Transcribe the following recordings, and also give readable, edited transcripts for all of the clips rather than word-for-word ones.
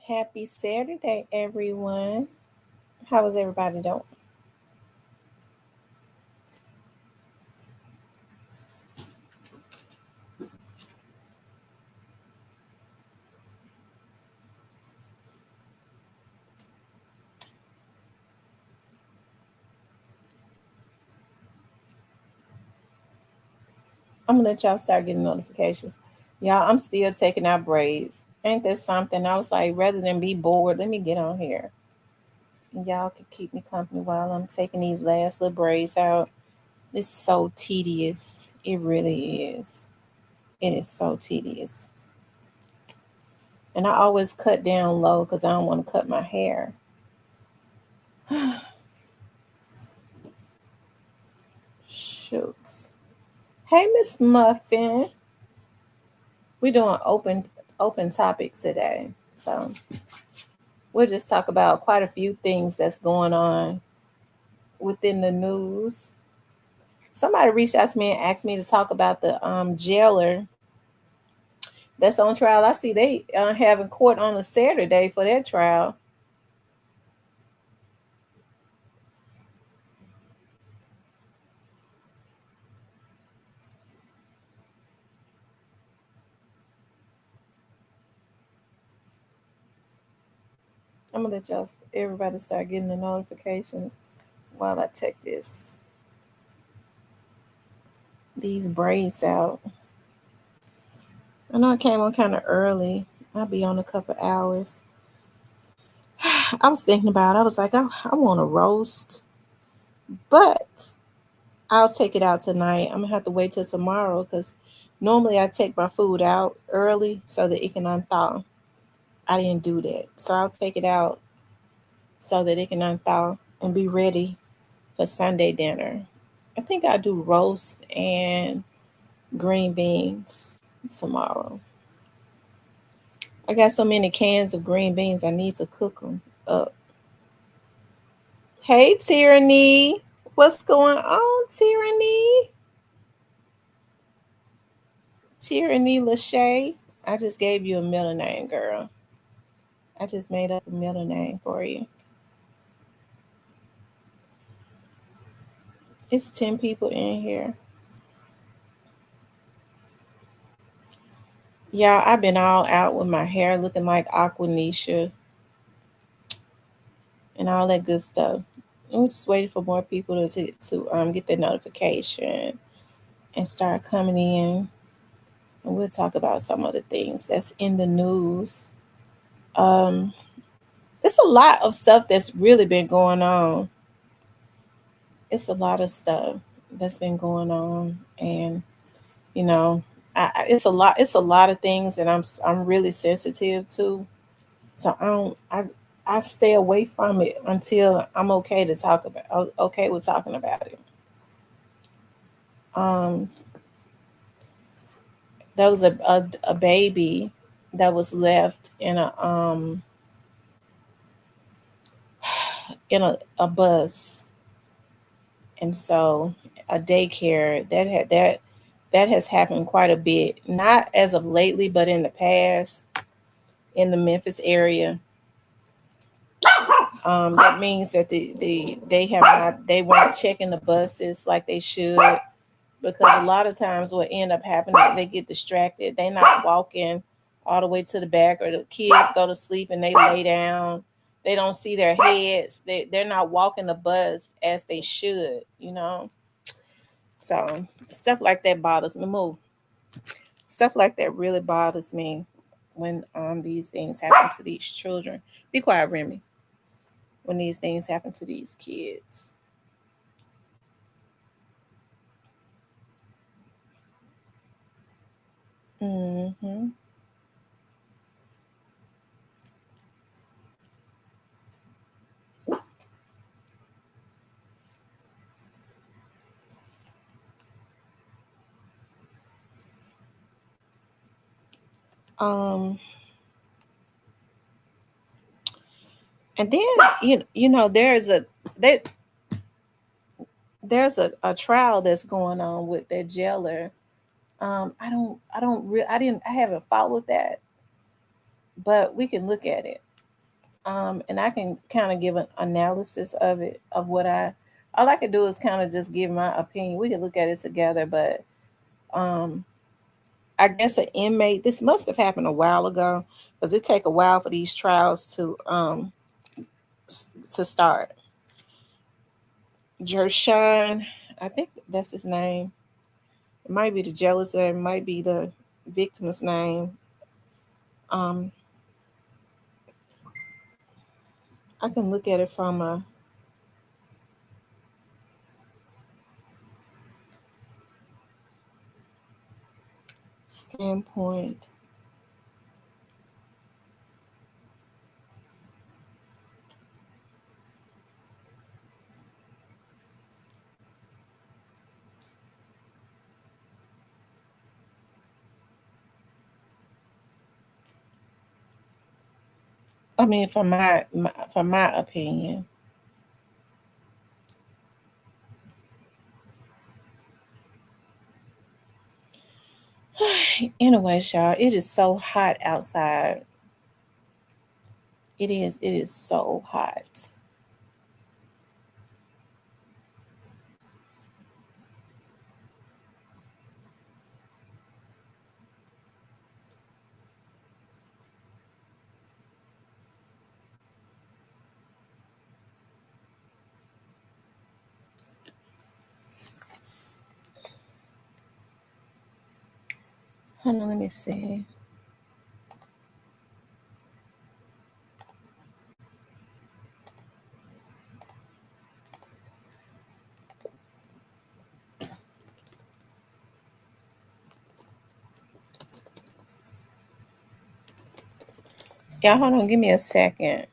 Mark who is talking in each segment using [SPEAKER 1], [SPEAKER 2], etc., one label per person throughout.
[SPEAKER 1] Happy Saturday, everyone. How is everybody doing? I'm gonna let y'all start getting notifications. Y'all, I'm still taking out braids. Ain't that something? I was like, rather than be bored, let me get on here. And y'all can keep me company while I'm taking these last little braids out. It's so tedious. It really is. It is so tedious. And I always cut down low because I don't want to cut my hair. Shoots. Hey, Miss Muffin. We're doing open topics today. So we'll just talk about quite a few things that's going on within the news. Somebody reached out to me and asked me to talk about the jailer that's on trial. I see they having court on a Saturday for their trial. I'm gonna let everybody start getting the notifications while I take these braids out. I know I came on kind of early. I'll be on a couple hours. I was thinking about it. I was like, I want to roast, but I'll take it out tonight. I'm gonna have to wait till tomorrow because normally I take my food out early so that it can unthaw. I didn't do that, so I'll take it out so that it can unthaw and be ready for Sunday dinner. I think I'll do roast and green beans tomorrow. I got so many cans of green beans, I need to cook them up. Hey, Tyranny. What's going on, Tyranny? Tyranny Lachey. I just gave you a middle name, girl. I just made up a middle name for you. It's 10 people in here. Yeah, I've been all out with my hair looking like Aquanisha and all that good stuff. And we're just waiting for more people to get their notification and start coming in. And we'll talk about some of the things that's in the news. Um, it's a lot of stuff that's really been going on. It's a lot of stuff that's been going on, and you know, it's a lot. It's a lot of things that I'm really sensitive to. So I stay away from it until I'm okay to talk about. Okay with talking about it. Um, there was a baby that was left in a bus, and so a daycare that has happened quite a bit. Not as of lately, but in the past in the Memphis area. That means that they weren't checking the buses like they should, because a lot of times what end up happening is they get distracted. They're not walking all the way to the back, or the kids go to sleep and they lay down. They don't see their heads. They're not walking the bus as they should. So stuff like that bothers me. Move. Stuff like that really bothers me when these things happen to these children. Be quiet, Remy. When these things happen to these kids. Hmm. Um, and then that there's a trial that's going on with that jailer. I haven't followed that, but we can look at it. And I can kind of give an analysis of it, of what all I can do is kind of just give my opinion. We can look at it together, but um, I guess an inmate, this must have happened a while ago because it take a while for these trials to start. Jershawn, I think that's his name. It might be the jealous name, it might be the victim's name. Um, I can look at it from a standpoint. I mean, from my opinion. Anyways, y'all, it is so hot outside. It is. It is so hot. Hold on, let me see. Yeah, hold on, give me a second.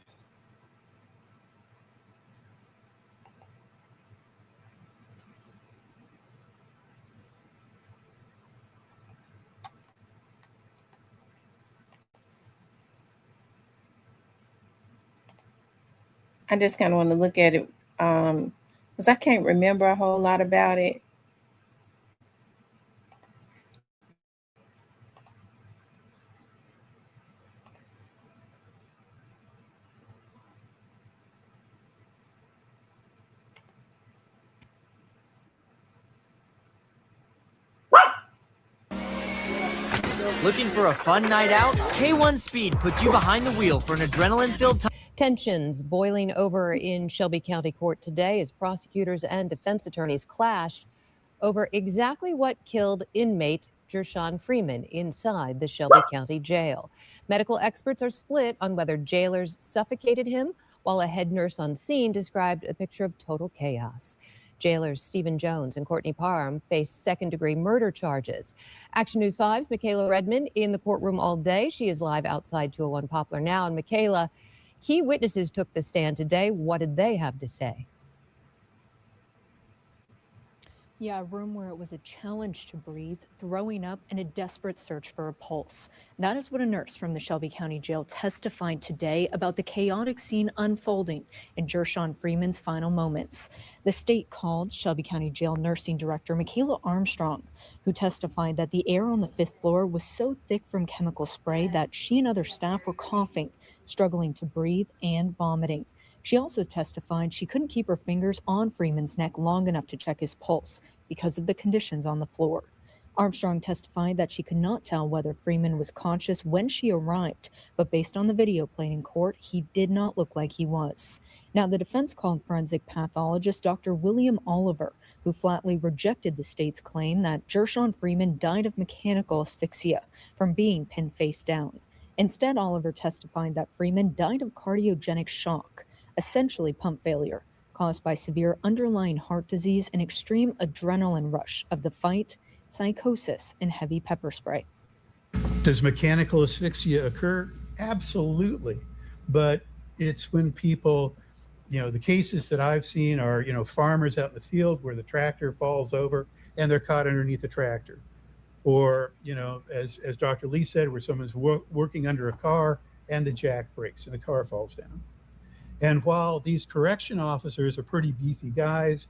[SPEAKER 1] I just kind of want to look at it because I can't remember a whole lot about it.
[SPEAKER 2] Looking for a fun night out? K1 Speed puts you behind the wheel for an adrenaline-filled time.
[SPEAKER 3] Tensions boiling over in Shelby County Court today as prosecutors and defense attorneys clashed over exactly what killed inmate Jershawn Freeman inside the Shelby County Jail. Medical experts are split on whether jailers suffocated him, while a head nurse on scene described a picture of total chaos. Jailers Stephen Jones and Courtney Parham face second-degree murder charges. Action News 5's Michaela Redmond in the courtroom all day. She is live outside 201 Poplar now. And Michaela, key witnesses took the stand today. What did they have to say?
[SPEAKER 4] Yeah, a room where it was a challenge to breathe, throwing up, and a desperate search for a pulse. That is what a nurse from the Shelby County Jail testified today about the chaotic scene unfolding in Jershawn Freeman's final moments. The state called Shelby County Jail Nursing Director Michaela Armstrong, who testified that the air on the 5th floor was so thick from chemical spray that she and other staff were coughing, struggling to breathe, and vomiting. She also testified she couldn't keep her fingers on Freeman's neck long enough to check his pulse because of the conditions on the floor. Armstrong testified that she could not tell whether Freeman was conscious when she arrived, but based on the video played in court, he did not look like he was. Now, the defense called forensic pathologist Dr. William Oliver, who flatly rejected the state's claim that Jershawn Freeman died of mechanical asphyxia from being pinned face down. Instead, Oliver testified that Freeman died of cardiogenic shock, essentially pump failure, caused by severe underlying heart disease and extreme adrenaline rush of the fight, psychosis, and heavy pepper spray.
[SPEAKER 5] Does mechanical asphyxia occur? Absolutely. But it's when people, the cases that I've seen are, farmers out in the field where the tractor falls over and they're caught underneath the tractor. Or, as Dr. Lee said, where someone's working under a car and the jack breaks and the car falls down. And while these correction officers are pretty beefy guys,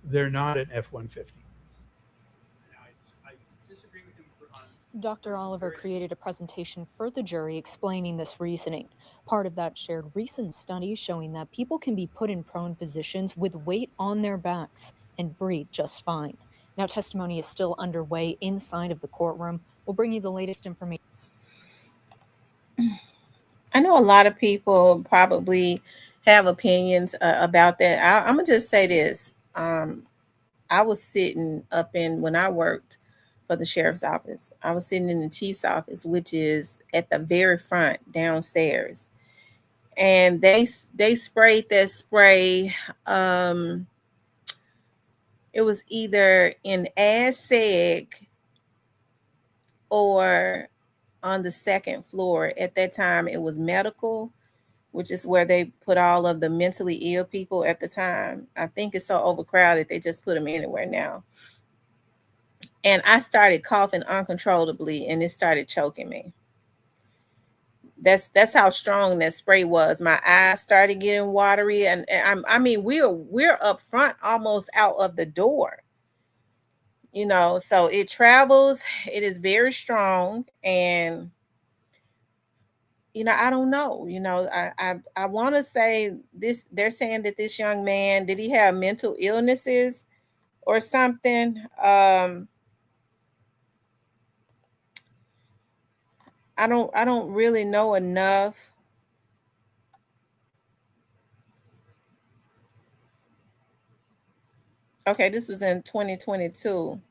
[SPEAKER 5] they're not an F-150.
[SPEAKER 6] I disagree with him
[SPEAKER 4] Dr. Oliver created a presentation for the jury explaining this reasoning. Part of that shared recent study showing that people can be put in prone positions with weight on their backs and breathe just fine. Now, testimony is still underway inside of the courtroom. We'll bring you the latest information.
[SPEAKER 1] I know a lot of people probably have opinions about that. I'm gonna just say this. I was sitting up in when I worked for the sheriff's office. I was sitting in the chief's office, which is at the very front downstairs, and they sprayed that spray. It was either in ASEG or on the second floor. At that time, it was medical, which is where they put all of the mentally ill people at the time. I think it's so overcrowded, they just put them anywhere now. And I started coughing uncontrollably, and it started choking me. That's how strong that spray was. My eyes started getting watery, and I mean we're up front, almost out of the door. So it travels. It is very strong, and I don't know. I want to say this. They're saying that this young man, did he have mental illnesses or something? I don't really know enough. Okay, this was in 2022.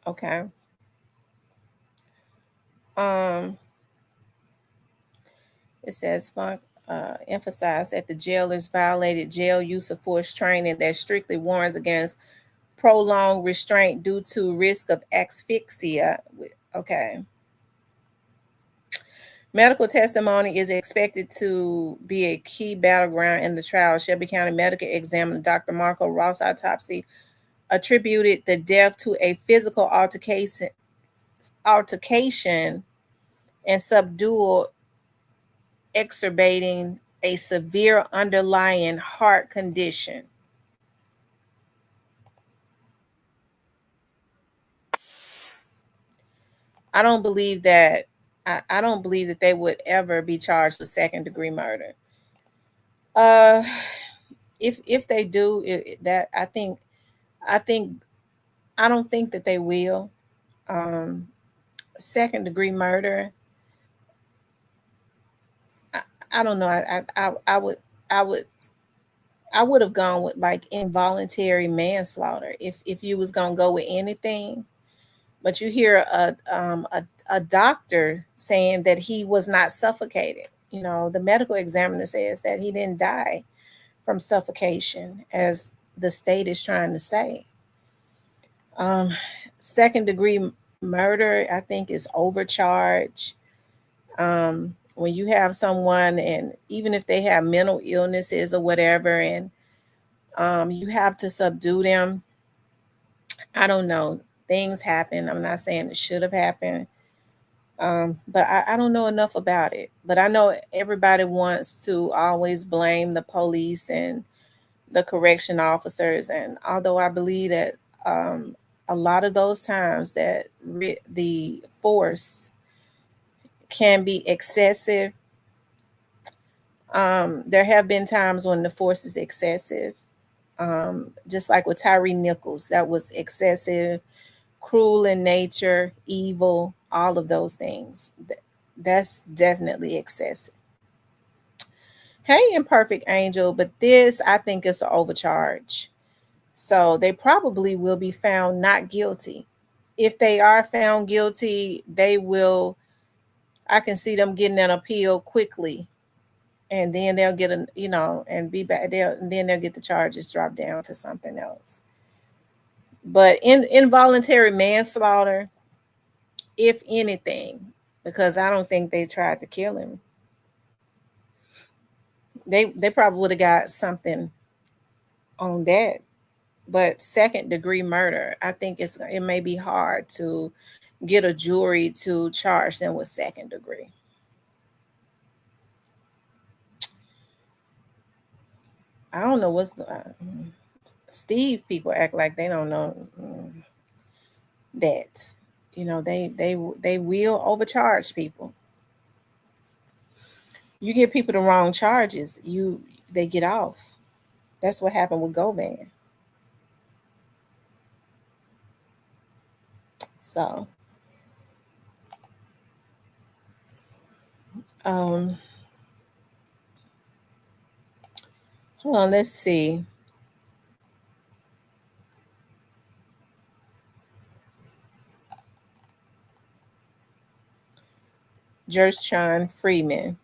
[SPEAKER 1] Okay. It says Funk emphasized that the jailers violated jail use of force training that strictly warns against prolonged restraint due to risk of asphyxia. Okay. Medical testimony is expected to be a key battleground in the trial. Shelby County Medical Examiner Dr. Marco Ross autopsy attributed the death to a physical altercation and subdual exacerbating a severe underlying heart condition. I don't believe that I don't believe that they would ever be charged with second degree murder. If they do that, I don't think that they will. Second degree murder. I don't know. I would have gone with like involuntary manslaughter if you was gonna go with anything. But you hear a doctor saying that he was not suffocated. The medical examiner says that he didn't die from suffocation, as the state is trying to say. Second degree murder, I think, is overcharge. When you have someone, and even if they have mental illnesses or whatever, and you have to subdue them, I don't know. Things happen. I'm not saying it should have happened, but I don't know enough about it. But I know everybody wants to always blame the police and the correction officers. And although I believe that a lot of those times that the force can be excessive, there have been times when the force is excessive. Just like with Tyree Nichols, that was excessive, cruel in nature, evil, all of those things. That's definitely excessive. Hey, Imperfect Angel, but this, I think, is an overcharge. So they probably will be found not guilty. If they are found guilty, I can see them getting an appeal quickly. And then they'll get and be back there, and then they'll get the charges dropped down to something else. But involuntary manslaughter, if anything, because I don't think they tried to kill him. They probably would have got something on that. But second degree murder, I think it may be hard to get a jury to charge them with second degree. I don't know what's going on. Steve people act like they don't know that. You know, they will overcharge people. You give people the wrong charges, they get off. That's what happened with Govan. So, um, hold on, let's see. Jershon Freeman.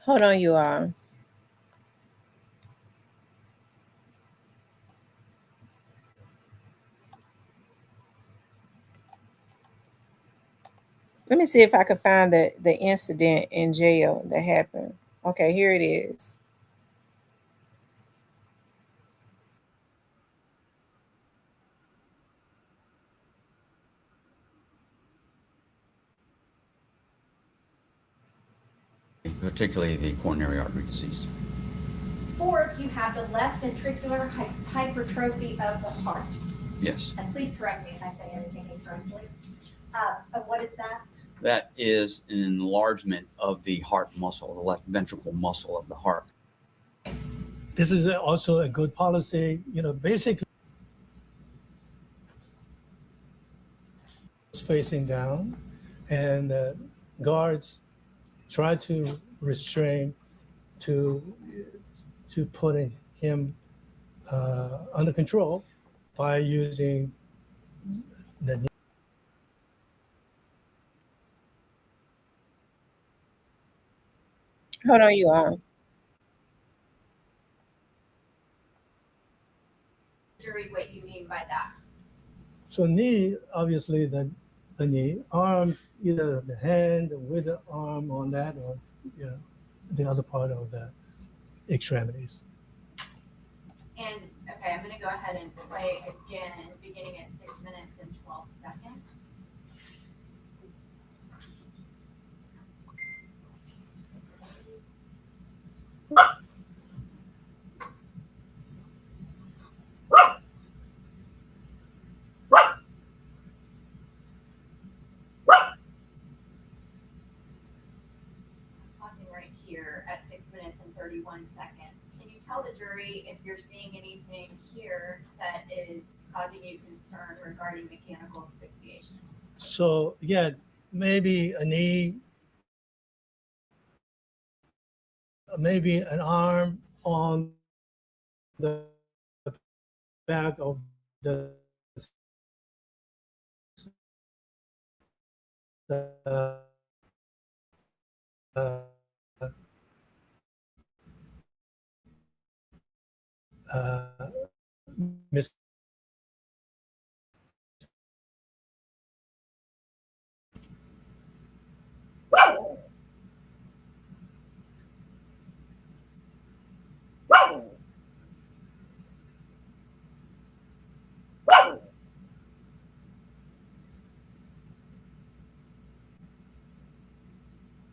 [SPEAKER 1] Hold on, you all. Let me see if I can find the incident in jail that happened. Okay, here it is.
[SPEAKER 6] Particularly the coronary artery disease.
[SPEAKER 7] Fourth, you have the left ventricular hypertrophy of the heart.
[SPEAKER 6] Yes.
[SPEAKER 7] And please correct me if I say anything incorrectly. What is that?
[SPEAKER 6] That is an enlargement of the heart muscle, the left ventricle muscle of the heart.
[SPEAKER 8] This is also a good policy, basically facing down, and guards try to restrain to putting him under control by using the
[SPEAKER 1] Hold on, you all.
[SPEAKER 7] Jury, what you mean by that?
[SPEAKER 8] So knee, obviously the knee, arms, either the hand with the arm on that, or the other part of the extremities.
[SPEAKER 7] And okay, I'm going to go ahead and play again, beginning at 6 minutes and 12 seconds. Pausing right here at 6 minutes and 31 seconds. Can you tell the jury if you're seeing anything here that is causing you concern regarding mechanical asphyxiation?
[SPEAKER 8] So again, maybe a knee, maybe an arm on the back of the Miss.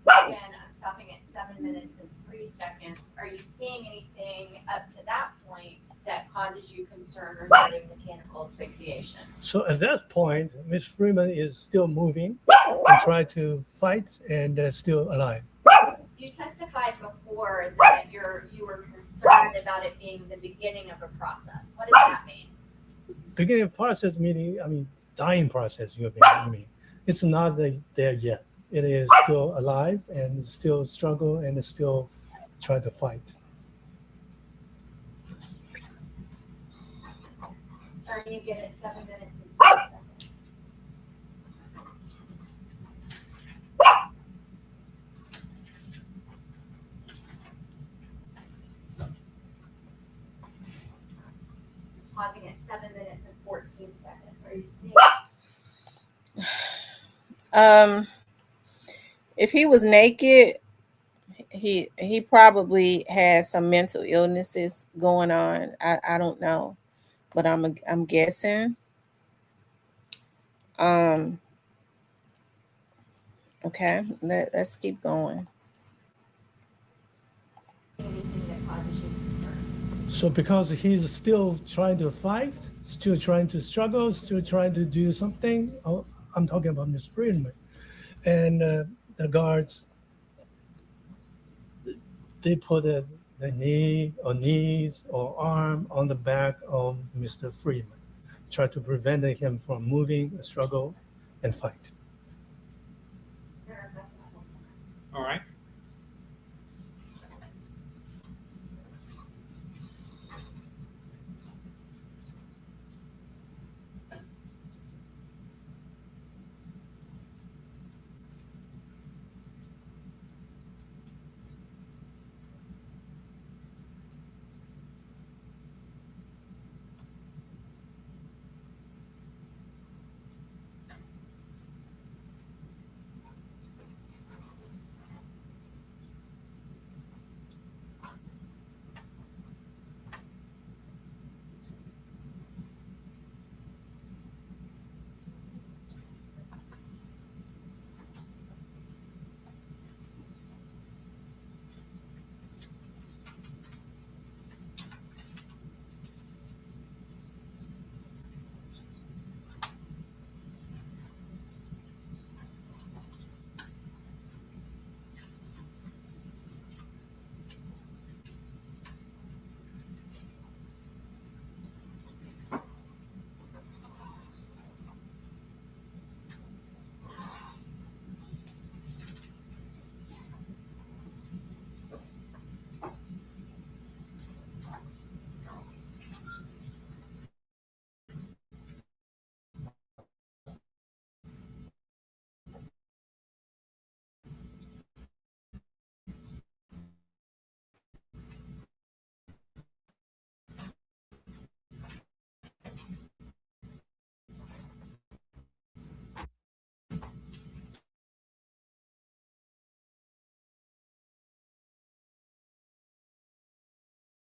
[SPEAKER 7] Again, I'm stopping at 7 minutes and 3 seconds. Are you seeing anything up to that point that causes you concern regarding mechanical asphyxiation?
[SPEAKER 8] So at that point, Miss Freeman is still moving and trying to fight and still alive.
[SPEAKER 7] You testified before that you were concerned about it being the beginning of a process. What does that mean?
[SPEAKER 8] Beginning of process meaning, dying process, you mean. It's not there yet. It is still alive and still struggle and still trying to fight.
[SPEAKER 7] Starting again at 7 minutes and 3 seconds. Pausing at 7
[SPEAKER 1] Um, if he was naked, he probably has some mental illnesses going on. I don't know, but I'm guessing. Um, okay, let's keep going.
[SPEAKER 7] Anything that causes you concern?
[SPEAKER 8] So because he's still trying to fight, still trying to struggle, still trying to do something, I'm talking about Mr. Friedman, and the guards, they put the knee or knees or arm on the back of Mr. Friedman, try to prevent him from moving, struggle, and fight.
[SPEAKER 9] All right.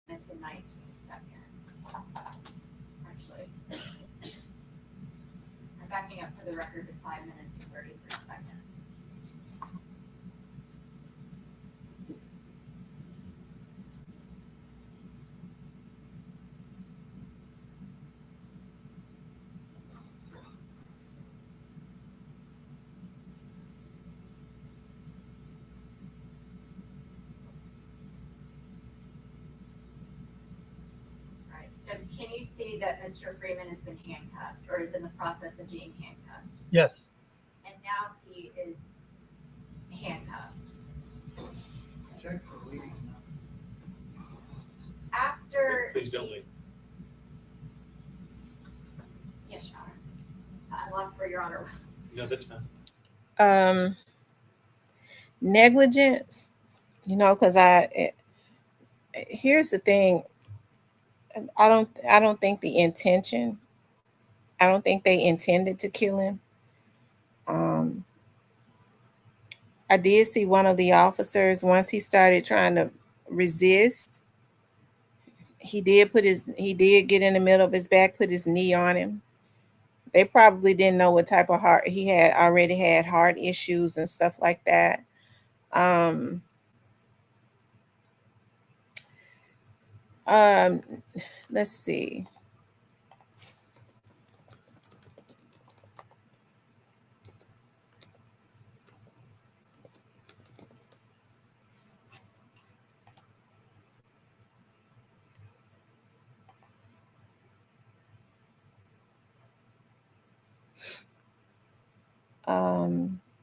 [SPEAKER 7] It's in 19 seconds. Actually, I'm backing up for the record to 5 minutes and 33 seconds. Right. So can you see that Mr. Freeman has been handcuffed or is in the process of being handcuffed?
[SPEAKER 8] Yes.
[SPEAKER 7] And now he is handcuffed. After
[SPEAKER 9] Please don't leave.
[SPEAKER 7] Yes, Your Honor. I lost where Your Honor was.
[SPEAKER 9] No, that's fine.
[SPEAKER 1] Negligence, because here's the thing. I don't think the intention. I don't think they intended to kill him. I did see one of the officers once he started trying to resist. He did get in the middle of his back, put his knee on him. They probably didn't know what type of heart he already had heart issues and stuff like that. Let's see.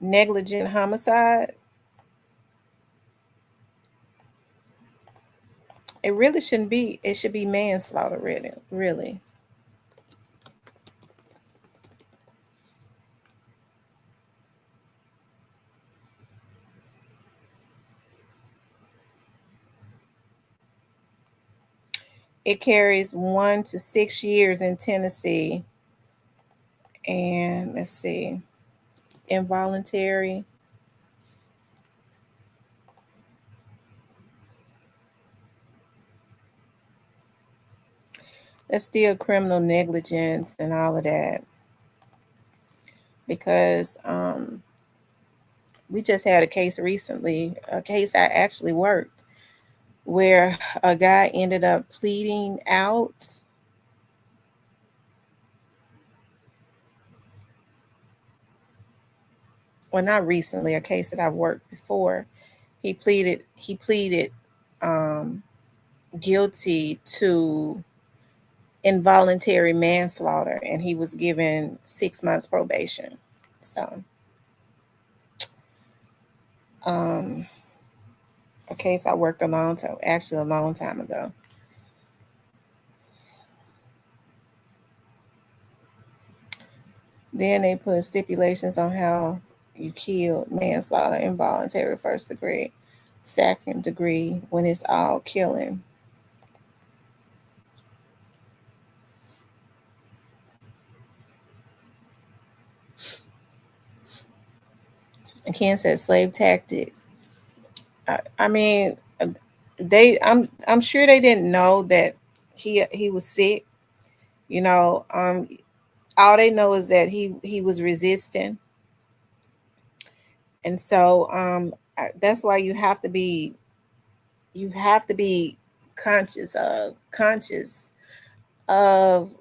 [SPEAKER 1] Negligent homicide. It really shouldn't be. It should be manslaughter, really. It carries 1 to 6 years in Tennessee. And let's see. involuntary. That's still criminal negligence and all of that. Because we just had a case recently, a case I actually worked, where a guy ended up pleading out. Well, not recently, a case that I've worked before. He pleaded guilty to involuntary manslaughter, and he was given 6 months probation. So a case I worked a long time ago. Then they put stipulations on how you killed: manslaughter, involuntary, first degree, second degree, when it's all killing. And Ken said slave tactics. I mean, I'm sure they didn't know that he was sick. You know, all they know is that he was resisting, and so that's why you have to be conscious of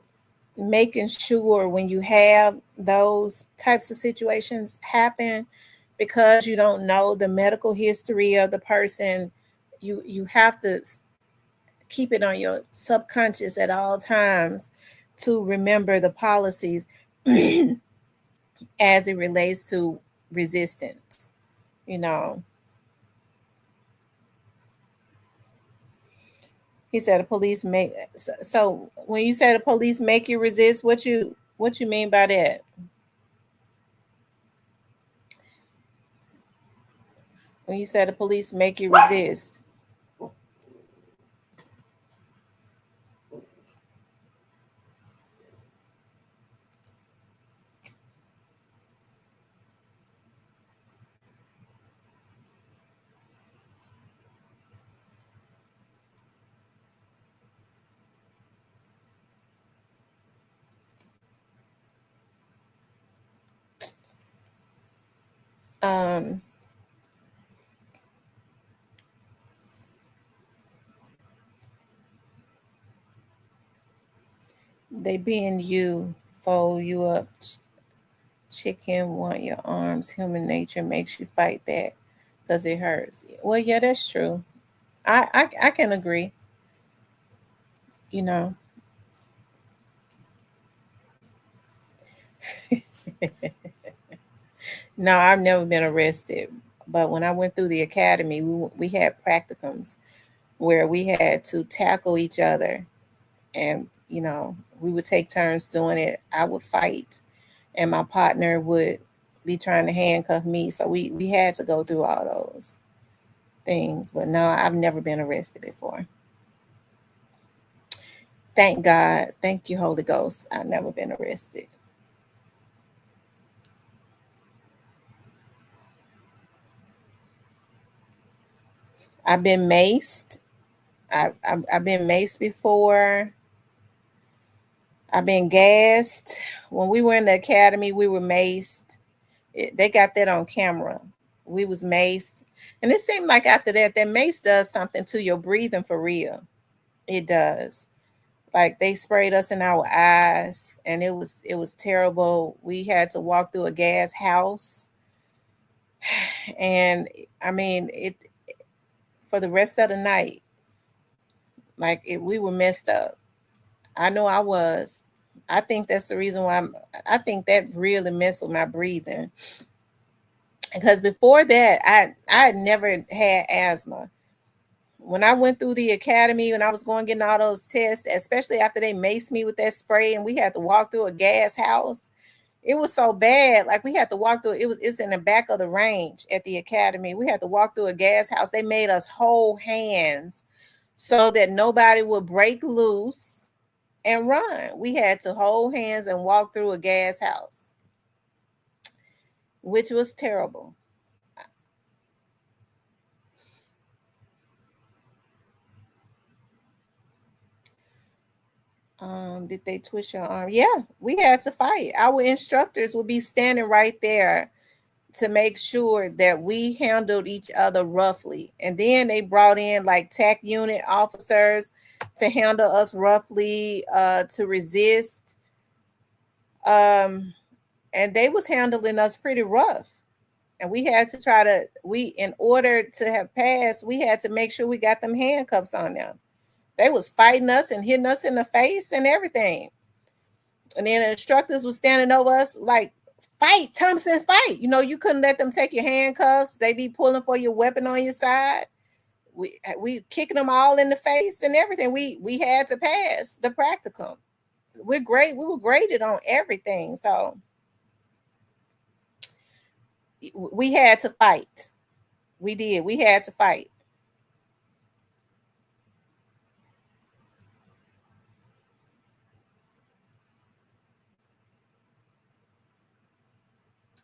[SPEAKER 1] making sure when you have those types of situations happen, because you don't know the medical history of the person. You have to keep it on your subconscious at all times to remember the policies as it relates to resistance, you know. He said the police make so when you say the police make you resist, what you mean by that? When you say the police make you resist? Um they being you, fold you up. Chicken want your arms. Human nature makes you fight back because it hurts. Well, yeah, that's true. I can agree. You know, no, I've never been arrested, but when I went through the academy, we had practicums where we had to tackle each other, and we would take turns doing it. I would fight, and my partner would be trying to handcuff me. So we had to go through all those things. But no, I've never been arrested before. Thank God. Thank you, Holy Ghost. I've never been arrested. I've been maced. I've been maced before. I've been gassed. When we were in the academy, we were maced. They got that on camera. We was maced. And it seemed like after that mace does something to your breathing for real. It does. Like they sprayed us in our eyes, and it was terrible. We had to walk through a gas house. And I mean, it for the rest of the night, like we were messed up. I know I was. I think that's the reason why I think that really messed with my breathing. Because before that, I had never had asthma. When I went through the academy, when I was going getting all those tests, especially after they maced me with that spray and we had to walk through a gas house, it was so bad. Like we had to walk through it's in the back of the range at the academy. We had to walk through a gas house. They made us hold hands so that nobody would break loose and run. We had to hold hands and walk through a gas house. which was terrible. Did they twist your arm? Yeah, we had to fight. Our instructors would be standing right there to make sure that we handled each other roughly. And then they brought in like TAC unit officers to handle us roughly, to resist. And they was handling us pretty rough. And we had to in order to have passed, we had to make sure we got them handcuffs on them. They was fighting us and hitting us in the face and everything. And then the instructors was standing over us like, fight, Thompson, fight. You know, you couldn't let them take your handcuffs. They be pulling for your weapon on your side. We kicking them all in the face and everything. We had to pass the practicum. We're great. We were graded on everything. So we had to fight. We did. We had to fight.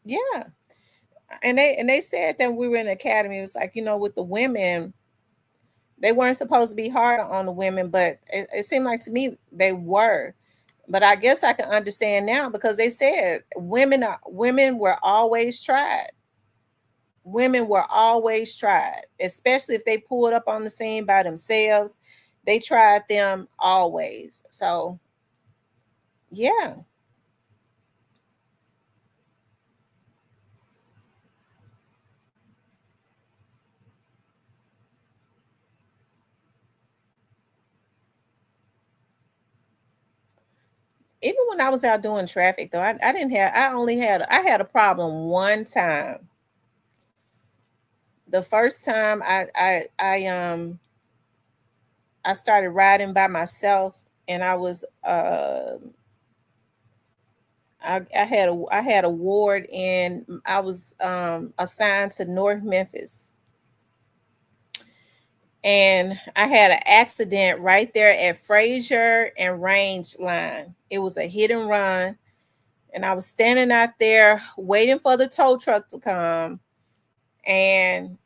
[SPEAKER 1] Yeah. And they said that we were in the academy. It was like, you know, with the women, they weren't supposed to be hard on the women, but it seemed like to me they were. But I guess I can understand now because they said women were always tried. Women were always tried, especially if they pulled up on the scene by themselves. They tried them always. So, yeah. Even when I was out doing traffic, though, I had a problem one time. The first time I started riding by myself, and I was I had a ward, and I was assigned to North Memphis, and I had an accident right there at Frazier and Range Line. It was a hit and run, and I was standing out there waiting for the tow truck to come. And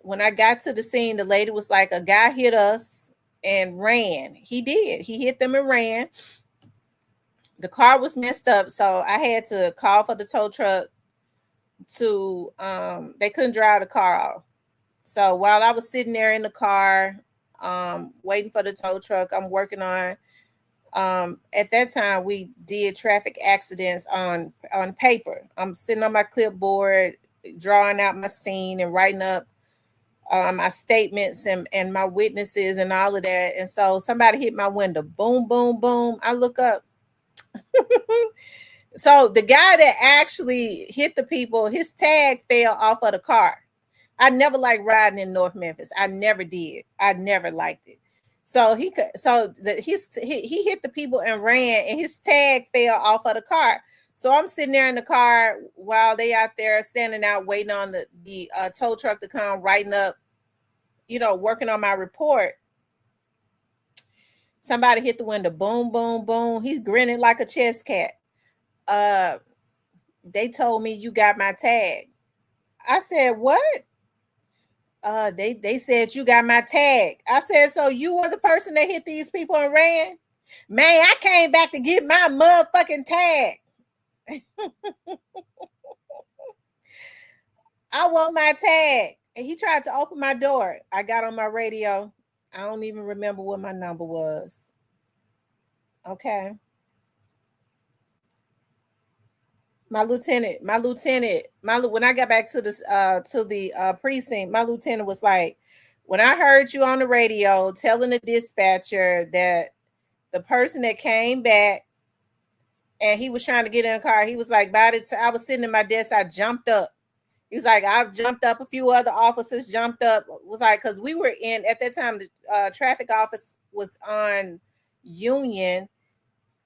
[SPEAKER 1] when I got to the scene, the lady was like, a guy hit us and ran. He did. He hit them and ran. The car was messed up, so I had to call for the tow truck to they couldn't drive the car off. So while I was sitting there in the car, waiting for the tow truck, I'm working on at that time we did traffic accidents on paper. I'm sitting on my clipboard, drawing out my scene and writing up my statements and my witnesses and all of that. And so somebody hit my window. Boom, boom, boom. I look up. So the guy that actually hit the people, his tag fell off of the car. I never liked riding in North Memphis. I never did. I never liked it. So he hit the people and ran, and his tag fell off of the car. So I'm sitting there in the car while they out there standing out waiting on the tow truck to come, writing up, you know, working on my report. Somebody hit the window. Boom, boom, boom. He's grinning like a chess cat. They told me you got my tag. I said, what? They said you got my tag. I said, so you were the person that hit these people and ran? Man, I came back to get my motherfucking tag. I want my tag. And he tried to open my door. I got on my radio. I don't even remember what my number was. Okay. My lieutenant, when I got back to the precinct, my lieutenant was like, when I heard you on the radio telling the dispatcher that the person that came back and he was trying to get in a car, he was like, I was sitting in my desk, I jumped up. He was like, I jumped up, a few other officers jumped up. It was like, because we were at that time, the traffic office was on Union.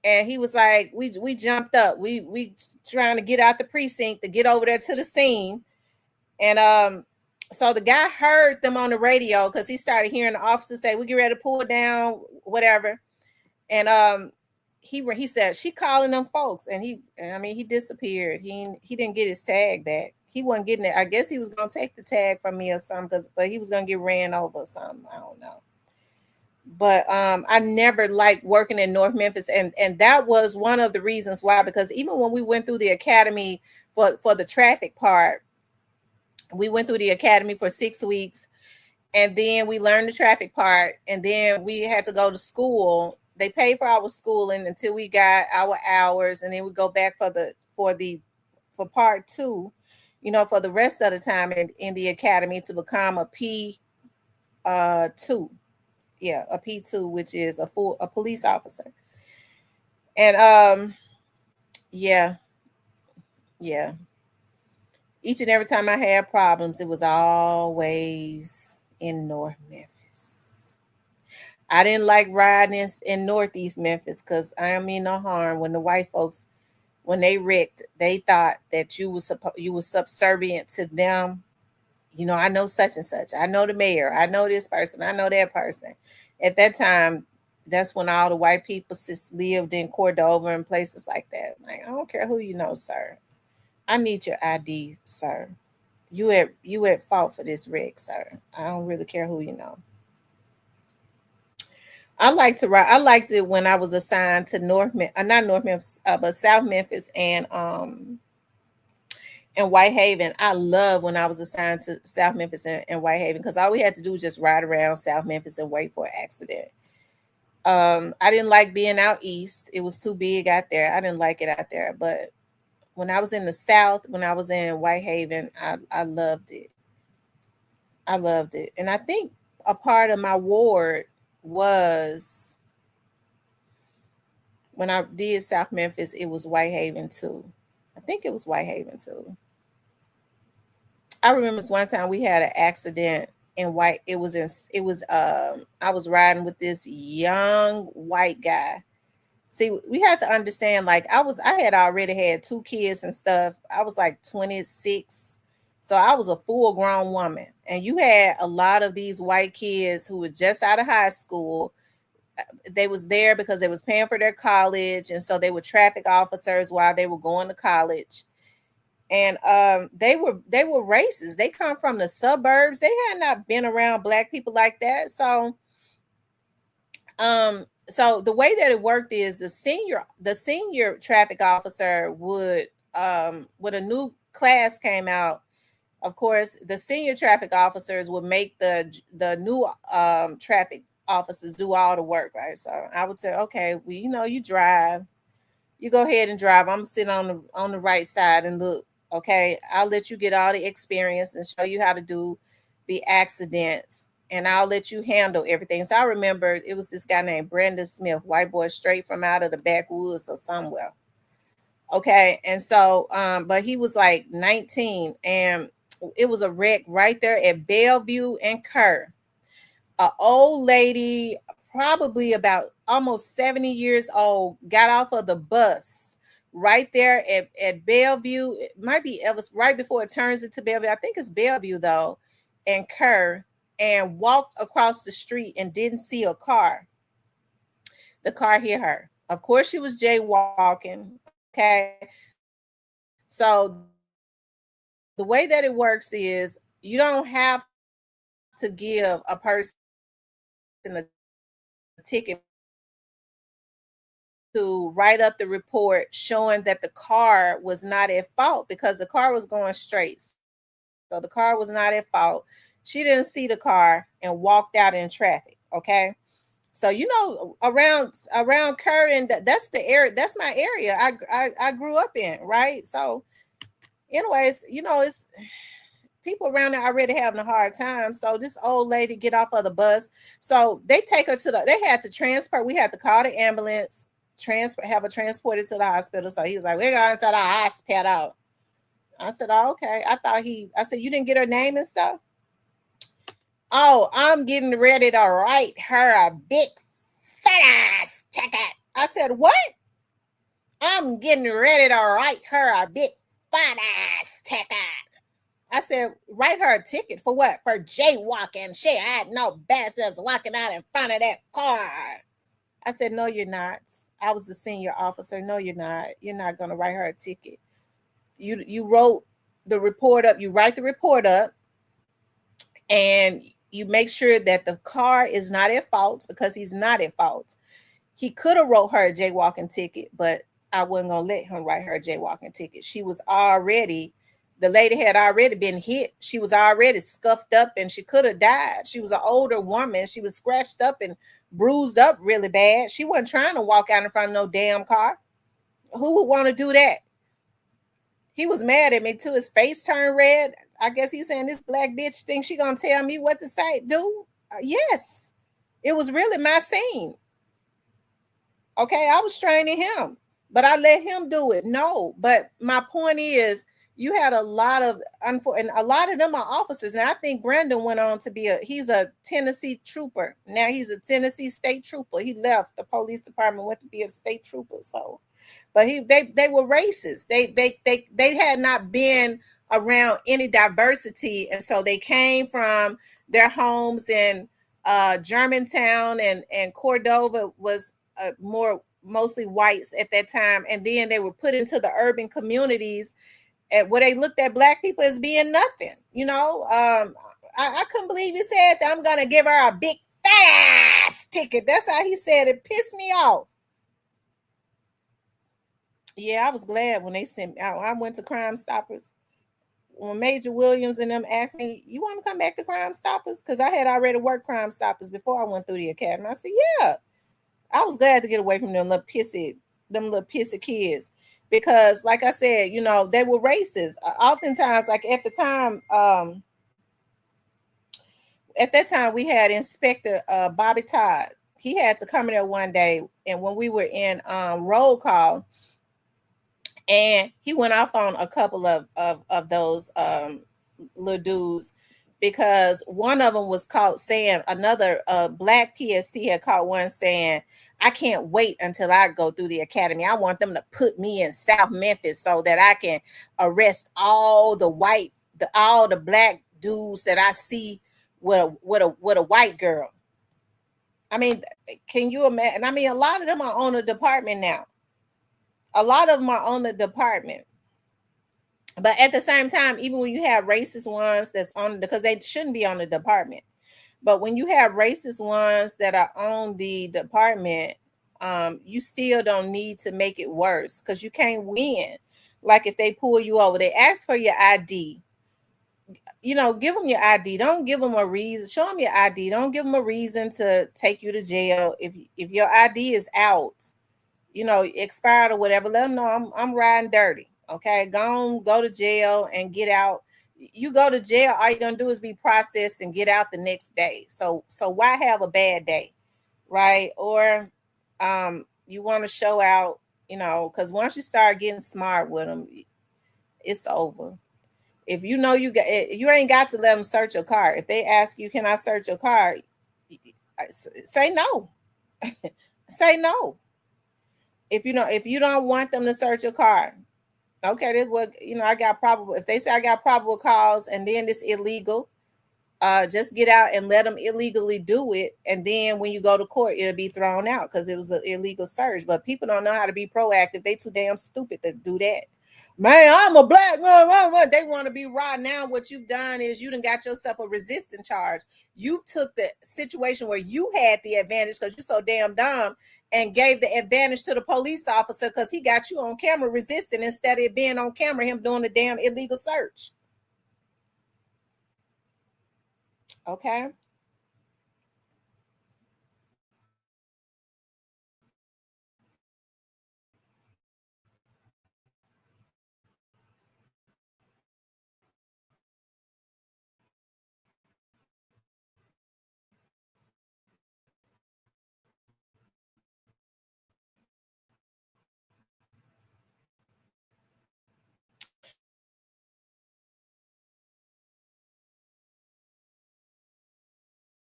[SPEAKER 1] And he was like, we jumped up. We trying to get out the precinct to get over there to the scene. And so the guy heard them on the radio because he started hearing the officer say, we get ready to pull down, whatever. And he said she calling them folks, and he disappeared. He didn't get his tag back. He wasn't getting it. I guess he was gonna take the tag from me or something, but he was gonna get ran over or something. I don't know. But I never liked working in North Memphis, and that was one of the reasons why. Because even when we went through the academy for the traffic part, we went through the academy for 6 weeks, and then we learned the traffic part, and then we had to go to school. They paid for our schooling until we got our hours, and then we go back for part 2, for the rest of the time in the academy to become a P2. Yeah, a P2, which is a police officer. And yeah. Each and every time I had problems, it was always in North Memphis. I didn't like riding in Northeast Memphis because I don't mean no harm. When the white folks, when they wrecked, they thought that you was subservient to them. I know such and such. I know the mayor. I know this person. I know that person. At that time, that's when all the white people lived in Cordova and places like that. Like, I don't care who you know, sir. I need your ID, sir. You at fault for this wreck, sir. I don't really care who you know. I like to ride. I liked it when I was assigned to not North Memphis, but South Memphis and Whitehaven. I love when I was assigned to South Memphis and Whitehaven because all we had to do was just ride around South Memphis and wait for an accident. I didn't like being out east. It was too big out there. I didn't like it out there. But when I was in the South, when I was in Whitehaven, I loved it. I loved it. And I think a part of my ward was when I did South Memphis, it was Whitehaven too. I think it was Whitehaven too. I remember one time we had an accident in White. I was riding with this young white guy. See, we had to understand, like I had already had 2 kids and stuff. I was like 26. So I was a full grown woman. And you had a lot of these white kids who were just out of high school. They was there because they was paying for their college. And so they were traffic officers while they were going to college. And they were racist. They come from the suburbs. They had not been around black people like that. So the way that it worked is the senior traffic officer would when a new class came out, of course, the senior traffic officers would make the new traffic officers do all the work, right? So I would say, okay, well, you drive, you go ahead and drive. I'm sitting on the right side and look. Okay, I'll let you get all the experience and show you how to do the accidents, and I'll let you handle everything. So I remember it was this guy named Brandon Smith, white boy, straight from out of the backwoods or somewhere. Okay, and so, but he was like 19, and it was a wreck right there at Bellevue and Kerr. An old lady, probably about almost 70 years old, got off of the bus right there at Bellevue. It might be Elvis, right before it turns into Bellevue. I think it's Bellevue though, and Kerr, and walked across the street and didn't see a car. The car hit her. Of course, she was jaywalking. Okay. So the way that it works is you don't have to give a person a ticket to write up the report showing that the car was not at fault because the car was going straight. So the car was not at fault. She didn't see the car and walked out in traffic. Okay. So, around Kerr, and that's the area, that's my area I grew up in, right? So anyways, it's people around there already having a hard time. So this old lady get off of the bus. So they take her they had to transfer. We had to call the ambulance, have her transported to the hospital. So he was like, we're going to the hospital. I said, oh, okay. I said, you didn't get her name and stuff? Oh, I'm getting ready to write her a big fat ass ticket. I said, what? I'm getting ready to write her a big fat ass ticket. I said, write her a ticket for what? For jaywalking. She had no business walking out in front of that car. I said, no, you're not. I was the senior officer. No, you're not. You're not going to write her a ticket. You wrote the report up. You write the report up, and you make sure that the car is not at fault, because he's not at fault. He could have wrote her a jaywalking ticket, but I wasn't going to let him write her a jaywalking ticket. She was already, the lady had already been hit. She was already scuffed up, and she could have died. She was an older woman. She was scratched up and bruised up really bad. She wasn't trying to walk out in front of no damn car. Who would want to do that? He was mad at me too. His face turned red. I guess he's saying, this black bitch thinks she gonna tell me what to say. Dude, yes. It was really my scene. Okay, I was training him, but I let him do it. No, but my point is, you had a lot of, and a lot of them are officers. And I think Brandon went on to be he's a Tennessee trooper. Now he's a Tennessee state trooper. He left the police department, went to be a state trooper. So, but they were racist. They had not been around any diversity. And so they came from their homes in Germantown, and Cordova was mostly whites at that time. And then they were put into the urban communities where they looked at black people as being nothing. I couldn't believe he said that I'm going to give her a big fat ass ticket. That's how he said it. Pissed me off. Yeah, I was glad when they sent me out. I went to Crime Stoppers. When Major Williams and them asked me, you want to come back to Crime Stoppers? Because I had already worked Crime Stoppers before I went through the academy. I said, yeah. I was glad to get away from them little pissy kids. Because like I said, they were racist. Oftentimes, like at that time we had Inspector Bobby Todd. He had to come in there one day, and when we were in roll call, and he went off on a couple of those little dudes, because one of them was caught saying, another black PST had caught one saying, I can't wait until I go through the academy. I want them to put me in South Memphis so that I can arrest all the black dudes that I see with a white girl. I mean, can you imagine? I mean, a lot of them are on the department now. A lot of them are on the department. But at the same time, even when you have racist ones that's on, because they shouldn't be on the department. But when you have racist ones that are on the department, you still don't need to make it worse, because you can't win. Like if they pull you over, they ask for your ID. Give them your ID. Don't give them a reason. Show them your ID. Don't give them a reason to take you to jail. If your ID is out, expired or whatever, let them know I'm riding dirty. Okay, go to jail and get out. You go to jail, all you're gonna do is be processed and get out the next day. So why have a bad day, right? Or you want to show out, because once you start getting smart with them, it's over. If you ain't got to let them search your car. If they ask you, can I search your car? Say no. Say no. If you don't want them to search your car, okay, this what I got probable. If they say I got probable cause and then it's illegal, just get out and let them illegally do it. And then when you go to court, it'll be thrown out because it was an illegal search. But people don't know how to be proactive. They too damn stupid to do that. Man, I'm a black man. They want to be raw. Now what you've done is you done got yourself a resistance charge. You took the situation where you had the advantage because you're so damn dumb, and gave the advantage to the police officer because he got you on camera resisting instead of it being on camera, him doing the damn illegal search. Okay.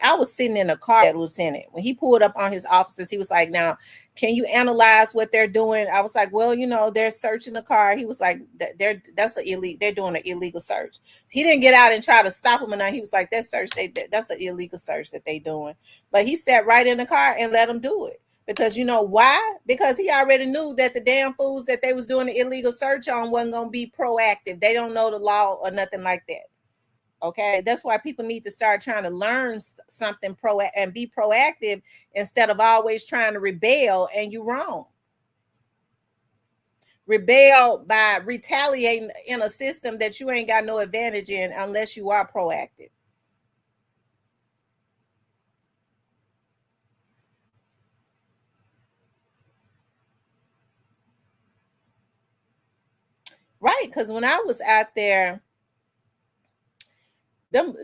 [SPEAKER 1] I was sitting in a car with Lieutenant. When he pulled up on his officers, he was like, now, can you analyze what they're doing? I was like, well, they're searching the car. He was like, they're doing an illegal search. He didn't get out and try to stop him. And he was like, that's an illegal search that they doing. But he sat right in the car and let them do it. Because you know why? Because he already knew that the damn fools that they was doing the illegal search on wasn't going to be proactive. They don't know the law or nothing like that. Okay, that's why people need to start trying to learn something and be proactive instead of always trying to rebel, and you're wrong. Rebel by retaliating in a system that you ain't got no advantage in unless you are proactive. Right, because when I was out there, them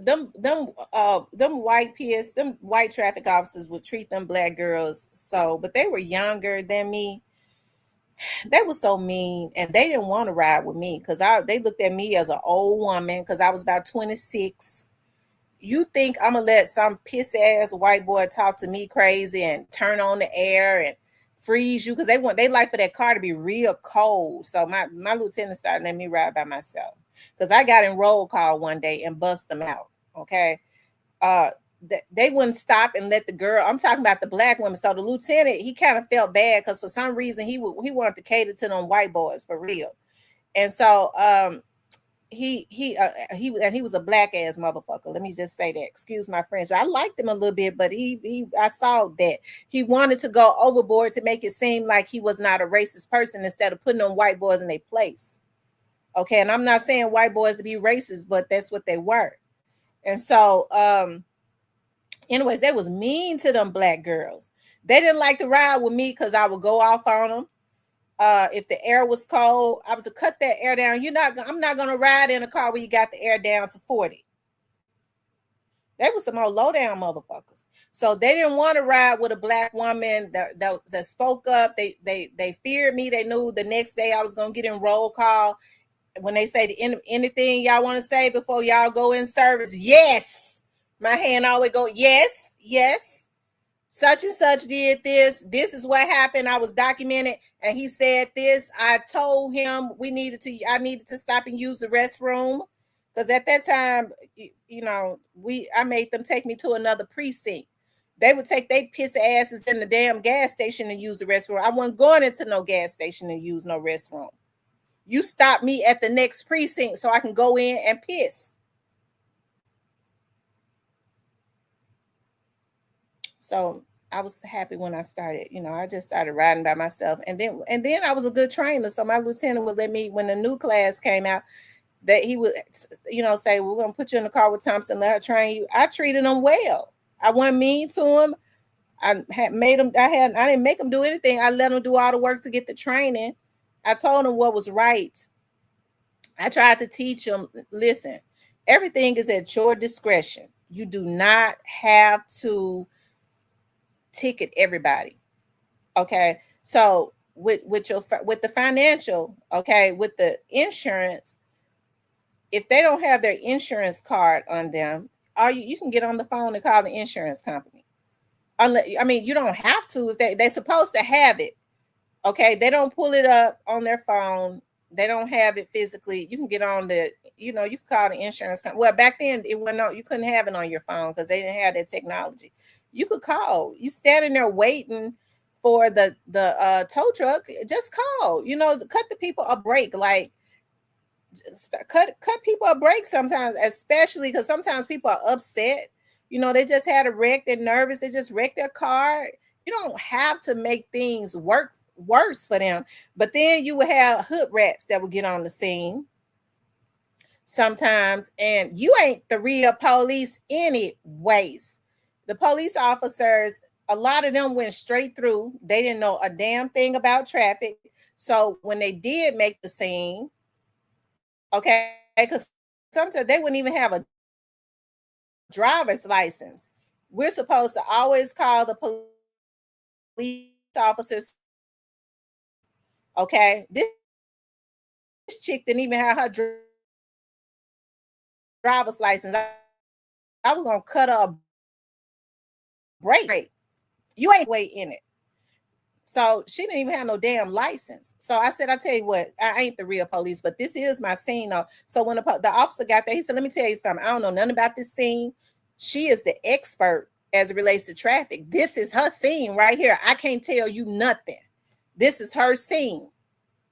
[SPEAKER 1] white PS, them white traffic officers would treat them black girls so, but they were younger than me. They were so mean, and they didn't want to ride with me because they looked at me as an old woman because I was about 26. You think I'm gonna let some piss ass white boy talk to me crazy and turn on the air and freeze you? Because they like for that car to be real cold. So my lieutenant started letting me ride by myself because I got in roll call one day and bust them out. Okay, they wouldn't stop and let the girl. I'm talking about the black woman. So the lieutenant, he kind of felt bad because for some reason he wanted to cater to them white boys for real, and so he was a black ass motherfucker. Let me just say that. Excuse my French. I liked him a little bit, but I saw that he wanted to go overboard to make it seem like he was not a racist person instead of putting them white boys in their place. Okay, and I'm not saying white boys to be racist, but that's what they were. And so, anyways, they was mean to them black girls. They didn't like to ride with me because I would go off on them. If the air was cold, I was to cut that air down. I'm not gonna ride in a car where you got the air down to 40. They were some old low down motherfuckers. So they didn't want to ride with a black woman that spoke up. They feared me. They knew the next day I was gonna get in roll call. When they say anything y'all want to say before y'all go in service, yes. My hand always go, yes, yes. Such and such did this. This is what happened. I was documented, and he said this. I told him I needed to stop and use the restroom because at that time, I made them take me to another precinct. They would take their piss asses in the damn gas station and use the restroom. I wasn't going into no gas station and use no restroom. You stop me at the next precinct so I can go in and piss. So I was happy when I started. I just started riding by myself, and then I was a good trainer. So my lieutenant would let me, when the new class came out, that he would, say, "We're gonna put you in the car with Thompson, let her train you." I treated him well. I wasn't mean to him. I didn't make him do anything. I let him do all the work to get the training. I told him what was right. I tried to teach him, listen, everything is at your discretion. You do not have to ticket everybody. Okay. So with the financial, okay, with the insurance, if they don't have their insurance card on them, you can get on the phone and call the insurance company. You don't have to if they're supposed to have it. Okay, they don't pull it up on their phone. They don't have it physically. You can get on you can call the insurance company. Well, back then you couldn't have it on your phone because they didn't have that technology. You could call. You standing there waiting for the tow truck. Just call. Cut the people a break. Like cut people a break sometimes, especially because sometimes people are upset. They just had a wreck. They're nervous. They just wrecked their car. You don't have to make things worse for them. But then you would have hood rats that would get on the scene sometimes, and you ain't the real police anyways. The police officers, a lot of them went straight through. They didn't know a damn thing about traffic. So when they did make the scene, okay, because sometimes they wouldn't even have a driver's license. We're supposed to always call the police officers. Okay, this chick didn't even have her driver's license. I was gonna cut her a break. You ain't way in it. So she didn't even have no damn license. So I said, I tell you what, I ain't the real police, but this is my scene though. So when the officer got there, he said, "Let me tell you something. I don't know nothing about this scene. She is the expert as it relates to traffic. This is her scene right here. I can't tell you nothing. This is her scene.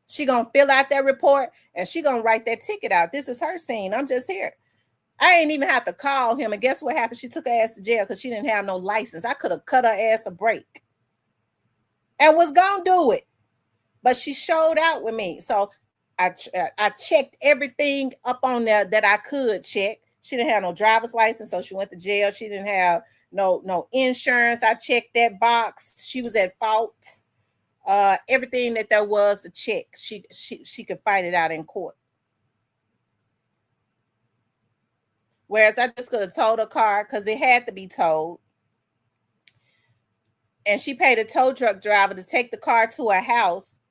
[SPEAKER 1] She gonna fill out that report and she gonna write that ticket out. This is her scene. I'm just here. I ain't even have to call him. And guess what happened? She took her ass to jail because she didn't have no license. I could have cut her ass a break and was gonna do it. But she showed out with me. So I checked everything up on there that I could check. She didn't have no driver's license, so she went to jail. She didn't have no insurance. I checked that box. She was at fault. Everything that there was to check, she could fight it out in court. Whereas I just could have towed her car because it had to be towed. And she paid a tow truck driver to take the car to her house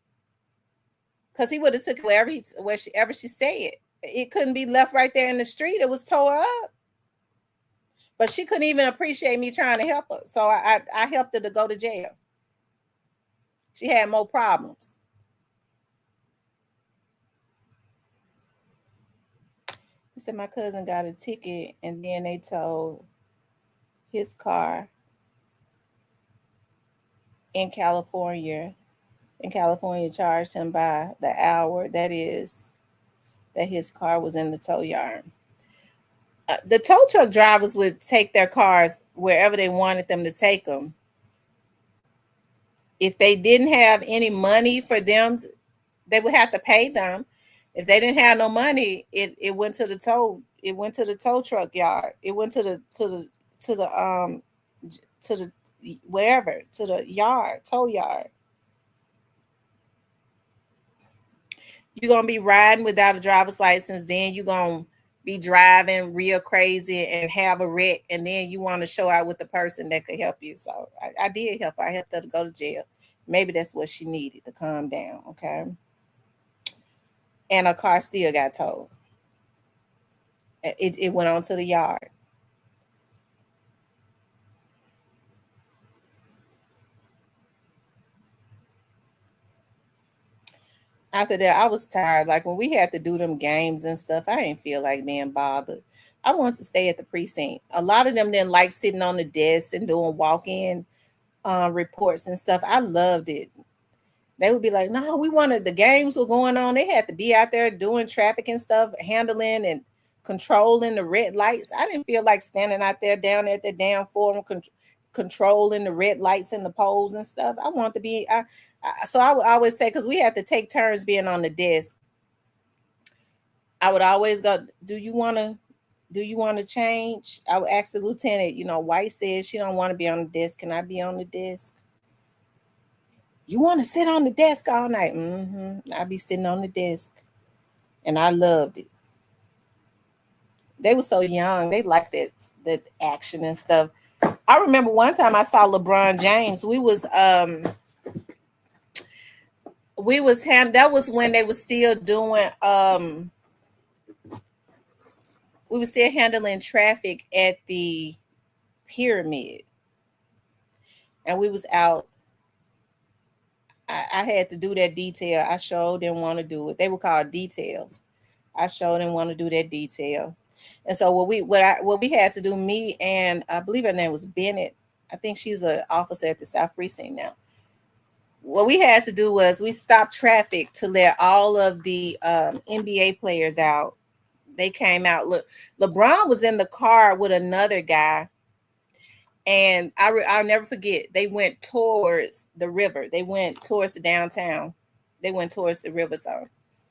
[SPEAKER 1] because he would have took it wherever she said. It couldn't be left right there in the street. It was tore up. But she couldn't even appreciate me trying to help her. So I helped her to go to jail. She had more problems. He said my cousin got a ticket and then they towed his car in California. And California charged him by the hour that his car was in the tow yard. The tow truck drivers would take their cars wherever they wanted them to take them. If they didn't have any money for them, they would have to pay them. If they didn't have no money, it went to the tow. It went to the tow truck yard. It went to the wherever, to the yard, tow yard. You're gonna be riding without a driver's license, then you're gonna be driving real crazy and have a wreck, and then you want to show out with the person that could help you. So I did help her. I helped her to go to jail. Maybe that's what she needed to calm down, okay? And her car still got towed. It went on to the yard. After that, I was tired. Like when we had to do them games and stuff, I didn't feel like being bothered. I wanted to stay at the precinct. A lot of them didn't like sitting on the desk and doing walk-in reports and stuff. I loved it. They would be like, no, we wanted, the games were going on. They had to be out there doing traffic and stuff, handling and controlling the red lights. I didn't feel like standing out there down at the damn forum controlling the red lights and the poles and stuff. I want to be, so I would always say, because we had to take turns being on the desk. I would always go, do you want to change? I would ask the lieutenant, White says she don't want to be on the desk. Can I be on the desk? You want to sit on the desk all night? I'd be sitting on the desk. And I loved it. They were so young. They liked that action and stuff. I remember one time I saw LeBron James. That was when they were still doing, we were still handling traffic at the Pyramid. And we was out. I had to do that detail. I sure didn't want to do it. They were called details. I sure didn't want to do that detail. And so what we had to do, me and I believe her name was Bennett. I think she's an officer at the South Precinct now. What we had to do was we stopped traffic to let all of the NBA players out. They came out. Look, LeBron was in the car with another guy. And I'll never forget, they went towards the river. They went towards the downtown. They went towards the river zone.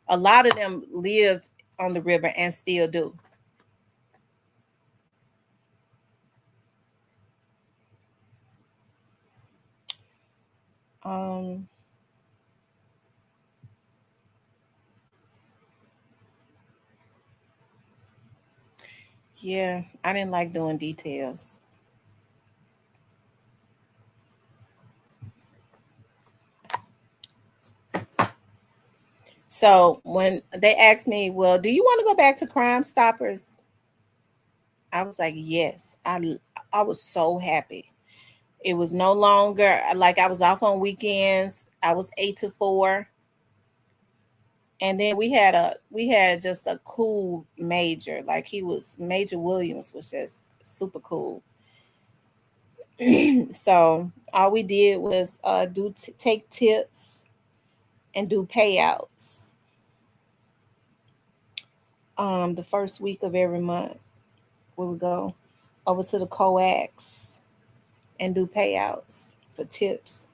[SPEAKER 1] A lot of them lived on the river and still do. Yeah, I didn't like doing details. So when they asked me, well, do you want to go back to Crime Stoppers? I was like, yes. I was so happy. It was no longer like I was off on weekends. I was 8 to 4. And then we had just a cool major. Like Major Williams was just super cool. So all we did was take tips and do payouts. The first week of every month, we would go over to the coax and do payouts for tips.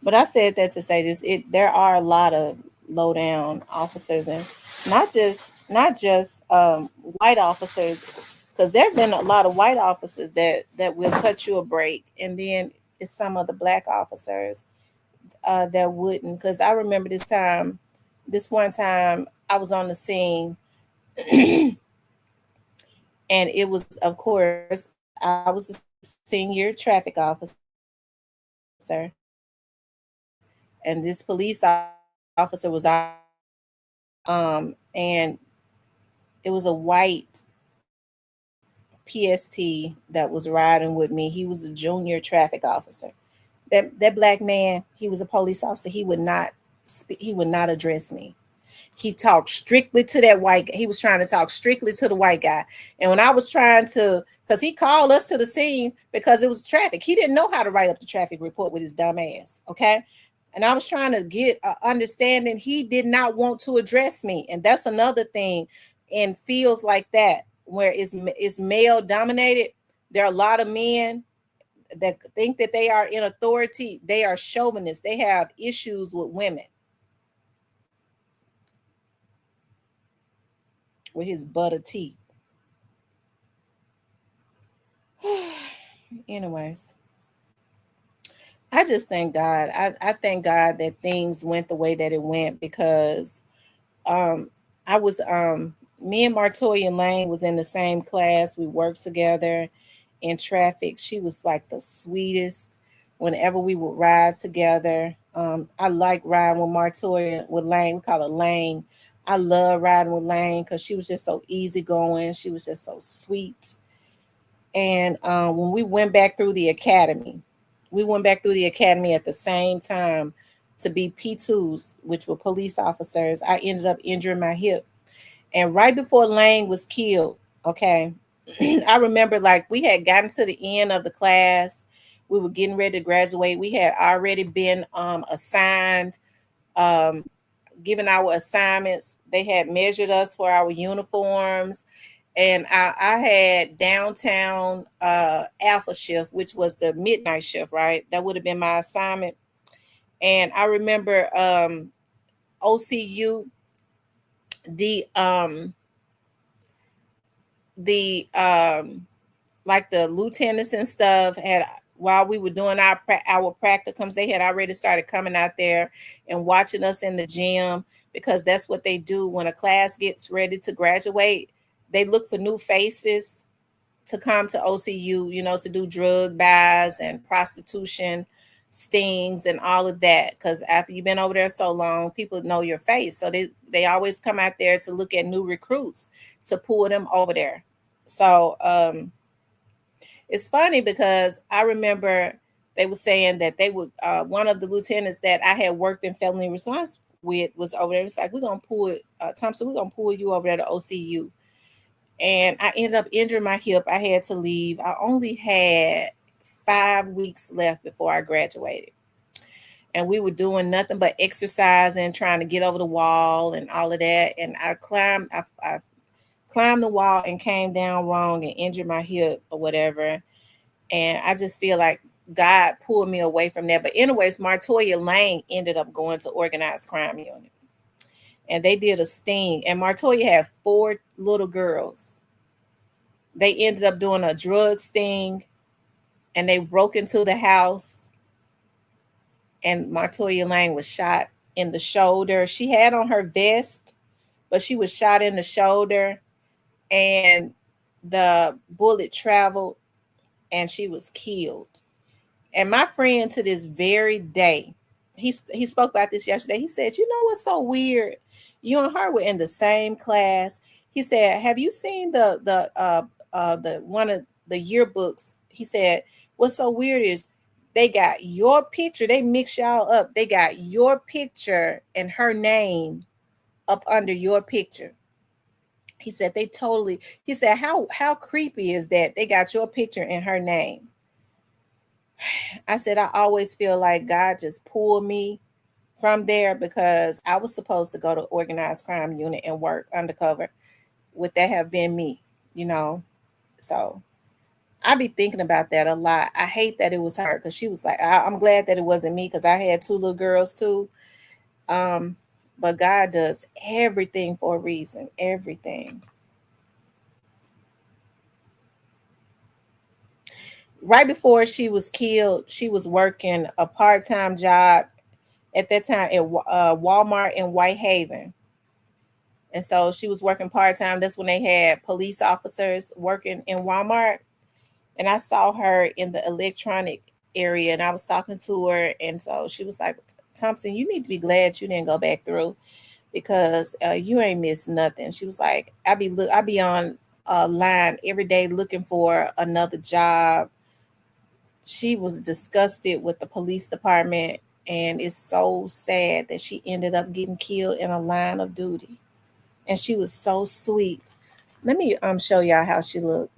[SPEAKER 1] But I said that to say this: there are a lot of low down officers, and not just white officers, because there have been a lot of white officers that will cut you a break, and then it's some of the black officers that wouldn't. Because I remember this one time I was on the scene, and it was, of course, I was a senior traffic officer, and this police officer was and it was a white PST that was riding with me. He was a junior traffic officer. That black man, he was a police officer. He would not address me. He talked strictly to that white guy. He was trying to talk strictly to the white guy. And when I was trying to, because he called us to the scene because it was traffic. He didn't know how to write up the traffic report with his dumb ass. Okay. And I was trying to get an understanding. He did not want to address me. And that's another thing in fields like that, where it's male dominated. There are a lot of men that think that they are in authority. They are chauvinists. They have issues with women. With his butter teeth. Anyways, I just thank God. I thank God that things went the way that it went, because I was me and Martoya Lane was in the same class. We worked together in traffic. She was like the sweetest whenever we would ride together. I like riding with Martoya, with Lane. We call her Lane. I love riding with Lane because she was just so easygoing. She was just so sweet. And when we went back through the academy, at the same time to be P2s, which were police officers. I ended up injuring my hip. And right before Lane was killed, okay, I remember like we had gotten to the end of the class. We were getting ready to graduate. We had already been assigned, given our assignments. They had measured us for our uniforms. And I had downtown Alpha shift, which was the midnight shift, right? That would have been my assignment. And I remember OCU, the like the lieutenants and stuff had, while we were doing our practicums, they had already started coming out there and watching us in the gym, because that's what they do when a class gets ready to graduate. They look for new faces to come to OCU, to do drug buys and prostitution stings and all of that. Because after you've been over there so long, people know your face. So they always come out there to look at new recruits to pull them over there. So it's funny because I remember they were saying that they would, one of the lieutenants that I had worked in felony response with was over there. It's like, we're going to pull it, Thompson, we're going to pull you over there to OCU. And I ended up injuring my hip. I had to leave. I only had 5 weeks left before I graduated. And we were doing nothing but exercising, trying to get over the wall and all of that. And I climbed the wall and came down wrong and injured my hip or whatever. And I just feel like God pulled me away from that. But anyways, Martoya Lane ended up going to organized crime unit. And they did a sting. And Martoya had 4 little girls. They ended up doing a drug sting. And they broke into the house. And Martoya Lane was shot in the shoulder. She had on her vest, but she was shot in the shoulder. And the bullet traveled. And she was killed. And my friend, to this very day, he spoke about this yesterday. He said, you know what's so weird? You and her were in the same class. He said, have you seen the one of the yearbooks? He said, what's so weird is they got your picture. They mix y'all up. They got your picture and her name up under your picture. He said he said, how creepy is that? They got your picture and her name. I said, I always feel like God just pulled me from there because I was supposed to go to organized crime unit and work undercover. Would that have been me? You know? So I be thinking about that a lot. I hate that it was her because she was like, I'm glad that it wasn't me because I had 2 little girls too. But God does everything for a reason, everything. Right before she was killed, she was working a part-time job at that time at Walmart in Whitehaven. And so she was working part-time. That's when they had police officers working in Walmart. And I saw her in the electronic area and I was talking to her. And so she was like, Thompson, you need to be glad you didn't go back through because you ain't missed nothing. She was like, I be on a line every day looking for another job. She was disgusted with the police department, and it's so sad that she ended up getting killed in a line of duty. And she was so sweet. Let me show y'all how she looked.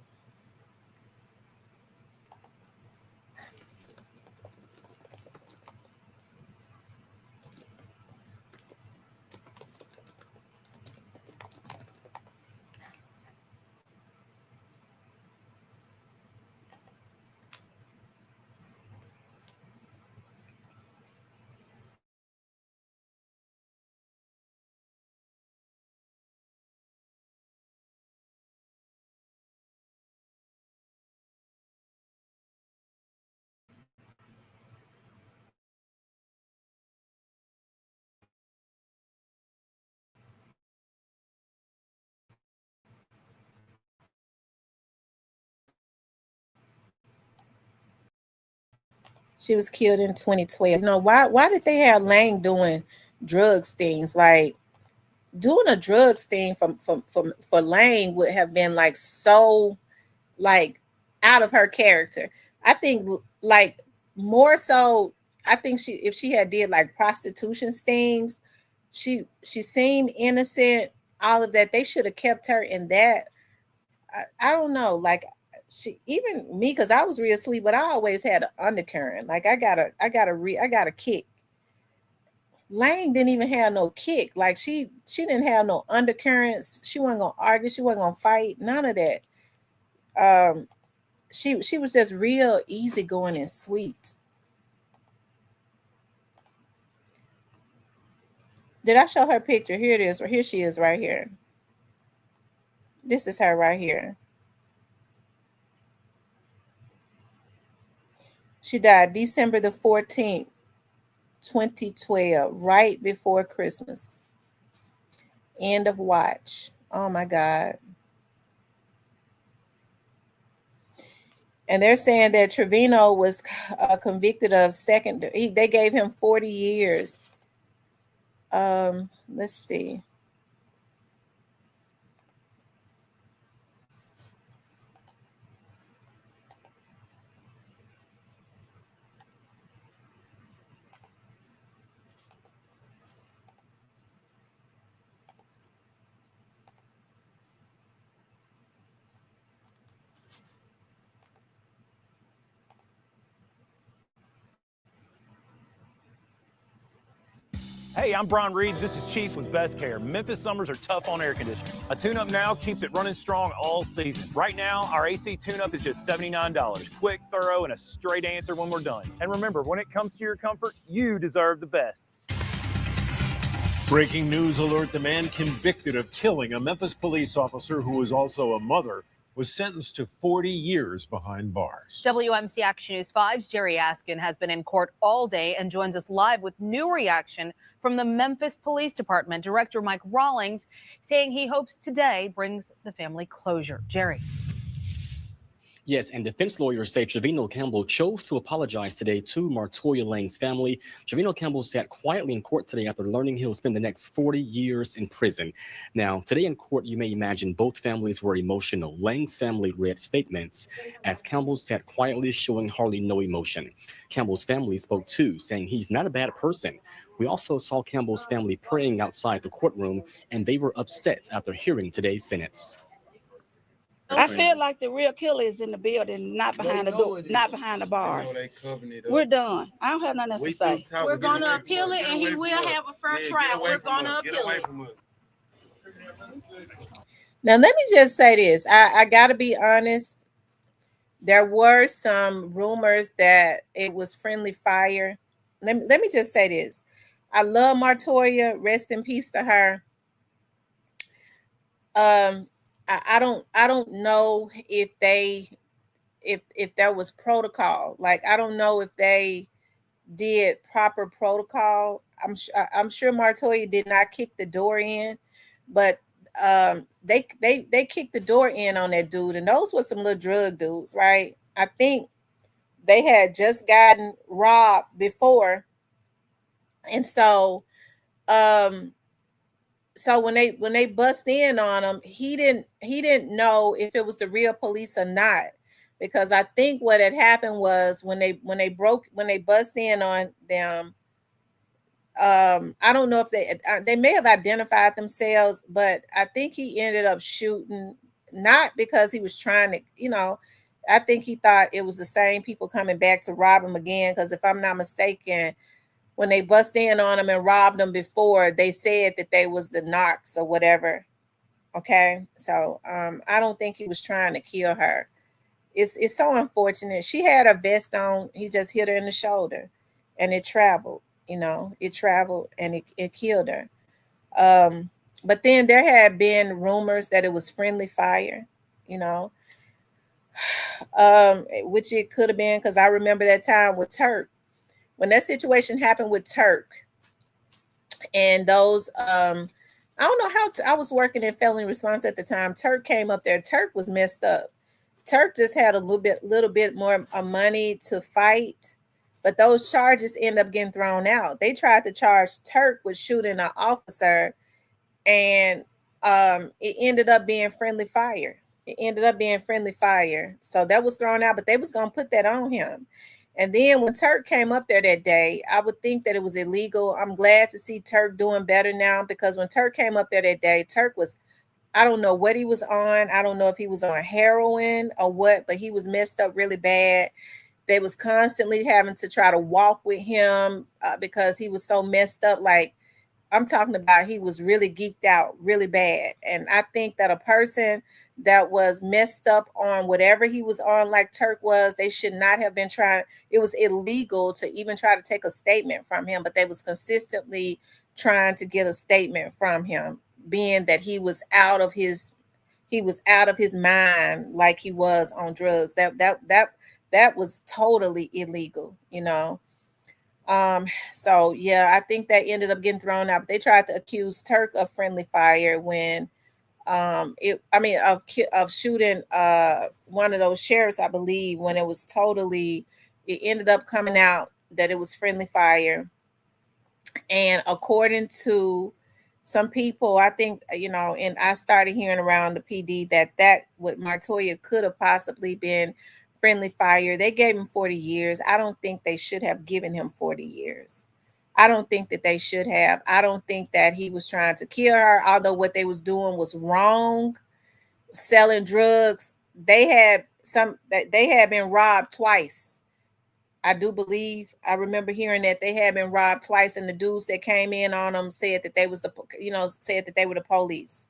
[SPEAKER 1] She was killed in 2012. You know, why did they have Lang doing drugs things? Like doing a drugs thing for Lang would have been like so like out of her character. I think like more so I think if she had did like prostitution stings, she seemed innocent, all of that. They should have kept her in that. I don't know, like she even me because I was real sweet, but I always had an undercurrent. Like I got a kick. Lang didn't even have no kick. Like she didn't have no undercurrents. She wasn't gonna argue. She wasn't gonna fight. None of that. She was just real easygoing and sweet. Did I show her picture? Here it is. Here she is right here. This is her right here. She died December the 14th, 2012, right before Christmas. End of watch. Oh my God. And they're saying that Trevino was convicted of they gave him 40 years. Let's see.
[SPEAKER 10] Hey, I'm Brian Reed. This is Chief with Best Care. Memphis summers are tough on air conditioners. A tune-up now keeps it running strong all season. Right now, our AC tune-up is just $79. Quick, thorough, and a straight answer when we're done. And remember, when it comes to your comfort, you deserve the best.
[SPEAKER 11] Breaking news alert: the man convicted of killing a Memphis police officer who was also a mother was sentenced to 40 years behind bars.
[SPEAKER 12] WMC Action News 5's Jerry Askin has been in court all day and joins us live with new reaction from the Memphis Police Department. Director Mike Rawlings saying he hopes today brings the family closure. Jerry.
[SPEAKER 13] Yes, and defense lawyers say Trevino Campbell chose to apologize today to Martoya Lane's family. Trevino Campbell sat quietly in court today after learning he'll spend the next 40 years in prison. Now, today in court, you may imagine both families were emotional. Lane's family read statements as Campbell sat quietly, showing hardly no emotion. Campbell's family spoke too, saying he's not a bad person. We also saw Campbell's family praying outside the courtroom, and they were upset after hearing today's sentence.
[SPEAKER 14] I feel like the real killer is in the building, not behind the door, not behind the bars. We're done. I don't have nothing else to say.
[SPEAKER 15] We're going to appeal it, and he will have a fair trial. We're going to appeal it.
[SPEAKER 1] Now, let me just say this. I got to be honest. There were some rumors that it was friendly fire. Let me just say this. I love Martoya. Rest in peace to her. I don't know if there was protocol. Like, I don't know if they did proper protocol. I'm sure Martoya did not kick the door in, but they kicked the door in on that dude, and those were some little drug dudes, right? I think they had just gotten robbed before, and so so when they bust in on him, he didn't know if it was the real police or not, because I think what had happened was when they bust in on them, I don't know if they may have identified themselves, but I think he ended up shooting, not because he was trying to, I think he thought it was the same people coming back to rob him again, because if I'm not mistaken, when they bust in on him and robbed him before, they said that they was the Knox or whatever. Okay. So I don't think he was trying to kill her. It's so unfortunate. She had a vest on. He just hit her in the shoulder and it traveled, it traveled and it killed her. But then there had been rumors that it was friendly fire, which it could have been, because I remember that time with Turk. When that situation happened with Turk and those, I don't know how I was working in felony response at the time. Turk came up there. Turk was messed up. Turk just had a little bit more money to fight, but those charges end up getting thrown out. They tried to charge Turk with shooting an officer, and it ended up being friendly fire. So that was thrown out, but they was gonna put that on him. And then when Turk came up there that day, I would think that it was illegal. I'm glad to see Turk doing better now, because when Turk came up there that day, Turk was, I don't know what he was on. I don't know if he was on heroin or what, but he was messed up really bad. They was constantly having to try to walk with him because he was so messed up. Like, I'm talking about, he was really geeked out really bad. And I think that a person that was messed up on whatever he was on, like Turk was, they should not have been trying. It was illegal to even try to take a statement from him, but they was consistently trying to get a statement from him, being that he was out of his mind, like he was on drugs. That was totally illegal, So yeah, I think that ended up getting thrown out. But they tried to accuse Turk of friendly fire when of shooting one of those sheriffs, I believe, when it ended up coming out that it was friendly fire. And according to some people, I think, and I started hearing around the PD that what Martoya could have possibly been friendly fire. They gave him 40 years. I don't think they should have given him 40 years. I don't think that they should have. I don't think that he was trying to kill her, although what they was doing was wrong. Selling drugs. They had been robbed twice. I do believe, I remember hearing that they had been robbed twice, and the dudes that came in on them said that they were the police.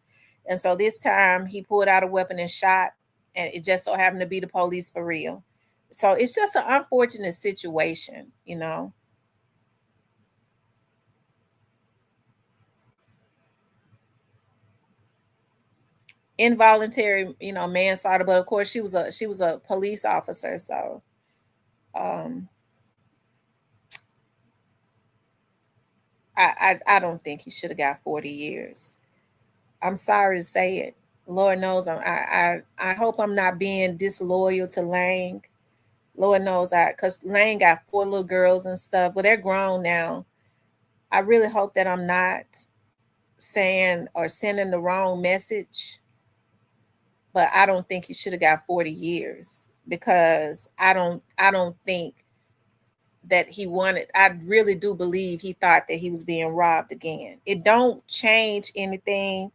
[SPEAKER 1] And so this time he pulled out a weapon and shot, and it just so happened to be the police for real. So it's just an unfortunate situation, Involuntary, manslaughter, but of course she was a police officer, so I don't think he should have got 40 years. I'm sorry to say it. Lord knows I hope I'm not being disloyal to Lang. Lord knows because Lang got 4 little girls and stuff. Well, they're grown now. I really hope that I'm not saying or sending the wrong message. But I don't think he should have got 40 years because I don't think that he wanted. I really do believe he thought that he was being robbed again. It don't change anything.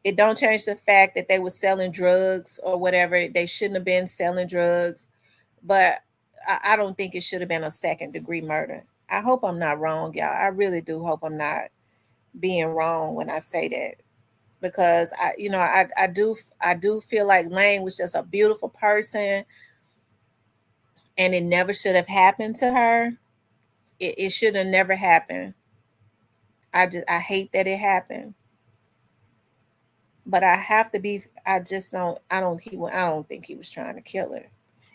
[SPEAKER 1] It don't change the fact that they were selling drugs or whatever. They shouldn't have been selling drugs, but I don't think it should have been a 2nd-degree murder. I hope I'm not wrong, y'all. I really do hope I'm not being wrong when I say that, because I do feel like Lang was just a beautiful person, and it never should have happened to her. It should have never happened. I hate that it happened. But I have to be. I just don't. I don't think he was trying to kill her.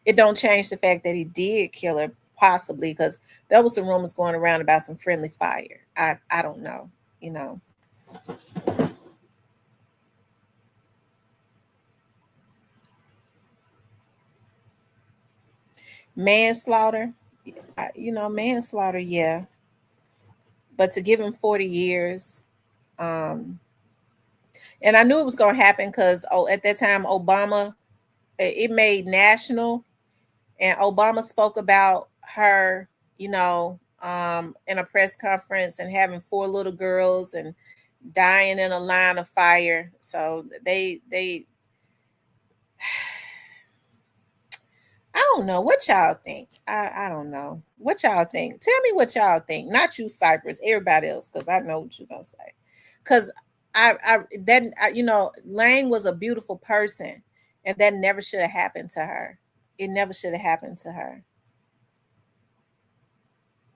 [SPEAKER 1] It don't change the fact that he did kill her, possibly, because there was some rumors going around about some friendly fire. I don't know. Manslaughter. Manslaughter. Yeah, but to give him 40 years. And I knew it was going to happen because at that time Obama, it made national, and Obama spoke about her, in a press conference, and having 4 little girls and dying in a line of fire. So they I don't know what y'all think. I don't know what y'all think. Tell me what y'all think. Not you, Cypress. Everybody else, because I know what you're gonna say. Because Lang was a beautiful person, and that never should have happened to her. It never should have happened to her.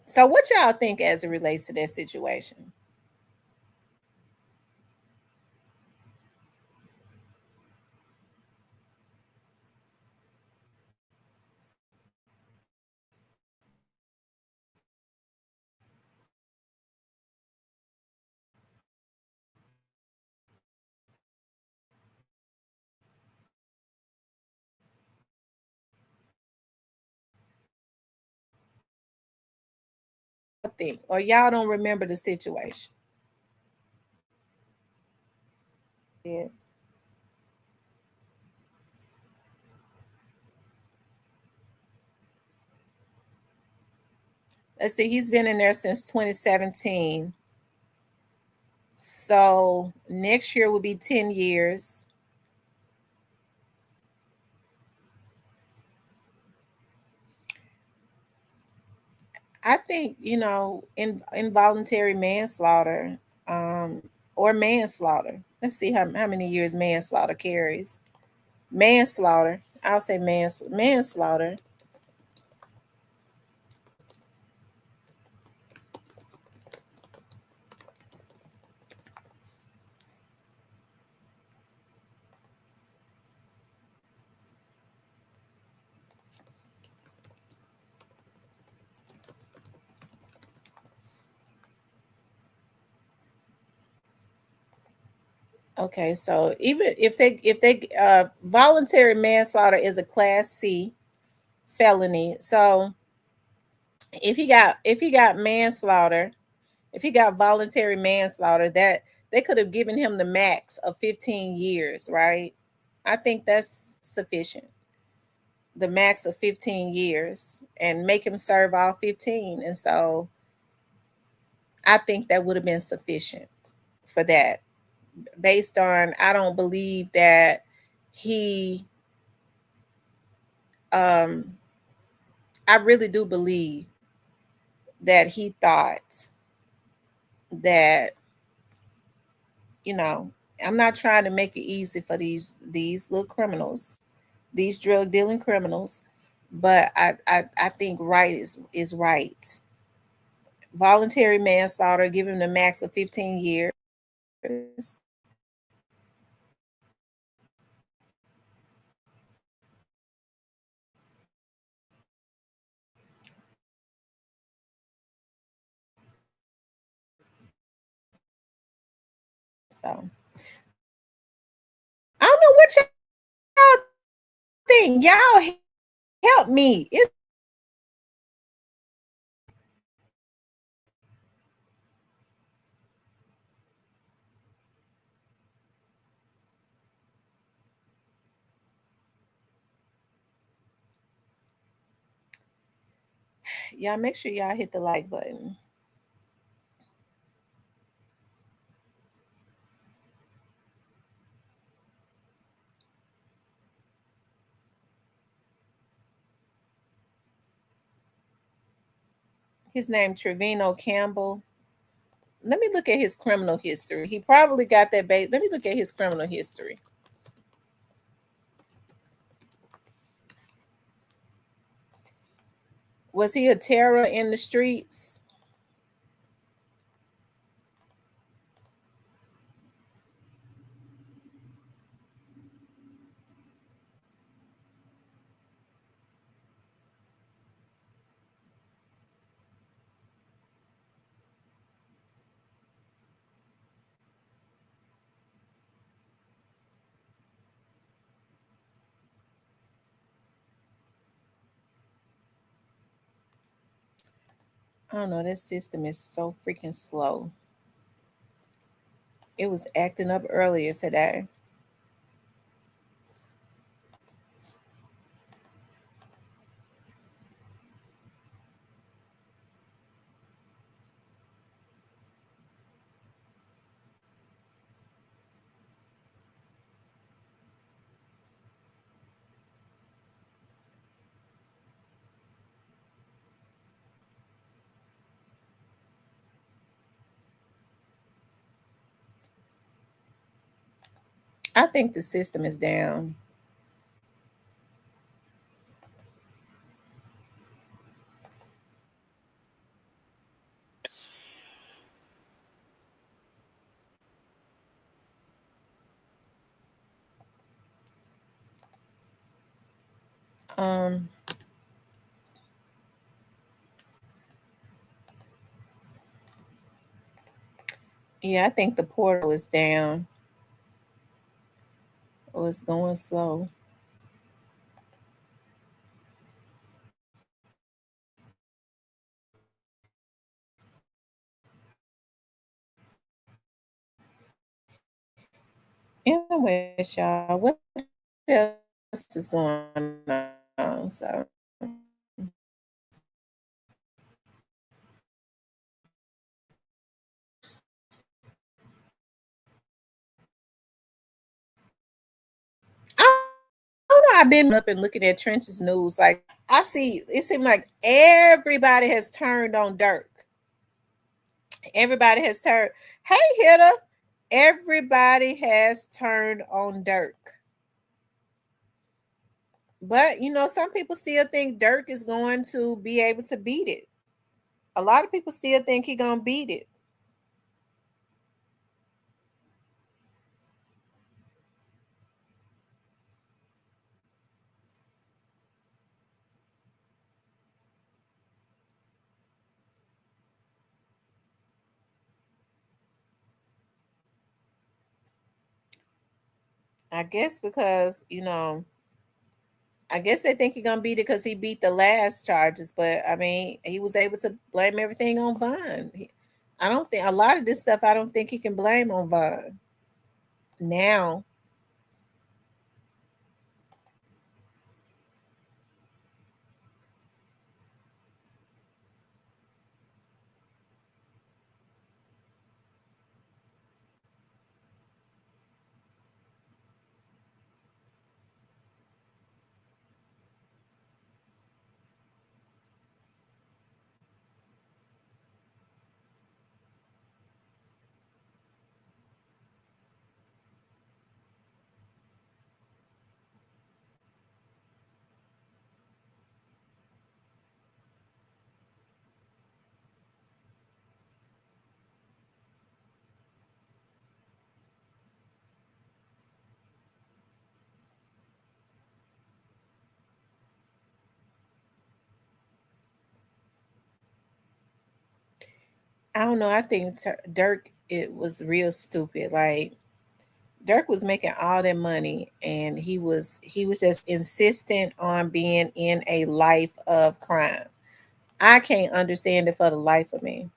[SPEAKER 1] So what y'all think as it relates to that situation? Think, or y'all don't remember the situation? Yeah. Let's see, he's been in there since 2017. So next year will be 10 years. I think, involuntary manslaughter, or manslaughter. Let's see how many years manslaughter carries. Manslaughter. I'll say manslaughter. Okay, so even if they voluntary manslaughter is a class C felony. So if he got manslaughter, if he got voluntary manslaughter, that they could have given him the max of 15 years, right? I think that's sufficient. The max of 15 years, and make him serve all 15. And so I think that would have been sufficient for that. Based on, I don't believe that he I really do believe that he thought that, I'm not trying to make it easy for these little criminals, these drug dealing criminals, but I think right is right. Voluntary manslaughter, give him the max of 15 years. So thing. Y'all help me. It's y'all make sure y'all hit the like button. His name Trevino Campbell. Let me look at his criminal history. He probably got that bait. Let me look at his criminal history. Was he a terror in the streets? I don't know. This system is so freaking slow. It was acting up earlier today. I think the system is down. Um, yeah, I think the portal is down. Oh, it's going slow. Anyway, y'all, what else is going on? So I don't know. I've been up and looking at Trench's news. Like I see, it seems like everybody has turned on Dirk. Everybody has turned. Hey, Hitter. Everybody has turned on Dirk. But you know, some people still think Dirk is going to be able to beat it. A lot of people still think he's gonna beat it. I guess because, you know, I guess they think he's gonna beat it because he beat the last charges, but I mean, he was able to blame everything on Vaughn. I don't think a lot of this stuff. I don't think he can blame on Vaughn now. I don't know. I think Dirk it was real stupid. Like Dirk was making all that money, and he was just insistent on being in a life of crime. I can't understand it for the life of me.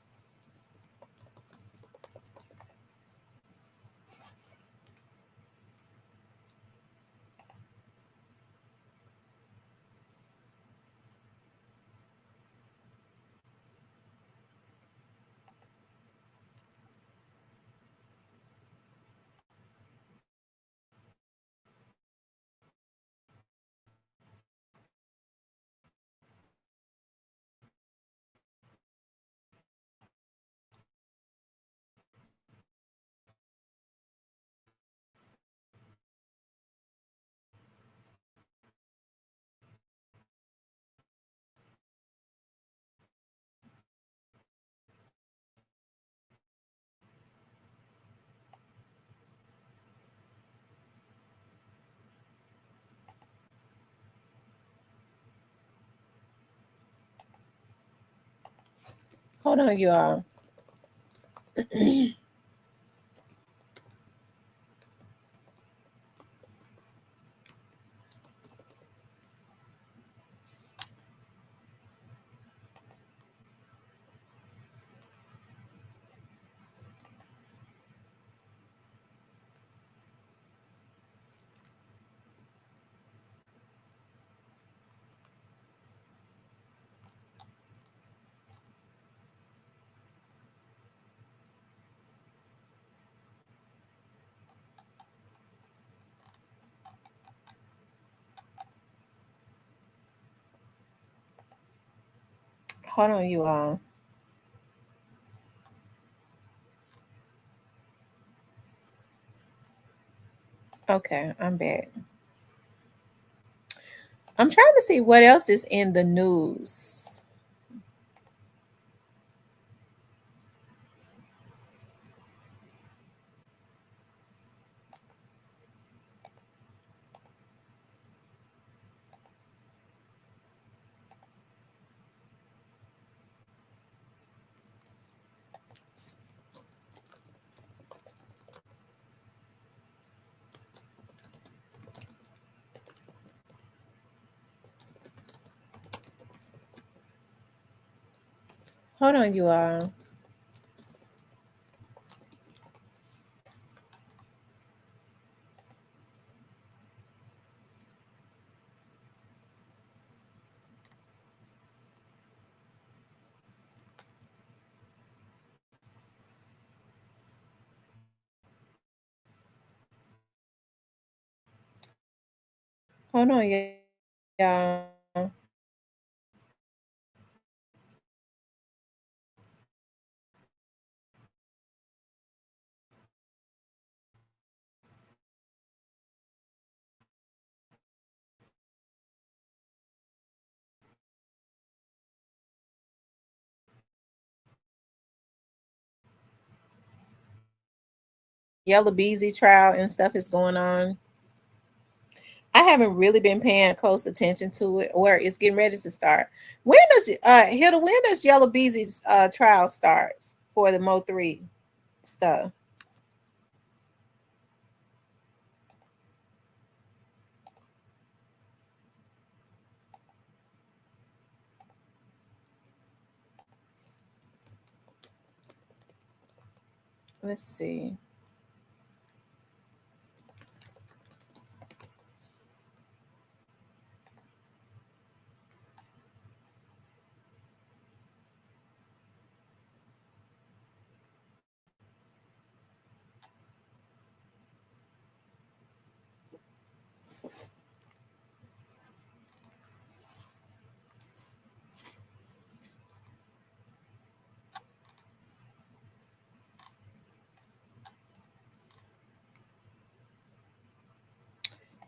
[SPEAKER 1] Hold on, y'all. Hold on, you all. Okay, I'm back. I'm trying to see what else is in the news. Hold on, you all. Hold on, y'all. Yellow Beezy trial and stuff is going on. I haven't really been paying close attention to it, or it's getting ready to start. When does Hilda? When does Yellow Beezy's trial starts for the Mo3 stuff? Let's see.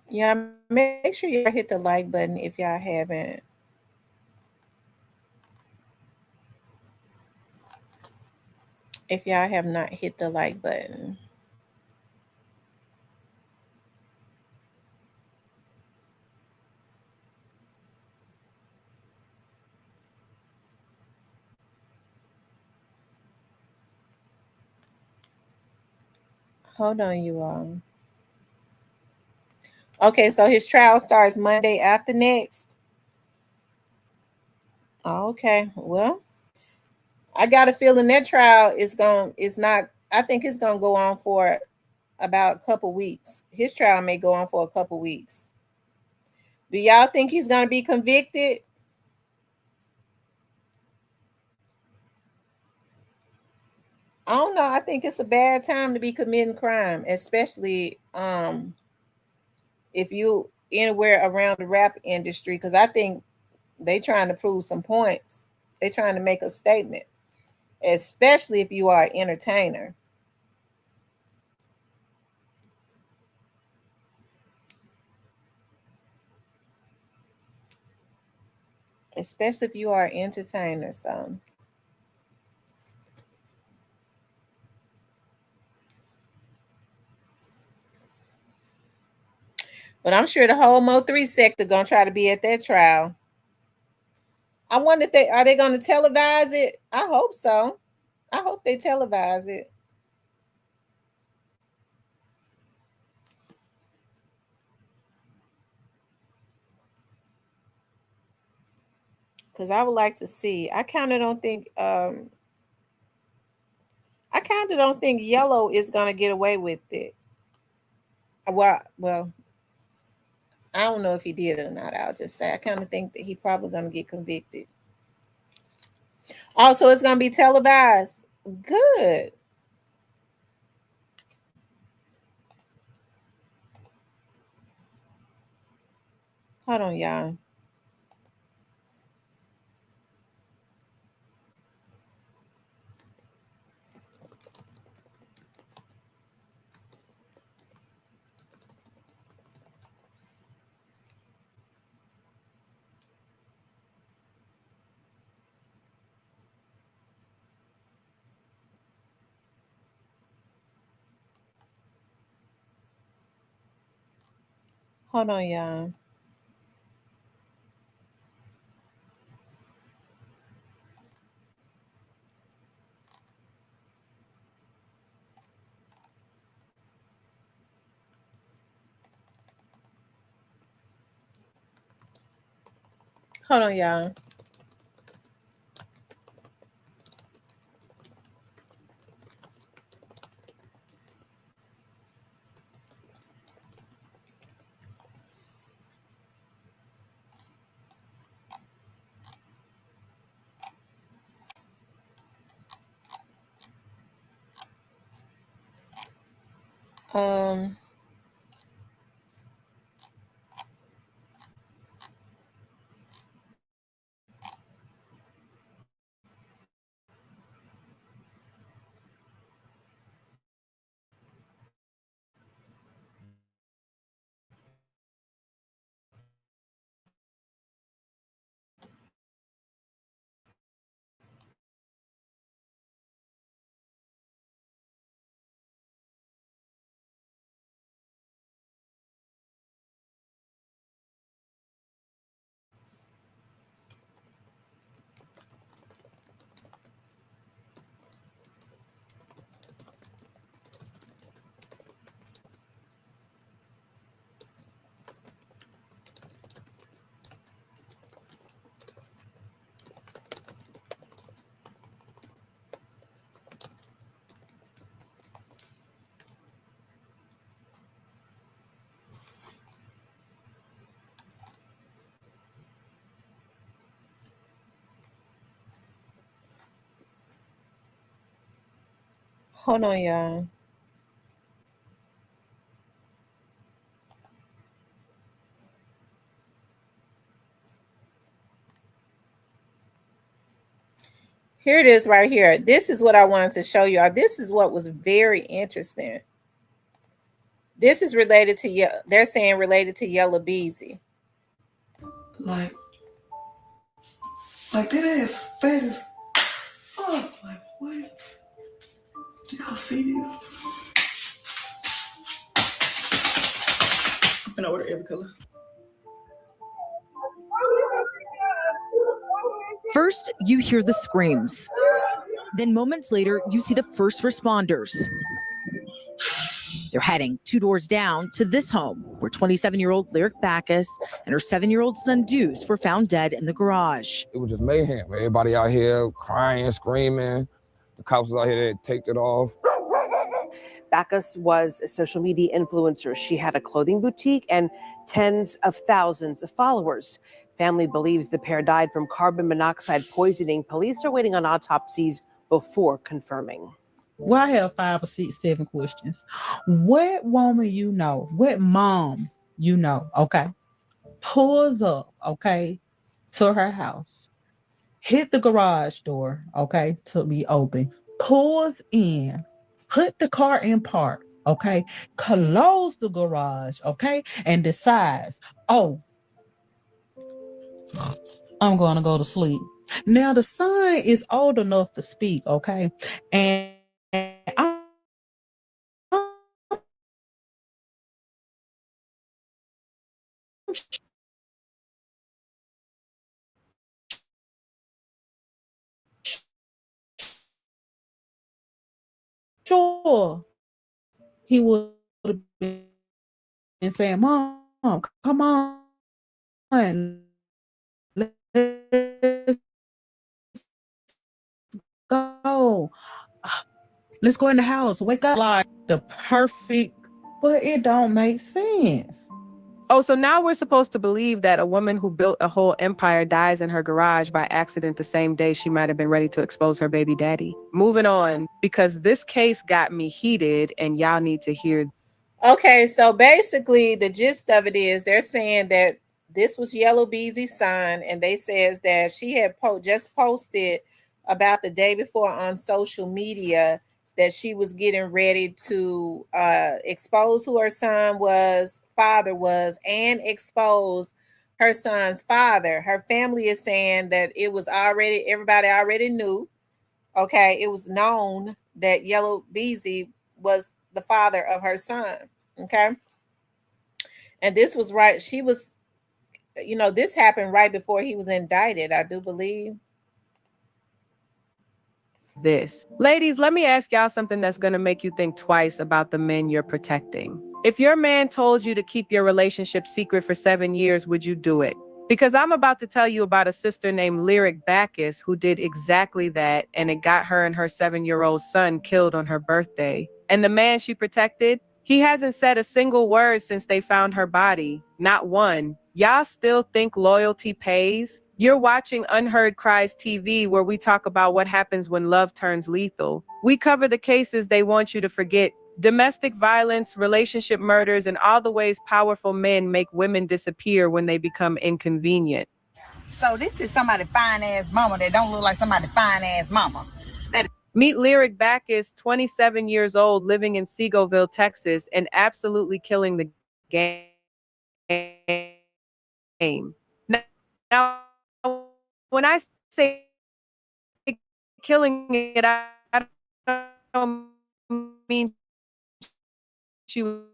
[SPEAKER 1] Yeah, make sure y'all hit the like button if y'all haven't. If y'all have not hit the like button. Hold on, you all. Okay, so his trial starts Monday after next. Okay, well, I got a feeling that trial is not, I think it's gonna go on for about a couple weeks. His trial may go on for a couple weeks. Do y'all think he's gonna be convicted? I don't know. I think it's a bad time to be committing crime, especially if you anywhere around the rap industry, because I think they trying to prove some points. They trying to make a statement, especially if you are an entertainer. Especially if you are an entertainer. So but I'm sure the whole Mo3 sector gonna try to be at that trial. I wonder if are they gonna televise it? I hope so. I hope they televise it. Because I would like to see. I kind of don't think Yellow is gonna get away with it. Well, I don't know if he did or not. I'll just say I kind of think that he probably gonna get convicted. Also, it's gonna be televised. Good. Hold on, y'all. Hold on, y'all. Hold on, y'all. Hold on, y'all. Here it is right here. This is what I wanted to show y'all. This is what was very interesting. This is related to, they're saying related to Yella Beezy.
[SPEAKER 16] Like that ass fat as fuck. Like, what? Do y'all see this? I'm gonna order every color.
[SPEAKER 17] First, you hear the screams. Then moments later, you see the first responders. They're heading 2 doors down to this home where 27-year-old Lyric Backus and her 7-year-old son Deuce were found dead in the garage.
[SPEAKER 18] It was just mayhem. Everybody out here crying, screaming. The cops was out here, they taped it off.
[SPEAKER 19] Backus was a social media influencer. She had a clothing boutique and tens of thousands of followers. Family believes the pair died from carbon monoxide poisoning. Police are waiting on autopsies before confirming.
[SPEAKER 20] Well, I have 5 or 6, 7 questions. What woman you know, what mom you know, okay, pulls up, okay, to her house, hit the garage door, okay, to be open, pulls in, put the car in park, okay, close the garage, okay, and decides, oh, I'm going to go to sleep. Now, the son is old enough to speak, okay, and I'm sure he would have been saying, Mom, come on, let's go. Let's go in the house. Wake up. Like the perfect, but it don't make sense.
[SPEAKER 21] Oh, so now we're supposed to believe that a woman who built a whole empire dies in her garage by accident the same day she might have been ready to expose her baby daddy. Moving on, because this case got me heated and y'all need to hear.
[SPEAKER 1] Okay, so basically the gist of it is they're saying that this was Yellow Beezy's son, and they says that she had just posted about the day before on social media that she was getting ready to expose who her father was and expose her son's father. Her family is saying that it was everybody already knew. Okay, it was known that Yellow Beezy was the father of her son. Okay. And this was right. She was, this happened right before he was indicted, I do believe.
[SPEAKER 21] This. Ladies, let me ask y'all something that's going to make you think twice about the men you're protecting. If your man told you to keep your relationship secret for 7 years, would you do it? Because I'm about to tell you about a sister named Lyric Backus who did exactly that, and it got her and her 7-year-old son killed on her birthday. And the man she protected, he hasn't said a single word since they found her body. Not one. Y'all still think loyalty pays? You're watching Unheard Cries TV, where we talk about what happens when love turns lethal. We cover the cases they want you to forget. Domestic violence, relationship murders, and all the ways powerful men make women disappear when they become inconvenient.
[SPEAKER 22] So this is somebody fine-ass mama that don't look like somebody fine-ass mama.
[SPEAKER 21] Meet Lyric Backus, 27 years old, living in Seagoville, Texas, and absolutely killing the game. Now, when I say killing it, I don't mean she was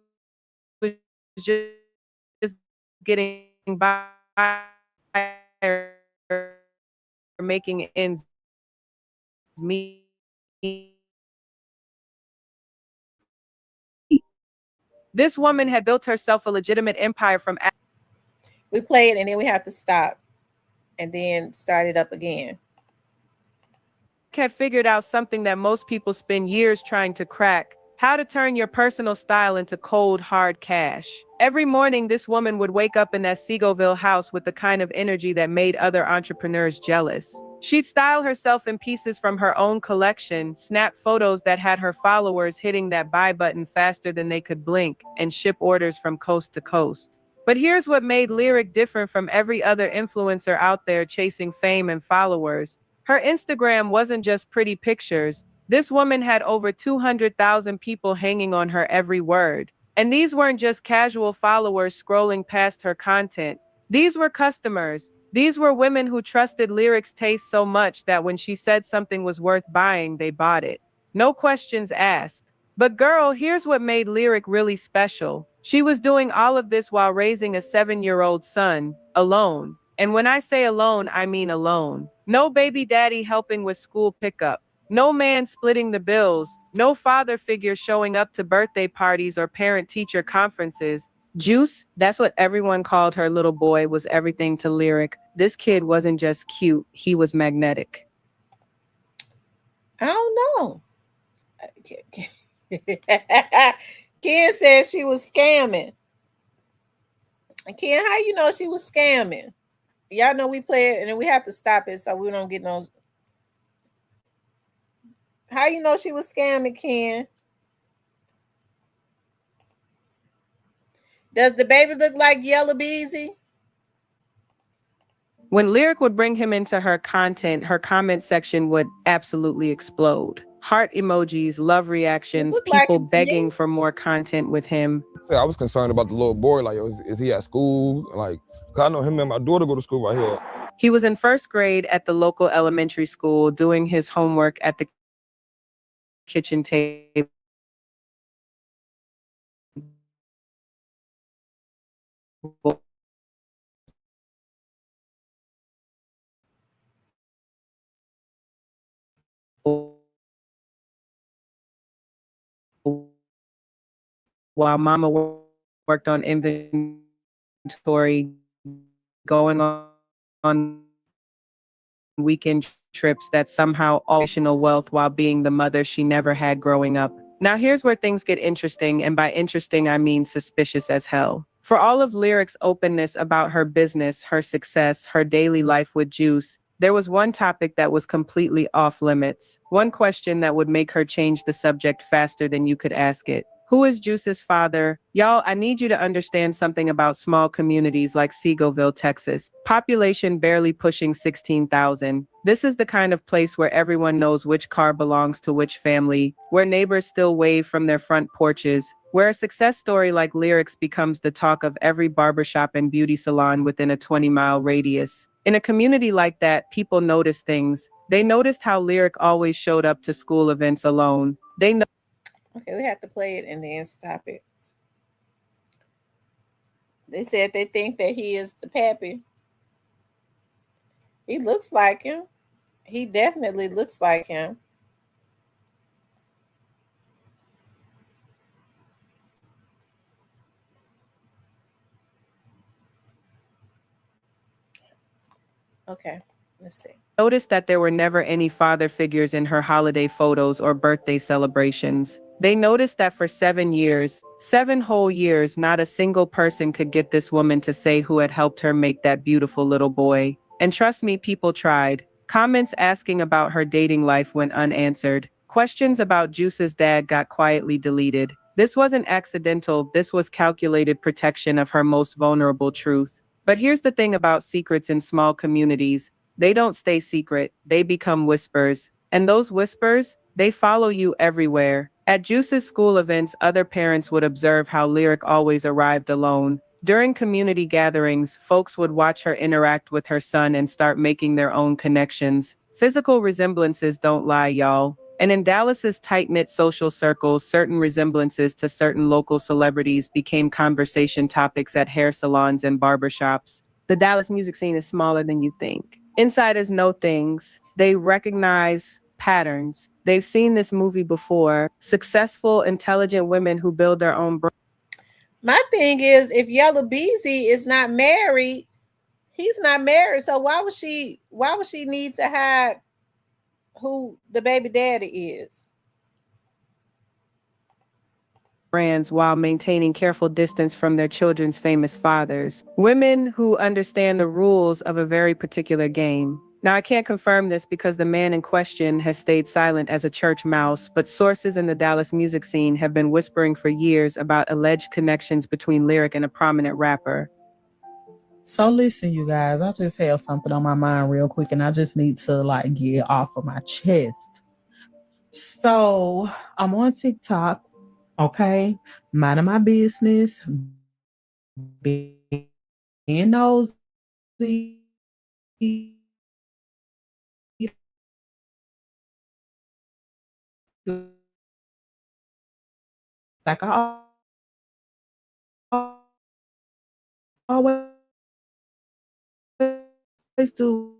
[SPEAKER 21] just getting by or making ends meet. This woman had built herself a legitimate empire from.
[SPEAKER 1] We play it and then we have to stop and then start it up again.
[SPEAKER 21] Had figured out something that most people spend years trying to crack: how to turn your personal style into cold, hard cash. Every morning, this woman would wake up in that Seagoville house with the kind of energy that made other entrepreneurs jealous. She'd style herself in pieces from her own collection, snap photos that had her followers hitting that buy button faster than they could blink, and ship orders from coast to coast. But here's what made Lyric different from every other influencer out there chasing fame and followers. Her Instagram wasn't just pretty pictures. This woman had over 200,000 people hanging on her every word. And these weren't just casual followers scrolling past her content. These were customers. These were women who trusted Lyric's taste so much that when she said something was worth buying, they bought it. No questions asked. But girl, here's what made Lyric really special. She was doing all of this while raising a 7-year-old son, alone. And when I say alone, I mean alone. No baby daddy helping with school pickup. No man splitting the bills, no father figure showing up to birthday parties or parent-teacher conferences. Juice, that's what everyone called her little boy, was everything to Lyric. This kid wasn't just cute, he was magnetic.
[SPEAKER 1] I don't know. Ken said she was scamming. Ken, how you know she was scamming? Y'all know we play it and we have to stop it so we don't get no. How you know she was scamming, Ken? Does the baby look like Yellow Beezy?
[SPEAKER 21] When Lyric would bring him into her content, her comment section would absolutely explode. Heart emojis, love reactions, people begging for more content with him.
[SPEAKER 18] I was concerned about the little boy. Like, is he at school? Like, 'cause I know him and my daughter go to school right here.
[SPEAKER 21] He was in first grade at the local elementary school doing his homework at the kitchen table. While mama worked on inventory, going on weekend trips that somehow additional wealth while being the mother she never had growing up. Now here's where things get interesting, and by interesting I mean suspicious as hell. For all of Lyric's openness about her business, her success, her daily life with Juice, there was one topic that was completely off limits. One question that would make her change the subject faster than you could ask it. Who is Juice's father? Y'all, I need you to understand something about small communities like Seagoville, Texas. Population barely pushing 16,000. This is the kind of place where everyone knows which car belongs to which family, where neighbors still wave from their front porches, where a success story like Lyrics becomes the talk of every barbershop and beauty salon within a 20-mile radius. In a community like that, people notice things. They noticed how Lyric always showed up to school events alone. They know.
[SPEAKER 1] Okay, we have to play it and then stop it. They said they think that he is the pappy. He looks like him. He definitely looks like him. Okay, let's see.
[SPEAKER 21] Noticed that there were never any father figures in her holiday photos or birthday celebrations. They noticed that for 7 years, 7 whole years, not a single person could get this woman to say who had helped her make that beautiful little boy. And trust me, people tried. Comments asking about her dating life went unanswered. Questions about Juice's dad got quietly deleted. This wasn't accidental, this was calculated protection of her most vulnerable truth. But here's the thing about secrets in small communities. They don't stay secret, they become whispers. And those whispers, they follow you everywhere. At Juice's school events, other parents would observe how Lyric always arrived alone. During community gatherings, folks would watch her interact with her son and start making their own connections. Physical resemblances don't lie, y'all. And in Dallas's tight-knit social circles, certain resemblances to certain local celebrities became conversation topics at hair salons and barbershops. The Dallas music scene is smaller than you think. Insiders know things. They recognize patterns. They've seen this movie before. Successful, intelligent women who build their own brand.
[SPEAKER 1] My thing is, if Yellow Beezy is not married, he's not married. So why would she need to hide who the baby daddy is?
[SPEAKER 21] Brands while maintaining careful distance from their children's famous fathers. Women who understand the rules of a very particular game. Now, I can't confirm this because the man in question has stayed silent as a church mouse, but sources in the Dallas music scene have been whispering for years about alleged connections between Lyric and a prominent rapper.
[SPEAKER 20] So listen, you guys, I just have something on my mind real quick, and I just need to get it off of my chest. So I'm on TikTok, okay, minding my business, being nosy. Like I always do.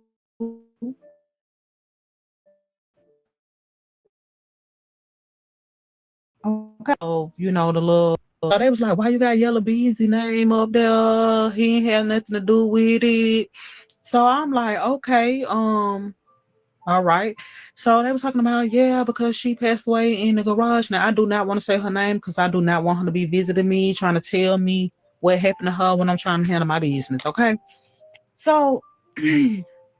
[SPEAKER 20] of, the little. So they was like, why you got Yellow Beezy name up there? He ain't have nothing to do with it. So I'm like, okay, all right. So they was talking about, yeah, because she passed away in the garage. Now, I do not want to say her name because I do not want her to be visiting me, trying to tell me what happened to her when I'm trying to handle my business, okay? So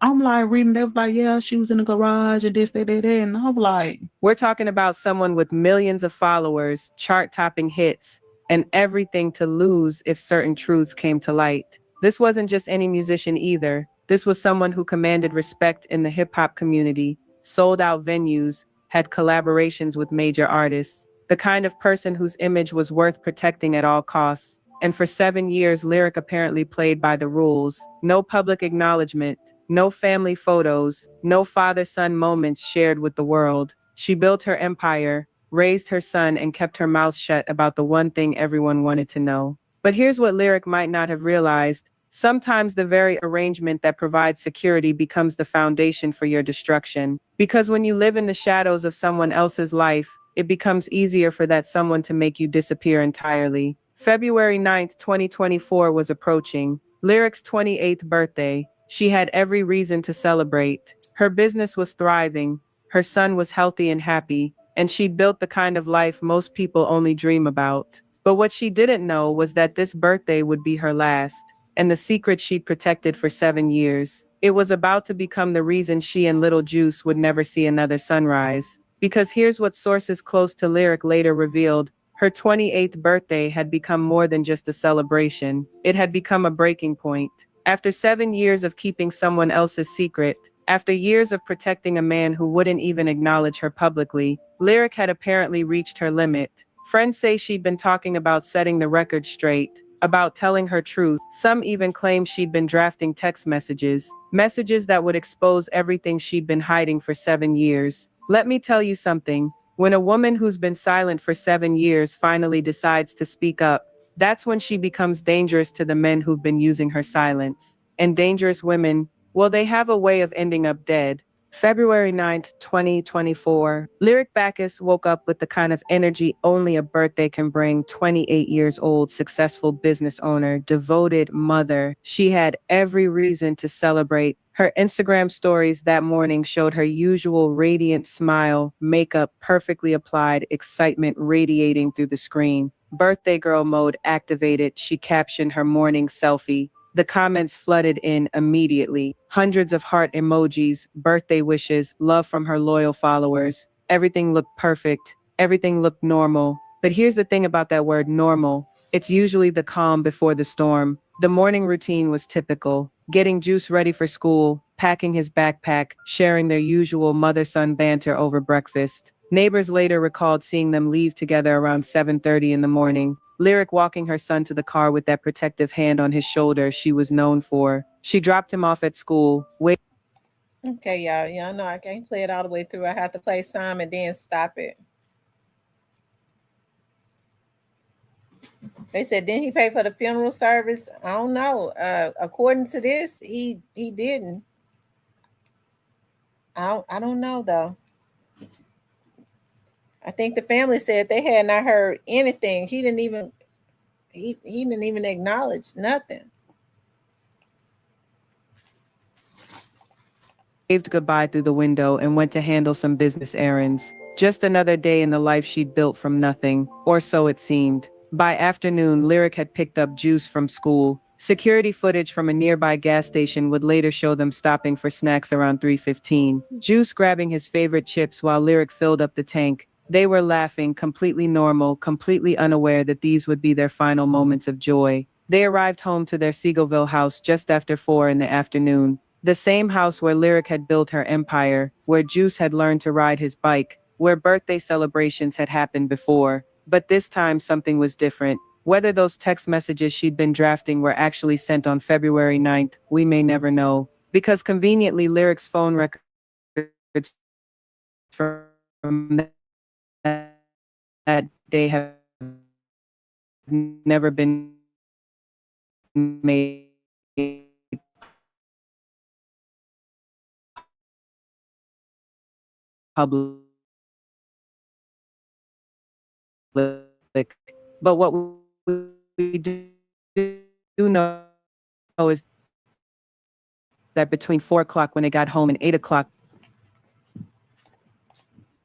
[SPEAKER 20] I'm like reading, they was like, yeah, she was in the garage and this, that, that, that. And I'm like,
[SPEAKER 21] We're talking about someone with millions of followers, chart-topping hits, and everything to lose if certain truths came to light. This wasn't just any musician either. This was someone who commanded respect in the hip-hop community, sold out venues, had collaborations with major artists, the kind of person whose image was worth protecting at all costs. And for 7 years, Lyric apparently played by the rules. No public acknowledgement, no family photos, no father-son moments shared with the world. She built her empire, raised her son, and kept her mouth shut about the one thing everyone wanted to know. But here's what Lyric might not have realized. Sometimes the very arrangement that provides security becomes the foundation for your destruction. Because when you live in the shadows of someone else's life, it becomes easier for that someone to make you disappear entirely. February 9th, 2024 was approaching. Lyric's 28th birthday. She had every reason to celebrate. Her business was thriving. Her son was healthy and happy, and she'd built the kind of life most people only dream about. But what she didn't know was that this birthday would be her last, and the secret she'd protected for 7 years. It was about to become the reason she and Little Juice would never see another sunrise. Because here's what sources close to Lyric later revealed. Her 28th birthday had become more than just a celebration. It had become a breaking point. After 7 years of keeping someone else's secret, after years of protecting a man who wouldn't even acknowledge her publicly, Lyric had apparently reached her limit. Friends say she'd been talking about setting the record straight, about telling her truth. Some even claim she'd been drafting text messages that would expose everything she'd been hiding for 7 years. Let me tell you something. When a woman who's been silent for 7 years finally decides to speak up, that's when she becomes dangerous to the men who've been using her silence. And dangerous women, well, they have a way of ending up dead. February 9th, 2024. Lyric Bacchus woke up with the kind of energy only a birthday can bring. 28 years old, successful business owner, devoted mother. She had every reason to celebrate. Her Instagram stories that morning showed her usual radiant smile, makeup perfectly applied, excitement radiating through the screen. Birthday girl mode activated. She captioned her morning selfie. The comments flooded in immediately. Hundreds of heart emojis, birthday wishes, love from her loyal followers. Everything looked perfect. Everything looked normal. But here's the thing about that word normal. It's usually the calm before the storm. The morning routine was typical. Getting Juice ready for school, packing his backpack, sharing their usual mother-son banter over breakfast. Neighbors later recalled seeing them leave together around 7:30 in the morning. Lyric walking her son to the car with that protective hand on his shoulder she was known for. She dropped him off at school.
[SPEAKER 1] Okay, y'all know I can't play it all the way through. I have to play some and then stop it. They said, didn't he pay for the funeral service? I don't know. According to this, he didn't. I don't know though. I think the family said they had not heard anything. He didn't even acknowledge nothing.
[SPEAKER 21] Waved goodbye through the window and went to handle some business errands. Just another day in the life she'd built from nothing, or so it seemed. By afternoon, Lyric had picked up Juice from school. Security footage from a nearby gas station would later show them stopping for snacks around 3:15. Juice grabbing his favorite chips while Lyric filled up the tank. They were laughing, completely normal, completely unaware that these would be their final moments of joy. They arrived home to their Seagoville house just after 4 in the afternoon. The same house where Lyric had built her empire, where Juice had learned to ride his bike, where birthday celebrations had happened before. But this time something was different. Whether those text messages she'd been drafting were actually sent on February 9th, we may never know. Because conveniently, Lyric's phone records from that day have never been made public. But what we do know is that between 4 o'clock when they got home and 8 o'clock,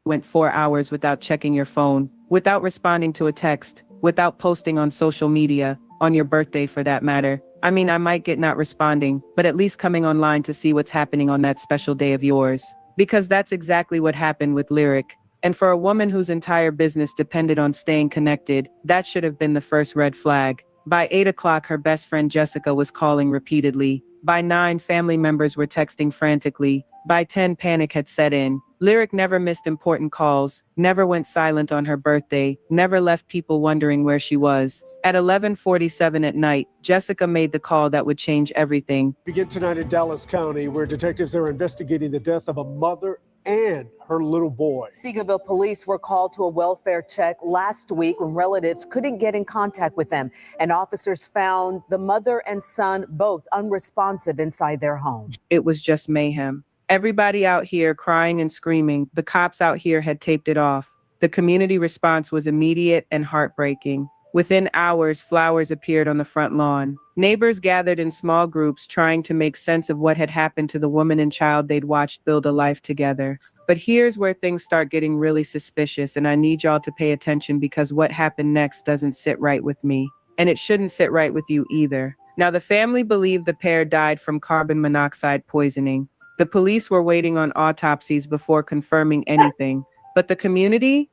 [SPEAKER 21] went 4 hours without checking your phone, without responding to a text, without posting on social media, on your birthday for that matter. I mean, I might get not responding, but at least coming online to see what's happening on that special day of yours. Because that's exactly what happened with Lyric. And for a woman whose entire business depended on staying connected, that should have been the first red flag. By 8 o'clock, her best friend Jessica was calling repeatedly. By 9, family members were texting frantically. By 10, panic had set in. Lyric never missed important calls, never went silent on her birthday, never left people wondering where she was. At 11:47 at night, Jessica made the call that would change everything.
[SPEAKER 11] Begin tonight in Dallas County, where detectives are investigating the death of a mother and her little boy.
[SPEAKER 2] Seagoville police were called to a welfare check last week when relatives couldn't get in contact with them, and officers found the mother and son both unresponsive inside their home.
[SPEAKER 21] It was just mayhem. Everybody out here crying and screaming. The cops out here had taped it off. The community response was immediate and heartbreaking. Within hours, flowers appeared on the front lawn. Neighbors gathered in small groups trying to make sense of what had happened to the woman and child they'd watched build a life together. But here's where things start getting really suspicious, and I need y'all to pay attention because what happened next doesn't sit right with me. And it shouldn't sit right with you either. Now, the family believed the pair died from carbon monoxide poisoning. The police were waiting on autopsies before confirming anything. But the community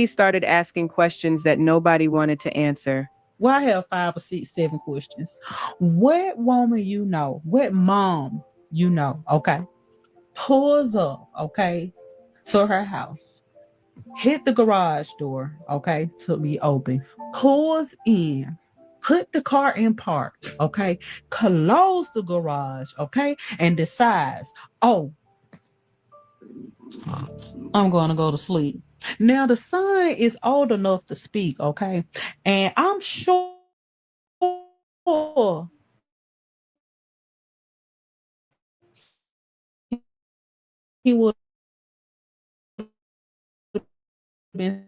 [SPEAKER 21] started asking questions that nobody wanted to answer.
[SPEAKER 20] Well, I have 5 or 6, 7 questions. What woman you know, what mom you know, okay, pulls up, okay, to her house, hit the garage door, okay, to be open, pulls in, put the car in park, okay, close the garage, okay, and decides, oh, I'm going to go to sleep. Now, the son is old enough to speak, okay, and I'm sure he would have been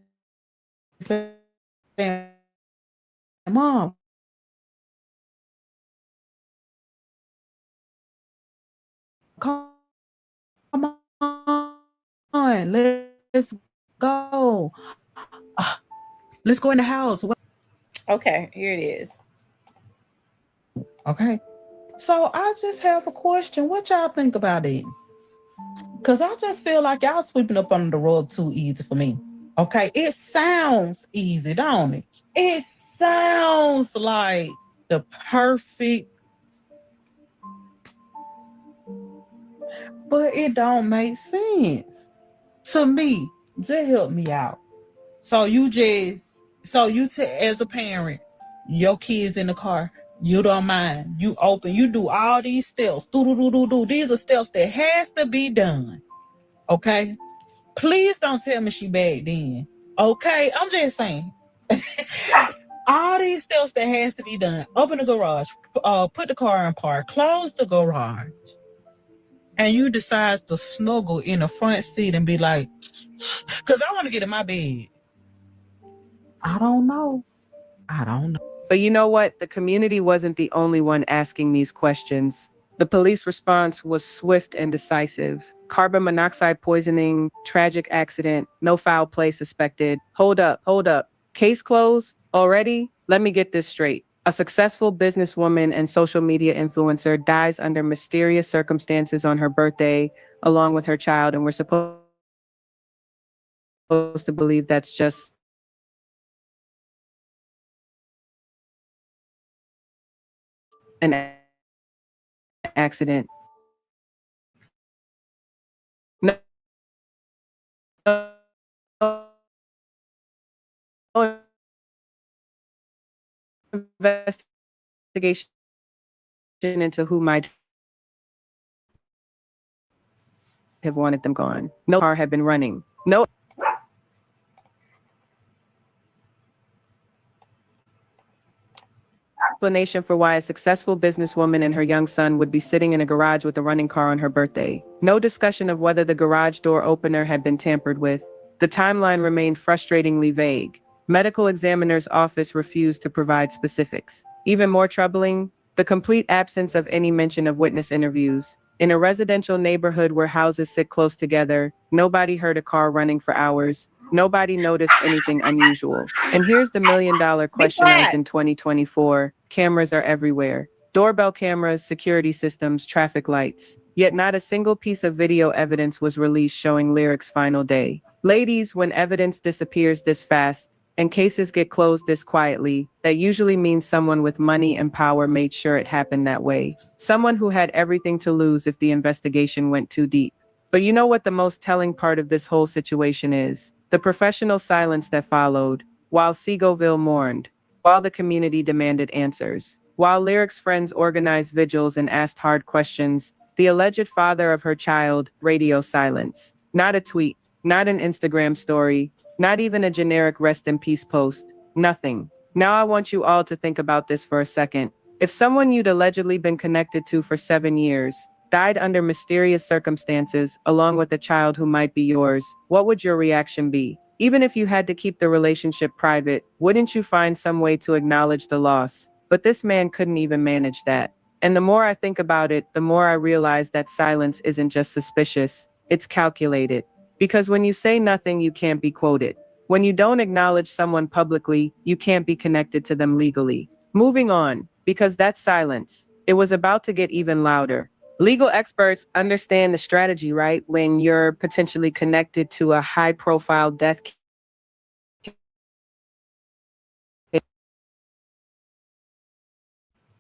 [SPEAKER 20] saying, Mom, come on, let's go. Let's go in the house.
[SPEAKER 1] Okay, here it is.
[SPEAKER 20] Okay. So I just have a question. What y'all think about it? Because I just feel like y'all sweeping up under the rug too easy for me. Okay. It sounds easy, don't it? It sounds like the perfect, but it don't make sense to me. Just help me out. So as a parent, your kids in the car, you don't mind. You open, you do all these steps. Do. These are steps that has to be done. Okay? Please don't tell me she bagged in. Okay? I'm just saying. All these steps that has to be done. Open the garage, put the car in park, close the garage. And you decide to snuggle in the front seat and be like, because I want to get in my bed. I don't know.
[SPEAKER 21] But you know what? The community wasn't the only one asking these questions. The police response was swift and decisive. Carbon monoxide poisoning, tragic accident, no foul play suspected. Hold up. Case closed already? Let me get this straight. A successful businesswoman and social media influencer dies under mysterious circumstances on her birthday, along with her child, and we're supposed to believe that's just an accident. No investigation into who might have wanted them gone. No car had been running. No explanation for why a successful businesswoman and her young son would be sitting in a garage with a running car on her birthday. No discussion of whether the garage door opener had been tampered with. The timeline remained frustratingly vague. Medical examiner's office refused to provide specifics. Even more troubling, the complete absence of any mention of witness interviews. In a residential neighborhood where houses sit close together, nobody heard a car running for hours. Nobody noticed anything unusual. And here's the million-dollar question as in 2024. Cameras are everywhere. Doorbell cameras, security systems, traffic lights. Yet not a single piece of video evidence was released showing Lyric's final day. Ladies, when evidence disappears this fast, and cases get closed this quietly, that usually means someone with money and power made sure it happened that way. Someone who had everything to lose if the investigation went too deep. But you know what the most telling part of this whole situation is? The professional silence that followed, while Seagoville mourned, while the community demanded answers, while Lyric's friends organized vigils and asked hard questions, the alleged father of her child, radio silence. Not a tweet, not an Instagram story, not even a generic rest in peace post. Nothing. Now I want you all to think about this for a second. If someone you'd allegedly been connected to for 7 years died under mysterious circumstances, along with a child who might be yours, what would your reaction be? Even if you had to keep the relationship private, wouldn't you find some way to acknowledge the loss? But this man couldn't even manage that. And the more I think about it, the more I realize that silence isn't just suspicious, it's calculated. Because when you say nothing, you can't be quoted. When you don't acknowledge someone publicly, you can't be connected to them legally. Moving on, because that's silence. It was about to get even louder. Legal experts understand the strategy, right? When you're potentially connected to a high-profile death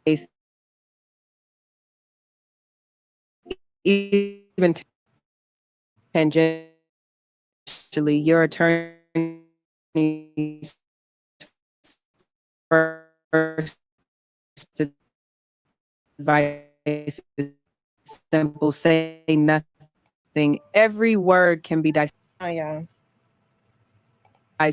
[SPEAKER 21] case, even tangentially, your attorney's first advice is simple: say nothing. Every word can be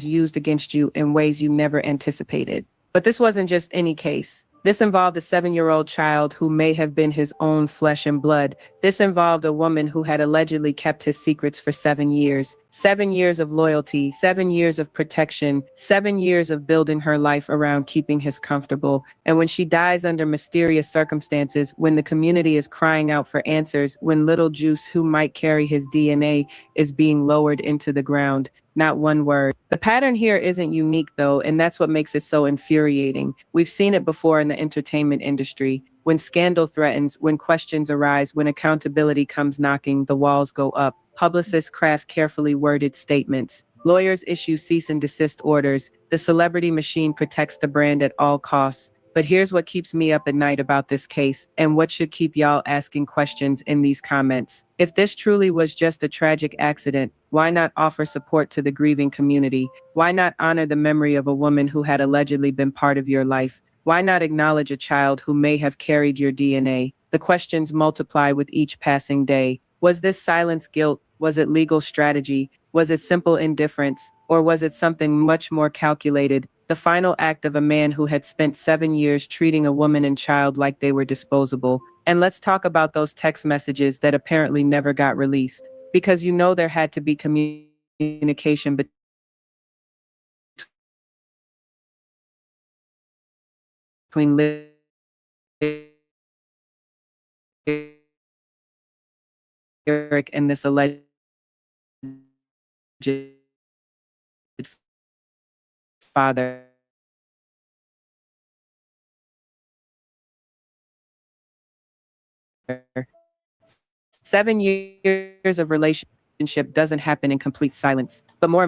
[SPEAKER 21] used against you in ways you never anticipated. But this wasn't just any case. This involved a 7-year-old child who may have been his own flesh and blood. This involved a woman who had allegedly kept his secrets for 7 years. 7 years of loyalty, 7 years of protection, 7 years of building her life around keeping his comfortable. And when she dies under mysterious circumstances, when the community is crying out for answers, when little Juice, who might carry his DNA, is being lowered into the ground, not one word. The pattern here isn't unique though, and that's what makes it so infuriating. We've seen it before in the entertainment industry. When scandal threatens, when questions arise, when accountability comes knocking, the walls go up. Publicists craft carefully worded statements. Lawyers issue cease and desist orders. The celebrity machine protects the brand at all costs. But here's what keeps me up at night about this case, and what should keep y'all asking questions in these comments. If this truly was just a tragic accident, why not offer support to the grieving community? Why not honor the memory of a woman who had allegedly been part of your life? Why not acknowledge a child who may have carried your DNA? The questions multiply with each passing day. Was this silence guilt? Was it legal strategy? Was it simple indifference? Or was it something much more calculated? The final act of a man who had spent 7 years treating a woman and child like they were disposable. And let's talk about those text messages that apparently never got released. Because you know there had to be communication between Lyric and this alleged father. Seven years of relationship doesn't happen in complete silence, but more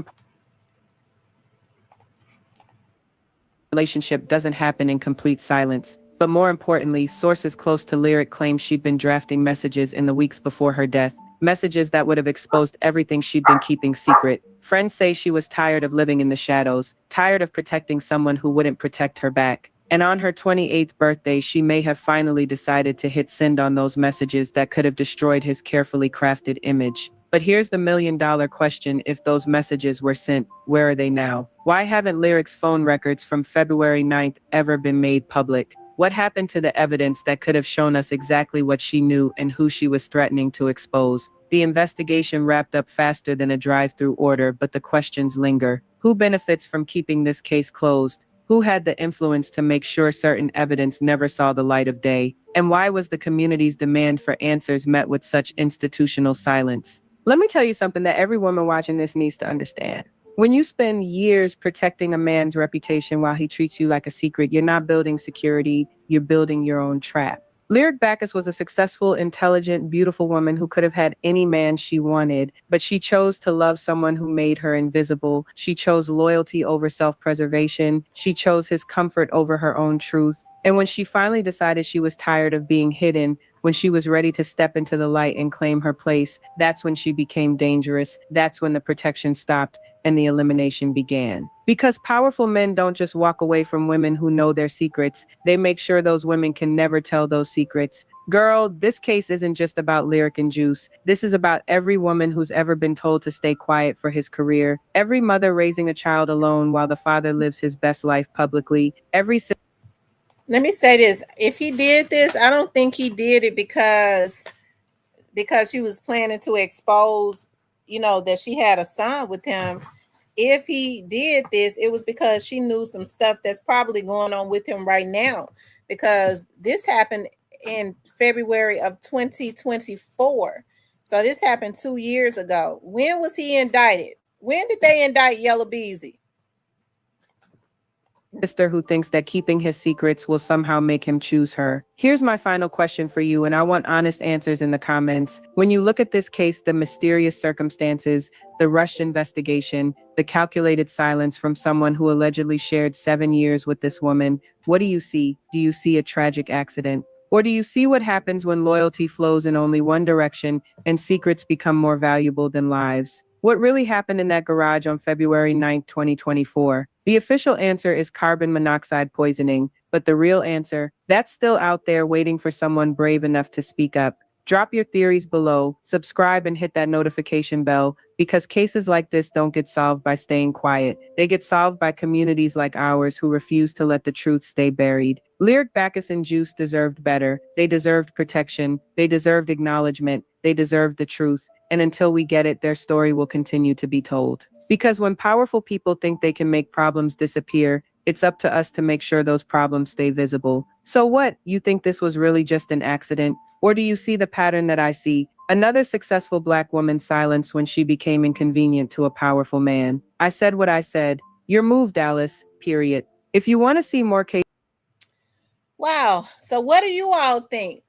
[SPEAKER 21] importantly, sources close to Lyric claim she'd been drafting messages in the weeks before her death, messages that would have exposed everything she'd been keeping secret. Friends say she was tired of living in the shadows, tired of protecting someone who wouldn't protect her back. And on her 28th birthday, she may have finally decided to hit send on those messages that could have destroyed his carefully crafted image. But here's the million-dollar question: if those messages were sent, where are they now? Why haven't Lyric's phone records from February 9th ever been made public? What happened to the evidence that could have shown us exactly what she knew and who she was threatening to expose? The investigation wrapped up faster than a drive-through order, but the questions linger. Who benefits from keeping this case closed? Who had the influence to make sure certain evidence never saw the light of day? And why was the community's demand for answers met with such institutional silence? Let me tell you something that every woman watching this needs to understand. When you spend years protecting a man's reputation while he treats you like a secret, you're not building security, you're building your own trap. Lyric Bacchus was a successful, intelligent, beautiful woman who could have had any man she wanted, but she chose to love someone who made her invisible. She chose loyalty over self-preservation. She chose his comfort over her own truth. And when she finally decided she was tired of being hidden, when she was ready to step into the light and claim her place, that's when she became dangerous. That's when the protection stopped and the elimination began. Because powerful men don't just walk away from women who know their secrets, they make sure those women can never tell those secrets. Girl, this case isn't just about Lyric and Juice. This is about every woman who's ever been told to stay quiet for his career, every mother raising a child alone while the father lives his best life publicly, every
[SPEAKER 1] Let me say this. If he did this, I don't think he did it because she was planning to expose, that she had a son with him. If he did this, it was because she knew some stuff that's probably going on with him right now, because this happened in February of 2024. So this happened 2 years ago. When was he indicted? When did they indict Yella Beezy?
[SPEAKER 21] Sister who thinks that keeping his secrets will somehow make him choose her. Here's my final question for you, and I want honest answers in the comments. When you look at this case, the mysterious circumstances, the rushed investigation, the calculated silence from someone who allegedly shared 7 years with this woman, what do you see? Do you see a tragic accident? Or do you see what happens when loyalty flows in only one direction and secrets become more valuable than lives? What really happened in that garage on February 9th, 2024? The official answer is carbon monoxide poisoning, but the real answer, that's still out there waiting for someone brave enough to speak up. Drop your theories below, subscribe and hit that notification bell, because cases like this don't get solved by staying quiet. They get solved by communities like ours who refuse to let the truth stay buried. Lyric Bacchus and Juice deserved better. They deserved protection. They deserved acknowledgement. They deserved the truth. And until we get it, their story will continue to be told. Because when powerful people think they can make problems disappear, it's up to us to make sure those problems stay visible. So what? You think this was really just an accident? Or do you see the pattern that I see? Another successful Black woman silenced when she became inconvenient to a powerful man. I said what I said. Your move, Dallas, period. If you want to see more cases.
[SPEAKER 1] Wow. So what do you all think?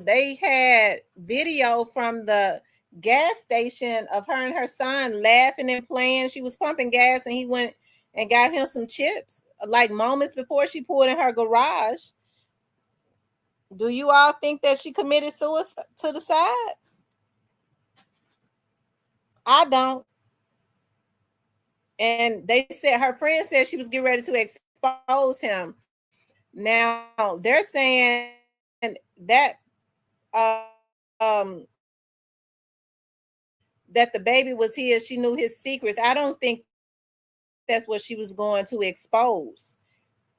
[SPEAKER 1] They had video from the gas station of her and her son laughing and playing. She was pumping gas and he went and got him some chips, like moments before she pulled in her garage. Do you all think that she committed suicide to the side? I don't. And they said her friend said she was getting ready to expose him. Now they're saying that that the baby was his. She knew his secrets. I don't think that's what she was going to expose.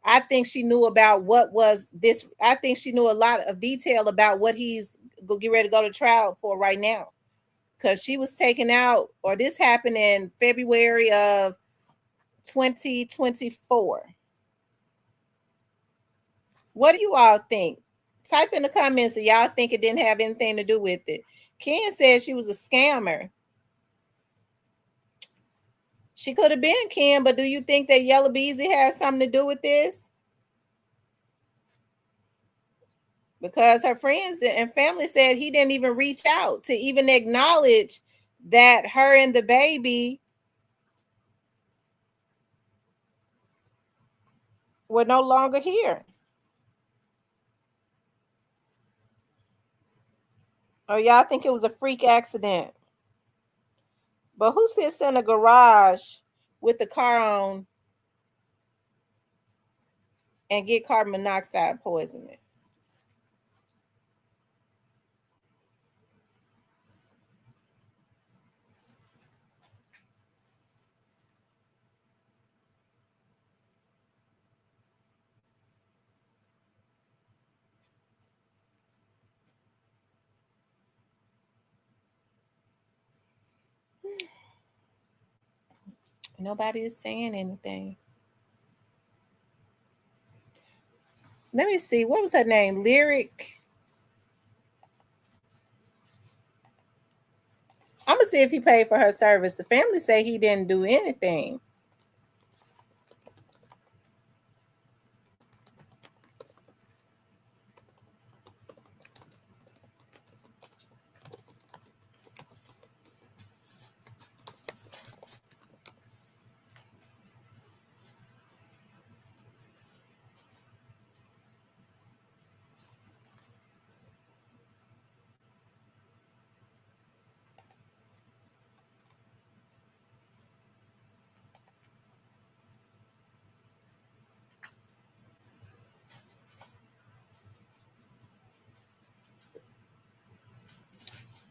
[SPEAKER 1] I think she knew about what was this. I think she knew a lot of detail about what he's get ready to go to trial for right now, because she was taken out, or this happened in February of 2024. What do you all think? Type in the comments if y'all think it didn't have anything to do with it. Ken said she was a scammer. She could have been, Ken, but do you think that Yella Beezy has something to do with this? Because her friends and family said he didn't even reach out to even acknowledge that her and the baby were no longer here. Or y'all think it was a freak accident? But who sits in a garage with the car on and get carbon monoxide poisoning? Nobody is saying anything. Let me see. What was her name? Lyric. I'm gonna see if he paid for her service. The family say he didn't do anything.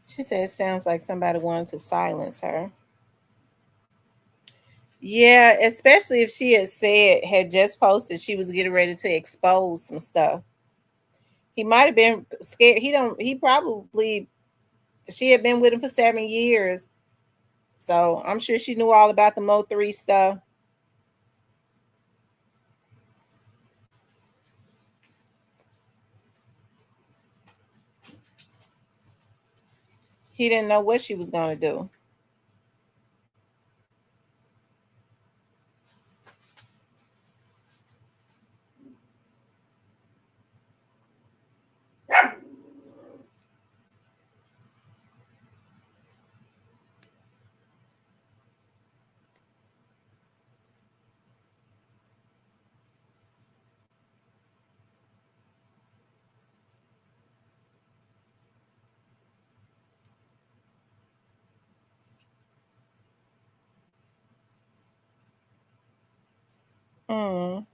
[SPEAKER 1] She said it sounds like somebody wanted to silence her. Yeah, especially if she had just posted she was getting ready to expose some stuff. He might have been scared. She had been with him for 7 years. So I'm sure she knew all about the Mo3 stuff. He didn't know what she was going to do. Mm.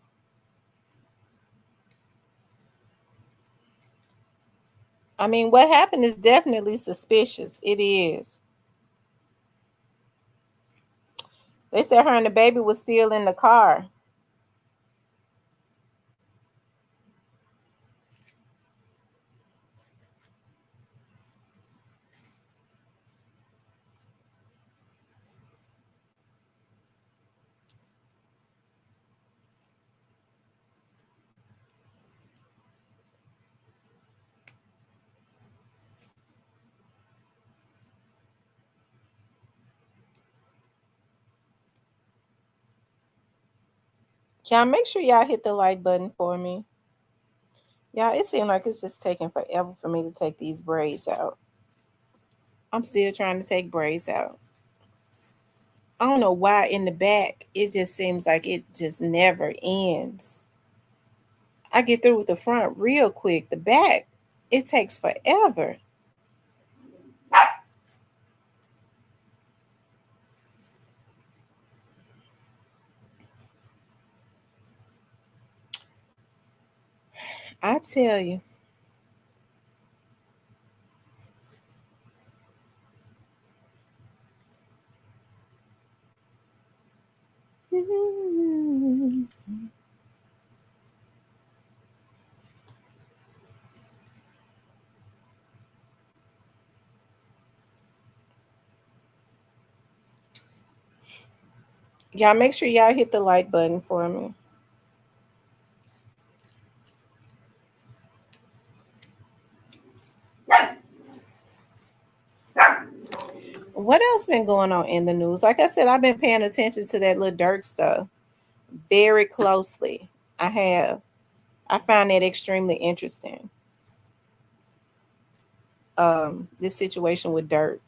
[SPEAKER 1] I mean, what happened is definitely suspicious. It is. They said her and the baby was still in the car. Y'all make sure y'all hit the like button for me. Y'all, it seems like it's just taking forever for me to take these braids out. I'm still trying to take braids out. I don't know why in the back, it just seems like it just never ends. I get through with the front real quick. The back, it takes forever. I tell you. Y'all make sure y'all hit the like button for me. What else been going on in the news? Like I said, I've been paying attention to that little Dirk stuff very closely. I have. I find that extremely interesting. This situation with Dirk.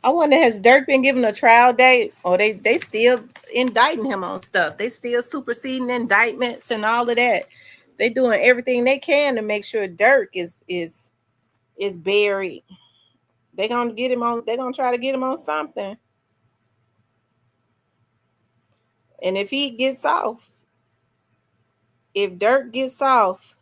[SPEAKER 1] I wonder, has Dirk been given a trial date, or they still indicting him on stuff? They still superseding indictments and all of that. They doing everything they can to make sure Dirk is buried. They're gonna get him on. They're gonna try to get him on something. And if he gets off, if Dirk gets off,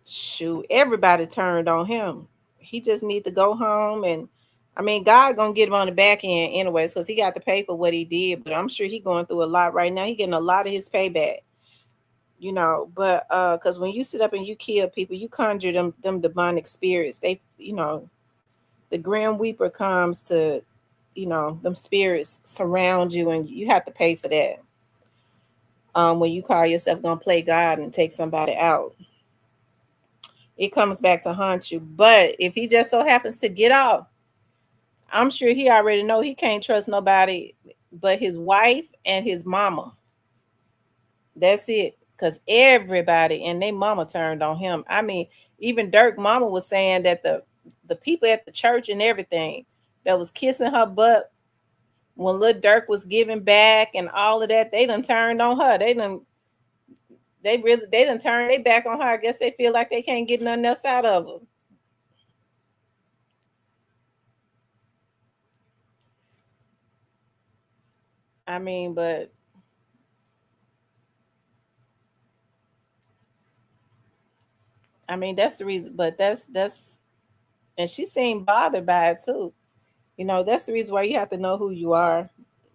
[SPEAKER 1] shoot, everybody turned on him. He just need to go home, and I mean, God gonna get him on the back end anyways, because he got to pay for what he did. But I'm sure he going through a lot right now. He getting a lot of his payback, you know. But because when you sit up and you kill people, you conjure them demonic spirits. They, you know, the Grim Reaper comes to, them spirits surround you, and you have to pay for that. When you call yourself gonna play God and take somebody out, it comes back to haunt you. But if he just so happens to get off, I'm sure he already know he can't trust nobody but his wife and his mama. That's it. Because everybody and their mama turned on him. I mean, even Dirk mama was saying that the people at the church and everything that was kissing her butt when Lil Durk was giving back and all of that, they done turned on her. They done turned their back on her. I guess they feel like they can't get nothing else out of her. I mean, but that's the reason. But that's and she seemed bothered by it too. That's the reason why you have to know who you are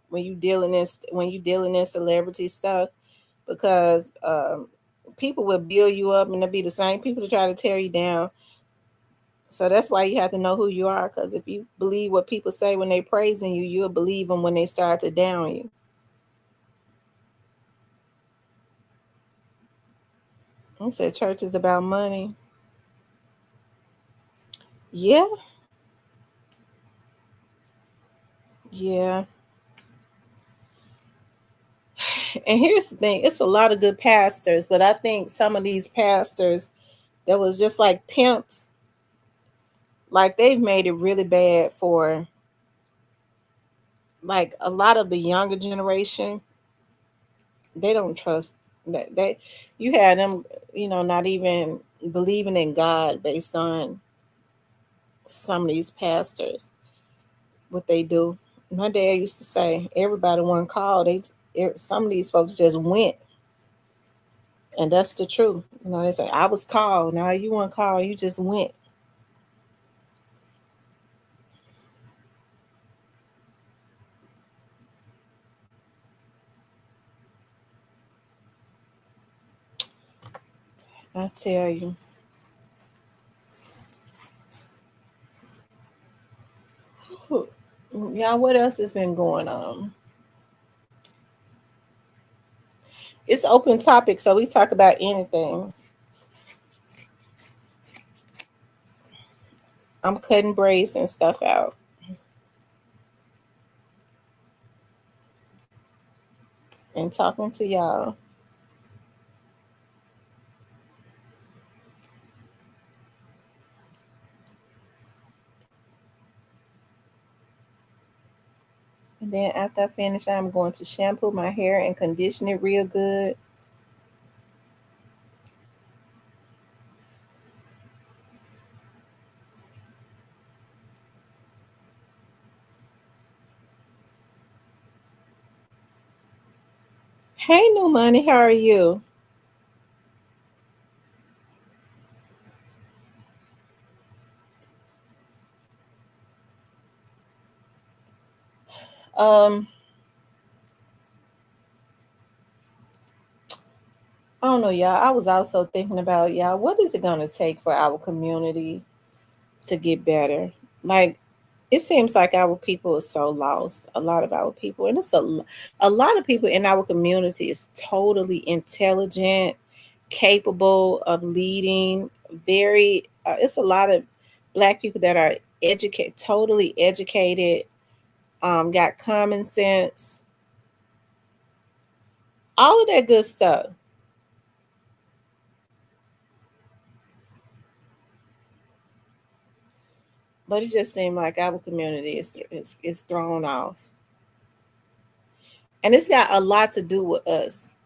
[SPEAKER 1] when you dealing in celebrity stuff, because people will build you up, and they'll be the same people to try to tear you down. So that's why you have to know who you are, because if you believe what people say when they praising you, you'll believe them when they start to down you. I said church is about money. Yeah. Yeah. And here's the thing, it's a lot of good pastors, but I think some of these pastors that was just like pimps, like they've made it really bad for like a lot of the younger generation. They don't trust that you had them, not even believing in God based on some of these pastors, what they do. My dad used to say everybody one call, some of these folks just went. And that's the truth. They say, I was called. Now you weren't called, you just went. I tell you. Y'all, what else has been going on? It's open topic, so we talk about anything. I'm cutting braids and stuff out. And talking to y'all. And then after I finish, I'm going to shampoo my hair and condition it real good. Hey, New Money, how are you? I don't know, y'all. I was also thinking about, y'all, what is it going to take for our community to get better? Like, it seems like our people are so lost, a lot of our people. And it's a lot of people in our community is totally intelligent, capable of leading, it's a lot of Black people that are totally educated, got common sense, all of that good stuff. But it just seemed like our community is thrown off. And it's got a lot to do with us,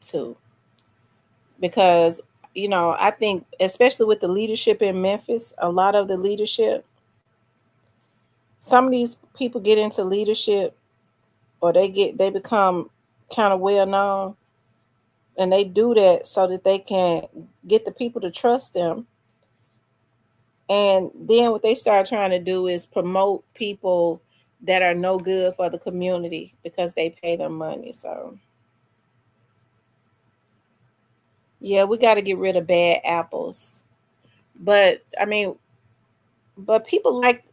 [SPEAKER 1] too. Because, I think, especially with the leadership in Memphis, a lot of the leadership, some of these people get into leadership, or they become kind of well known. And they do that so that they can get the people to trust them. And then what they start trying to do is promote people that are no good for the community because they pay them money. So, yeah, we got to get rid of bad apples. But, I mean, But people like,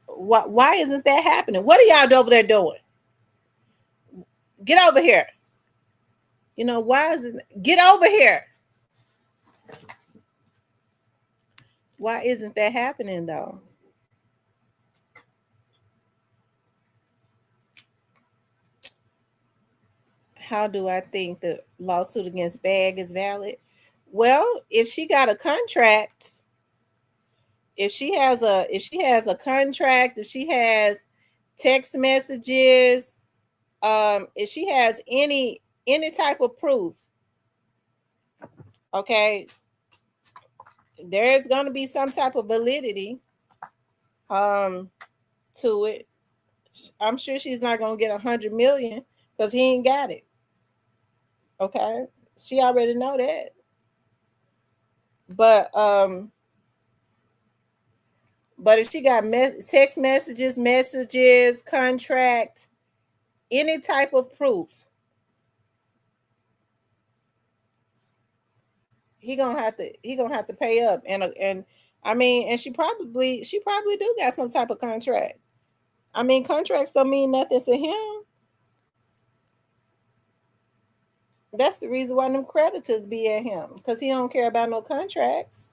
[SPEAKER 1] why isn't that happening? What are y'all over there doing? Get over here. Why isn't get over here? Why isn't that happening though? How do I think the lawsuit against Bag is valid? Well, if she got a contract, if she has a contract, if she has text messages, if she has any type of proof, okay, there's going to be some type of validity to it. I'm sure she's not going to get 100 million because he ain't got it. Okay, she already know that. But if she got text messages, contract, any type of proof, he gonna have to pay up. And I mean, and she probably do got some type of contract. I mean, contracts don't mean nothing to him. That's the reason why them creditors be at him, because he don't care about no contracts.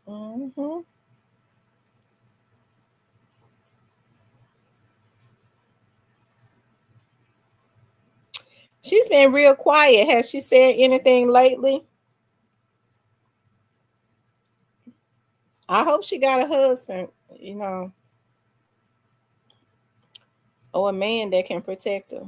[SPEAKER 1] Mm-hmm. She's been real quiet. Has she said anything lately? I hope she got a husband, or a man that can protect her.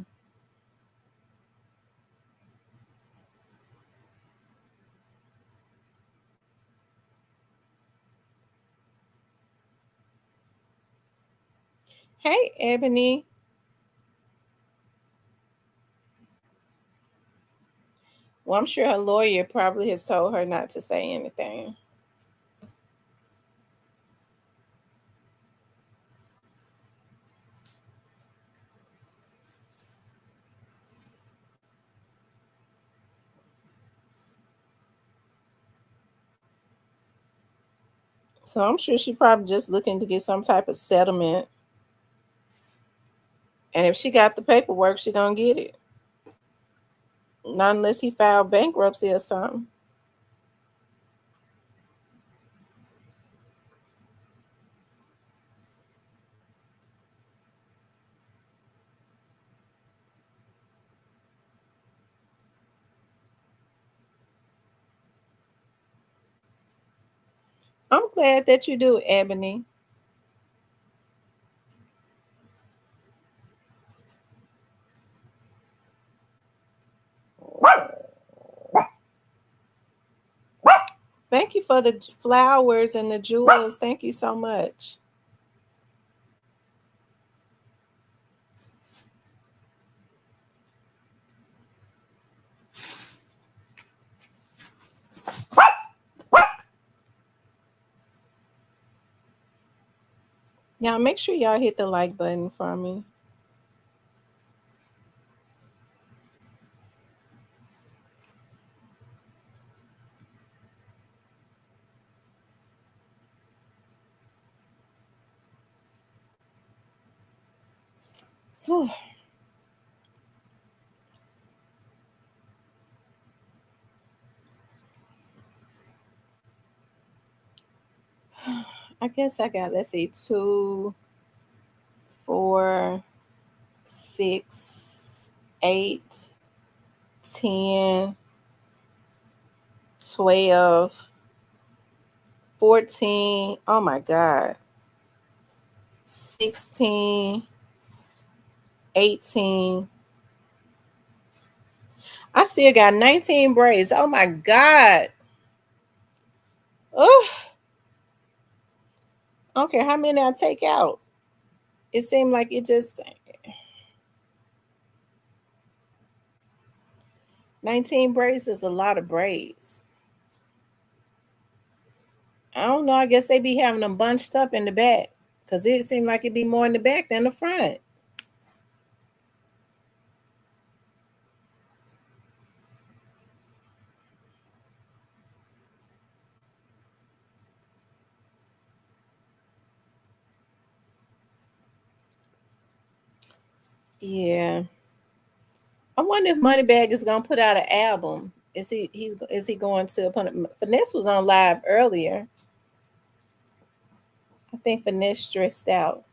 [SPEAKER 1] Hey, Ebony. Well, I'm sure her lawyer probably has told her not to say anything. So I'm sure she's probably just looking to get some type of settlement. And if she got the paperwork, she gonna get it. Not unless he filed bankruptcy or something. I'm glad that you do, Ebony. Thank you for the flowers and the jewels. Thank you so much. Y'all make sure y'all hit the like button for me. I guess I got, let's see, 2, 4, 6, 8, 10, 12, 14. Oh my God. 16, 18. I still got 19 braids. Oh my God. Oh, I don't care how many I take out. It seemed like it just 19 braids is a lot of braids. I don't know. I guess they be having them bunched up in the back because it seemed like it'd be more in the back than the front. Yeah. I wonder if Moneybagg is gonna put out an album. Is he going to put Finesse was on live earlier. I think Finesse stressed out.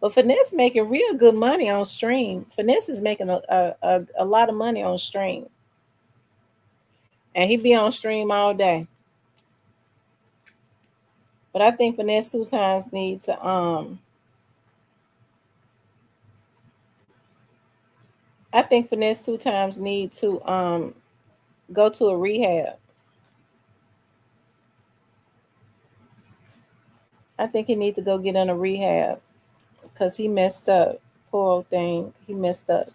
[SPEAKER 1] But Finesse making real good money on stream. Finesse is making a lot of money on stream. And he be on stream all day. But I think Finesse 2 Times need to I think Finesse 2 Times need to go to a rehab. I think he need to go get in a rehab because he messed up. Poor old thing. He messed up.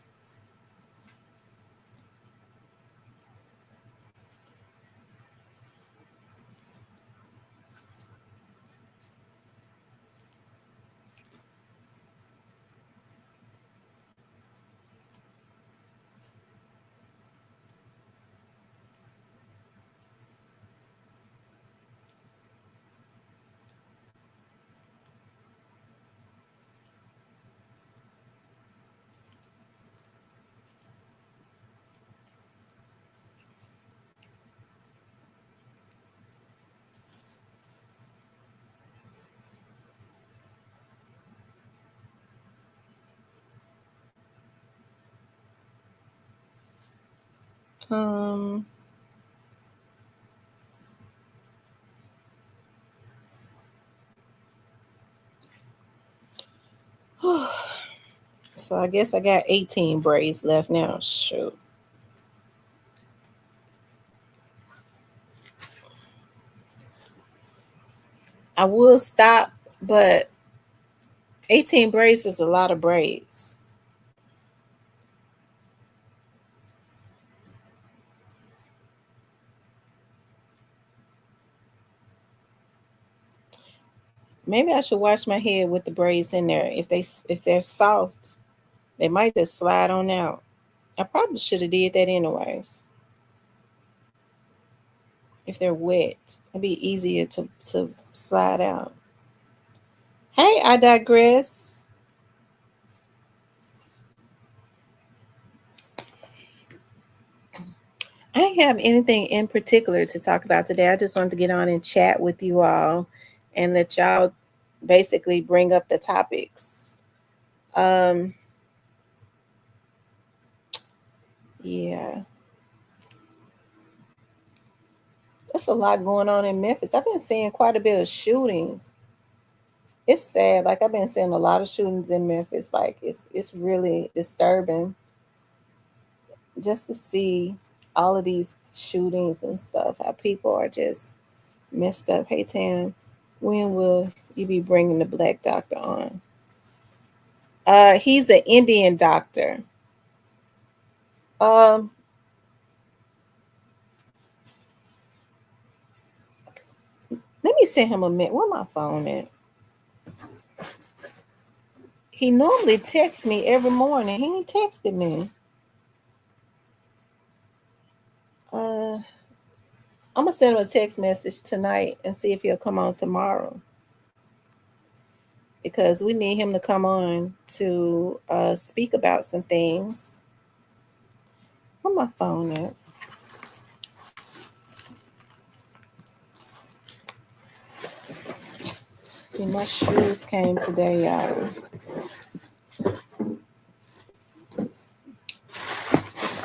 [SPEAKER 1] So I guess I got 18 braids left now. Shoot. I will stop, but 18 braids is a lot of braids. Maybe I should wash my head with the braids in there. If they're soft, they might just slide on out. I probably should have did that anyways. If they're wet, it'd be easier to slide out. Hey, I digress. I don't have anything in particular to talk about today. I just wanted to get on and chat with you all and let y'all basically bring up the topics. Yeah. There's a lot going on in Memphis. I've been seeing quite a bit of shootings. It's sad. Like I've been seeing a lot of shootings in Memphis. Like it's really disturbing just to see all of these shootings and stuff. How people are just messed up. Hey Tam, when will you be bringing the black doctor on? He's an Indian doctor. Let me send him a minute. Where my phone at? He normally texts me every morning. He ain't texted me. I'm gonna send him a text message tonight and see if he'll come on tomorrow. Because we need him to come on to speak about some things. Where my phone at? See, my shoes came today, y'all.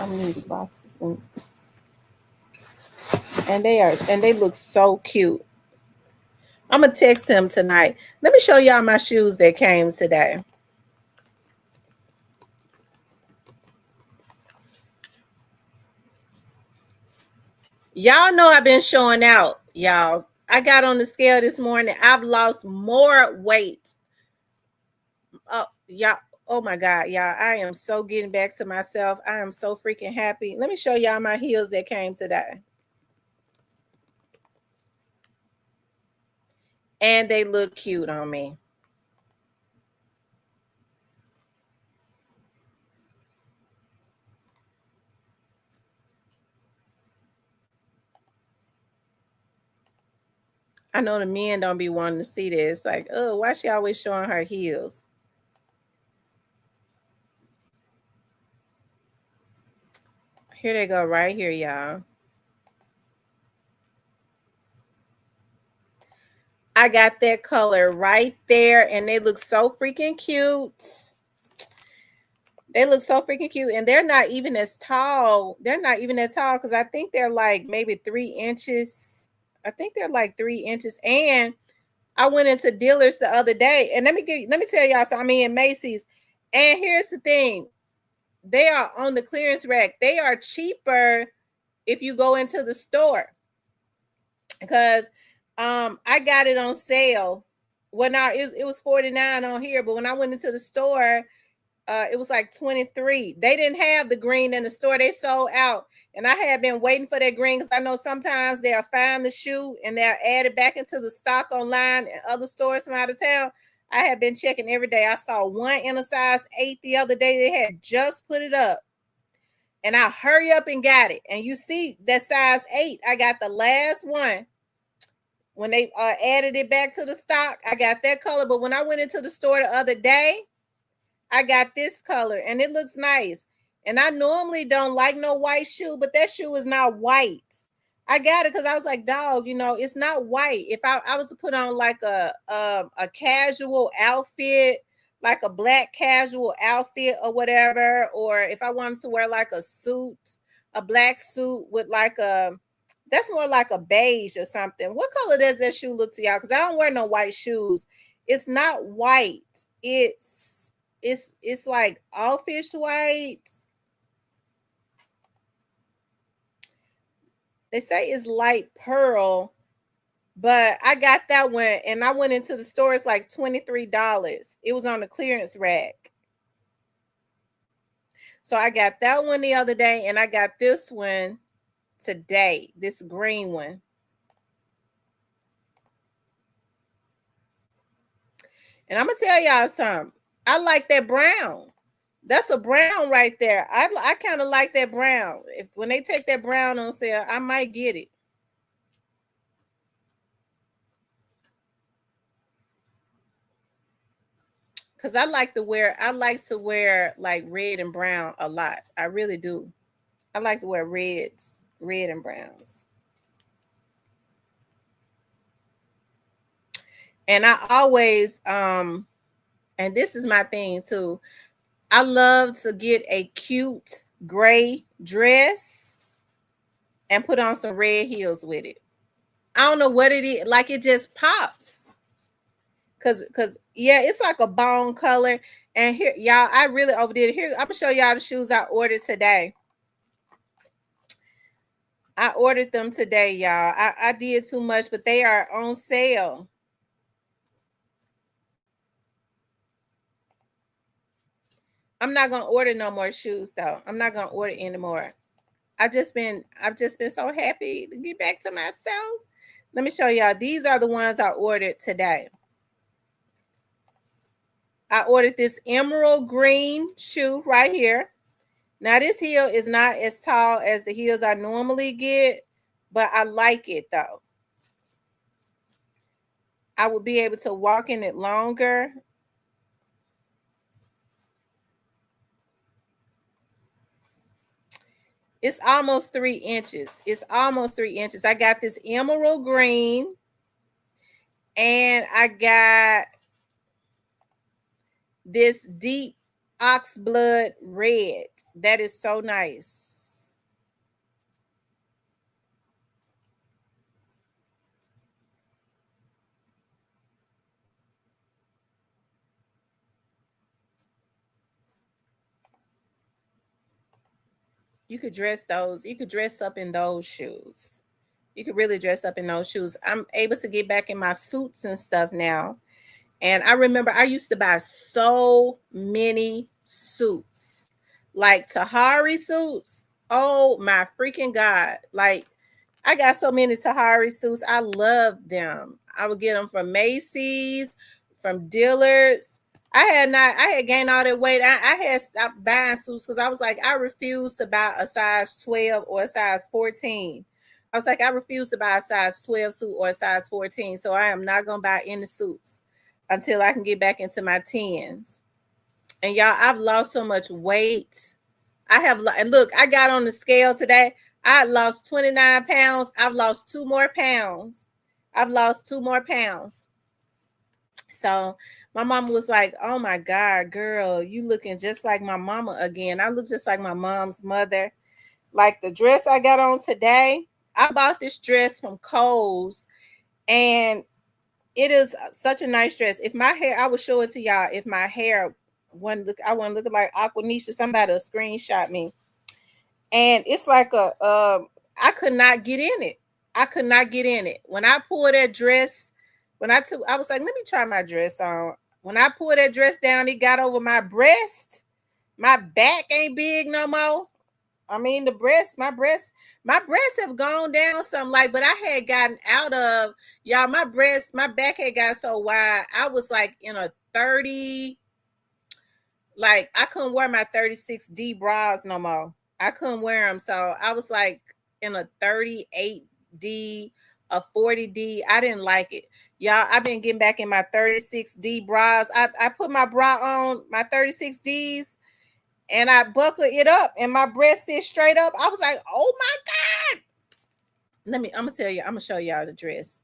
[SPEAKER 1] I need boxes and they look so cute. I'm gonna text him tonight. Let me show y'all my shoes that came today. Y'all know I've been showing out, y'all. I got on the scale this morning. I've lost more weight. Oh, y'all. Oh my God, y'all. I am so getting back to myself. I am so freaking happy. Let me show y'all my heels that came today. And they look cute on me. I know the men don't be wanting to see this. Like, oh, why she always showing her heels? Here they go right here, y'all. I got that color right there, and they look so freaking cute. They look so freaking cute, and they're not even as tall. They're not even that tall because I think they're like maybe 3 inches. I think they're like 3 inches. And I went into dealers the other day, and let me tell y'all something. I mean, in Macy's, and here's the thing: they are on the clearance rack. They are cheaper if you go into the store because I got it on sale. Well, now it was $49 on here, but when I went into the store, it was like $23. They didn't have the green in the store. They sold out. And I had been waiting for that green because I know sometimes they'll find the shoe and they'll add it back into the stock online and other stores from out of town. I have been checking every day. I saw one in a size 8 the other day. They had just put it up. And I hurry up and got it. And you see that size 8, I got the last one. When they added it back to the stock, I got that color. But when I went into the store the other day, I got this color and it looks nice. And I normally don't like no white shoe, but that shoe is not white. I got it because I was like, dog, you know, it's not white. If I was to put on like a casual outfit, like a black casual outfit or whatever, or if I wanted to wear like a suit, a black suit with like that's more like a beige or something. What color does that shoe look to y'all? Because I don't wear no white shoes. It's not white. It's like offish white. They say it's light pearl, but I got that one and I went into the store. It's like $23. It was on the clearance rack. So I got that one the other day and I got this one today, this green one. And I'm gonna tell y'all something. I like that brown. That's a brown right there. I kind of like that brown. If when they take that brown on sale, I might get it. Cause I like to wear like red and brown a lot. I really do. I like to wear red and browns. And I always and this is my thing too. I love to get a cute gray dress and put on some red heels with it. I don't know what it is, like it just pops. Cause yeah, it's like a bone color. And here, y'all, I really overdid it. Here, I'm gonna show y'all the shoes I ordered today. I ordered them today, y'all. I did too much, but they are on sale. I'm not gonna order no more shoes though. I'm not gonna order anymore. I've just been so happy to get back to myself. Let me show y'all. These are the ones I ordered today. I ordered this emerald green shoe right here. Now this heel is not as tall as the heels I normally get, but I like it though. I would be able to walk in it longer. It's almost 3 inches. It's almost 3 inches. I got this emerald green and I got this deep ox blood red. That is so nice. You could dress those. You could dress up in those shoes. You could really dress up in those shoes. I'm able to get back in my suits and stuff now. And I remember I used to buy so many suits, like Tahari suits. Oh my freaking God. Like I got so many Tahari suits. I love them. I would get them from Macy's, from Dillard's. I had gained all that weight. I had stopped buying suits because I was like, I refuse to buy a size 12 or a size 14. I was like, I refuse to buy a size 12 suit or a size 14. So I am not going to buy any suits until I can get back into my 10s. And y'all, I've lost so much weight. And look, I got on the scale today. I lost 29 pounds. I've lost 2 more pounds. So my mama was like, oh my God, girl, you looking just like my mama again. I look just like my mom's mother. Like the dress I got on today, I bought this dress from Kohl's, and it is such a nice dress. If my hair, I will show it to y'all. If my hair I wasn't looking like Aquanisha, somebody will screenshot me. And it's like I could not get in it. When I pulled that dress, I was like, let me try my dress on. When I pulled that dress down, it got over my breast. My back ain't big no more. I mean, my breasts have gone down some, but I had gotten out of, y'all, my back had got so wide. I was like in a 30, I couldn't wear my 36D bras no more. I couldn't wear them. So I was like in a 38D, a 40D. I didn't like it. Y'all, I've been getting back in my 36D bras. I put my bra on, my 36Ds, and I buckle it up and my breast is straight up. I was like, oh my God. I'm gonna show y'all the dress.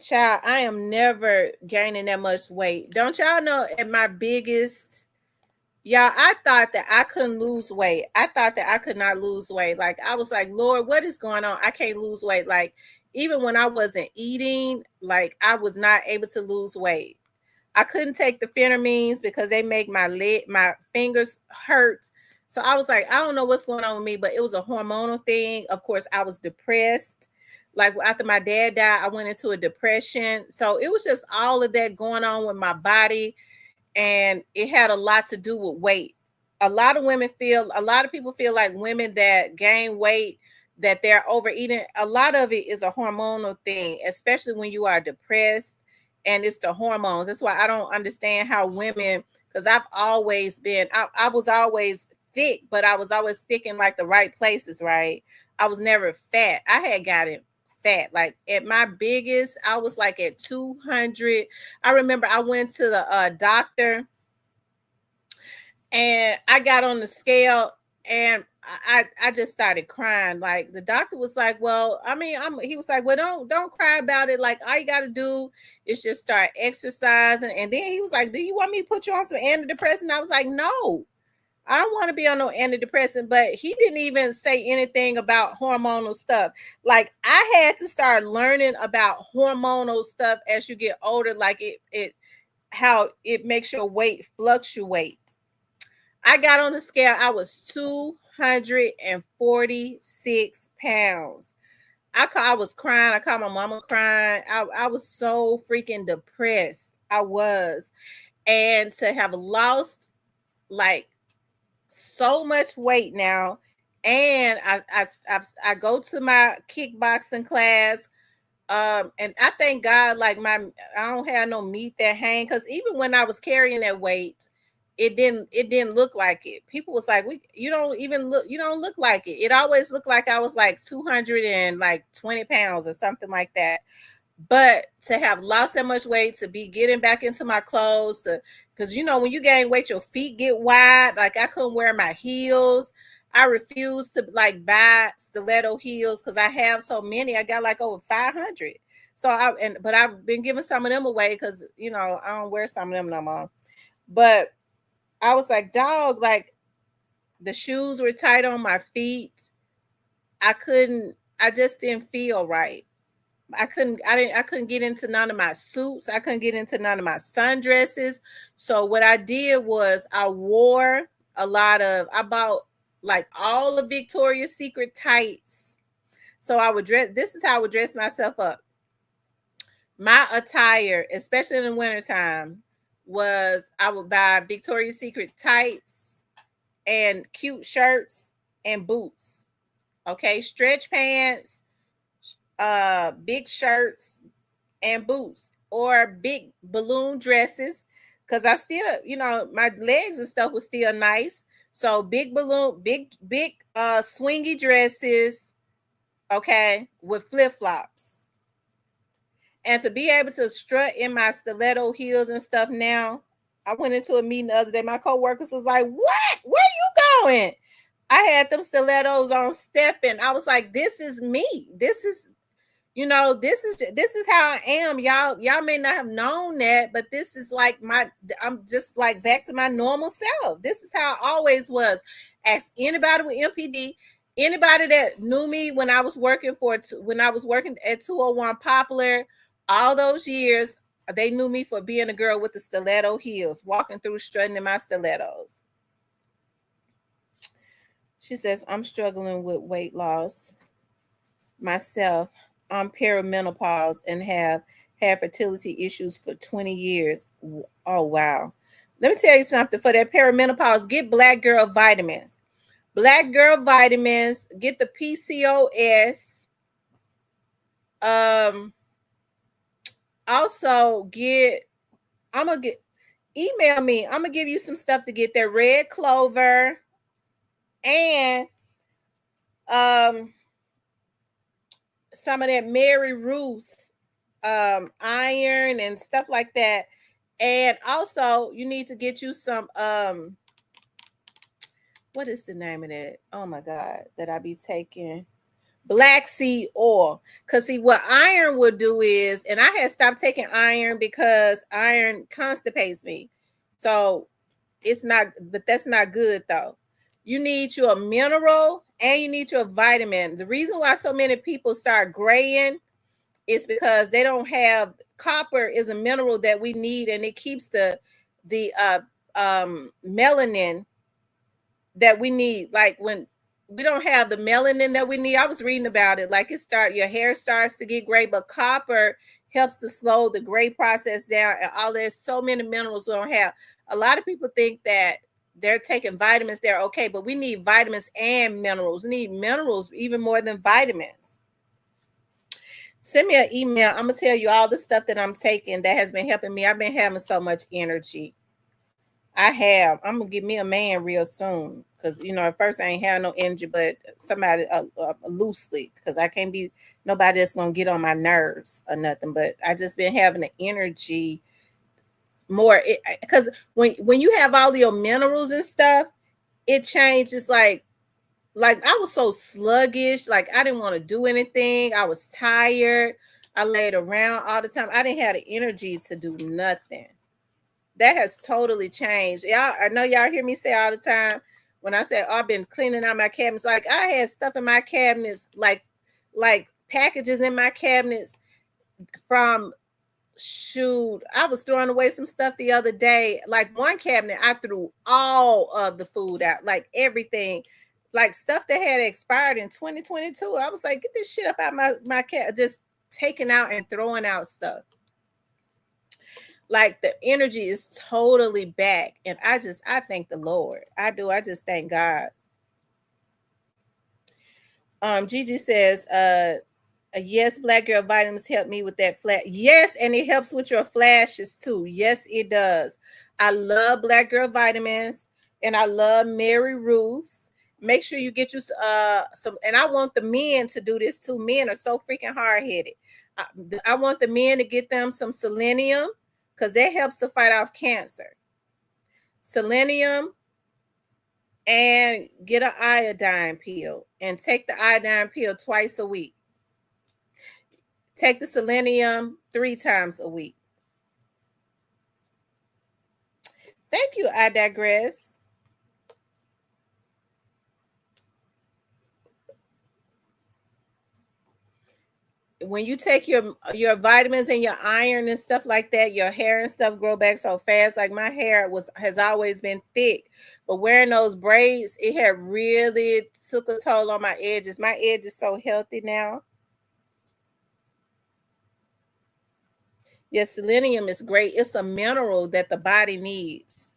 [SPEAKER 1] Child, I am never gaining that much weight. Don't y'all know at my biggest, y'all, I thought that I couldn't lose weight. I thought that I could not lose weight. I was like, Lord, what is going on? I can't lose weight. Even when I wasn't eating, I was not able to lose weight. I couldn't take the Phentermines because they make my fingers hurt. So I was like, I don't know what's going on with me, but it was a hormonal thing. Of course, I was depressed. After my dad died, I went into a depression. So it was just all of that going on with my body. And it had a lot to do with weight. A lot of people feel like women that gain weight, that they're overeating. A lot of it is a hormonal thing, especially when you are depressed. And it's the hormones. That's why I don't understand how women, because I've always been, I was always thick, but I was always thick in the right places, right? I was never fat. I had gotten fat. At my biggest, I was at 200. I remember I went to the doctor and I got on the scale and I just started crying. The doctor was like, well, he was like, well, don't cry about it. All you got to do is just start exercising. And then he was like, do you want me to put you on some antidepressant? I was like, no, I don't want to be on no antidepressant. But he didn't even say anything about hormonal stuff. I had to start learning about hormonal stuff as you get older, how it makes your weight fluctuate. I got on the scale. I was 246 pounds. I was crying. I called my mama crying. I was so freaking depressed. I was. And to have lost so much weight now. And I go to my kickboxing class. And I thank God, I don't have no meat that hang. Because even when I was carrying that weight, it didn't look like it. People was like, you don't look like it. It always looked like I was 220 pounds or something like that. But to have lost that much weight, to be getting back into my clothes, because when you gain weight, your feet get wide. I couldn't wear my heels. I refused to buy stiletto heels because I have so many. I got over 500. But I've been giving some of them away because I don't wear some of them no more. But I was like, dog, the shoes were tight on my feet. I just didn't feel right. I couldn't get into none of my suits. I couldn't get into none of my sundresses. So what I did was I bought all the Victoria's Secret tights. So this is how I would dress myself up. My attire, especially in the wintertime, was I would buy Victoria's Secret tights and cute shirts and boots. Okay, stretch pants, big shirts and boots, or big balloon dresses, because I still, my legs and stuff was still nice. So big balloon, big swingy dresses, okay, with flip-flops. And to be able to strut in my stiletto heels and stuff now, I went into a meeting the other day. My coworkers was like, "What? Where you going?" I had them stilettos on stepping. I was like, "This is me. This is, this is how I am." Y'all may not have known that, but this is like I'm just like back to my normal self. This is how I always was. Ask anybody with MPD, anybody that knew me when I was working at 201 Poplar, all those years, they knew me for being a girl with the stiletto heels, walking through strutting in my stilettos. She says, "I'm struggling with weight loss myself. I'm perimenopause and have had fertility issues for 20 years. Oh, wow. Let me tell you something. For that perimenopause, get Black Girl Vitamins. Black Girl Vitamins, get the PCOS. Also email me. I'm gonna give you some stuff to get that red clover and some of that Mary Ruth's iron and stuff like that. And also you need to get you some what is the name of that? Oh my God, that I be taking. Black seed oil. Because see, what iron would do is, and I had stopped taking iron because iron constipates me. So it's not, but that's not good though. You need your mineral and you need your vitamin. The reason why so many people start graying is because they don't have copper. Is a mineral that we need, and it keeps the melanin that we need. Like when we don't have the melanin that we need. I was reading about it. Like your hair starts to get gray, but copper helps to slow the gray process down. And there's so many minerals we don't have. A lot of people think that they're taking vitamins, they're okay, but we need vitamins and minerals. We need minerals even more than vitamins. Send me an email. I'm gonna tell you all the stuff that I'm taking that has been helping me. I've been having so much energy. I'm gonna get me a man real soon, because at first I ain't have no energy, but somebody loosely, because I can't be nobody that's gonna get on my nerves or nothing. But I just been having the energy more, because when you have all your minerals and stuff, it changes. Like I was so sluggish, like I didn't want to do anything. I was tired. I laid around all the time. I didn't have the energy to do nothing. That has totally changed. Y'all, I know y'all hear me say all the time when I say, I've been cleaning out my cabinets. Like I had stuff in my cabinets, like packages in my cabinets from, shoot, I was throwing away some stuff the other day. Like one cabinet, I threw all of the food out, like everything, like stuff that had expired in 2022. I was like, get this shit up out my cabinet, just taking out and throwing out stuff. Like the energy is totally back. And I thank the Lord. I do. I just thank God. Gigi says, yes, Black Girl Vitamins help me with that flat. Yes, and it helps with your flashes too. Yes, it does. I love Black Girl Vitamins and I love Mary Ruth's. Make sure you get you some, and I want the men to do this too. Men are so freaking hard-headed. I want the men to get them some selenium, because that helps to fight off cancer. Selenium, and get an iodine pill and take the iodine pill twice a week. Take the selenium 3 times a week. Thank you, I digress. When you take your vitamins and your iron and stuff like that, your hair and stuff grow back so fast. Like my hair has always been thick, but wearing those braids, it had really took a toll on my edges. My edge is so healthy now. Yes, selenium is great. It's a mineral that the body needs.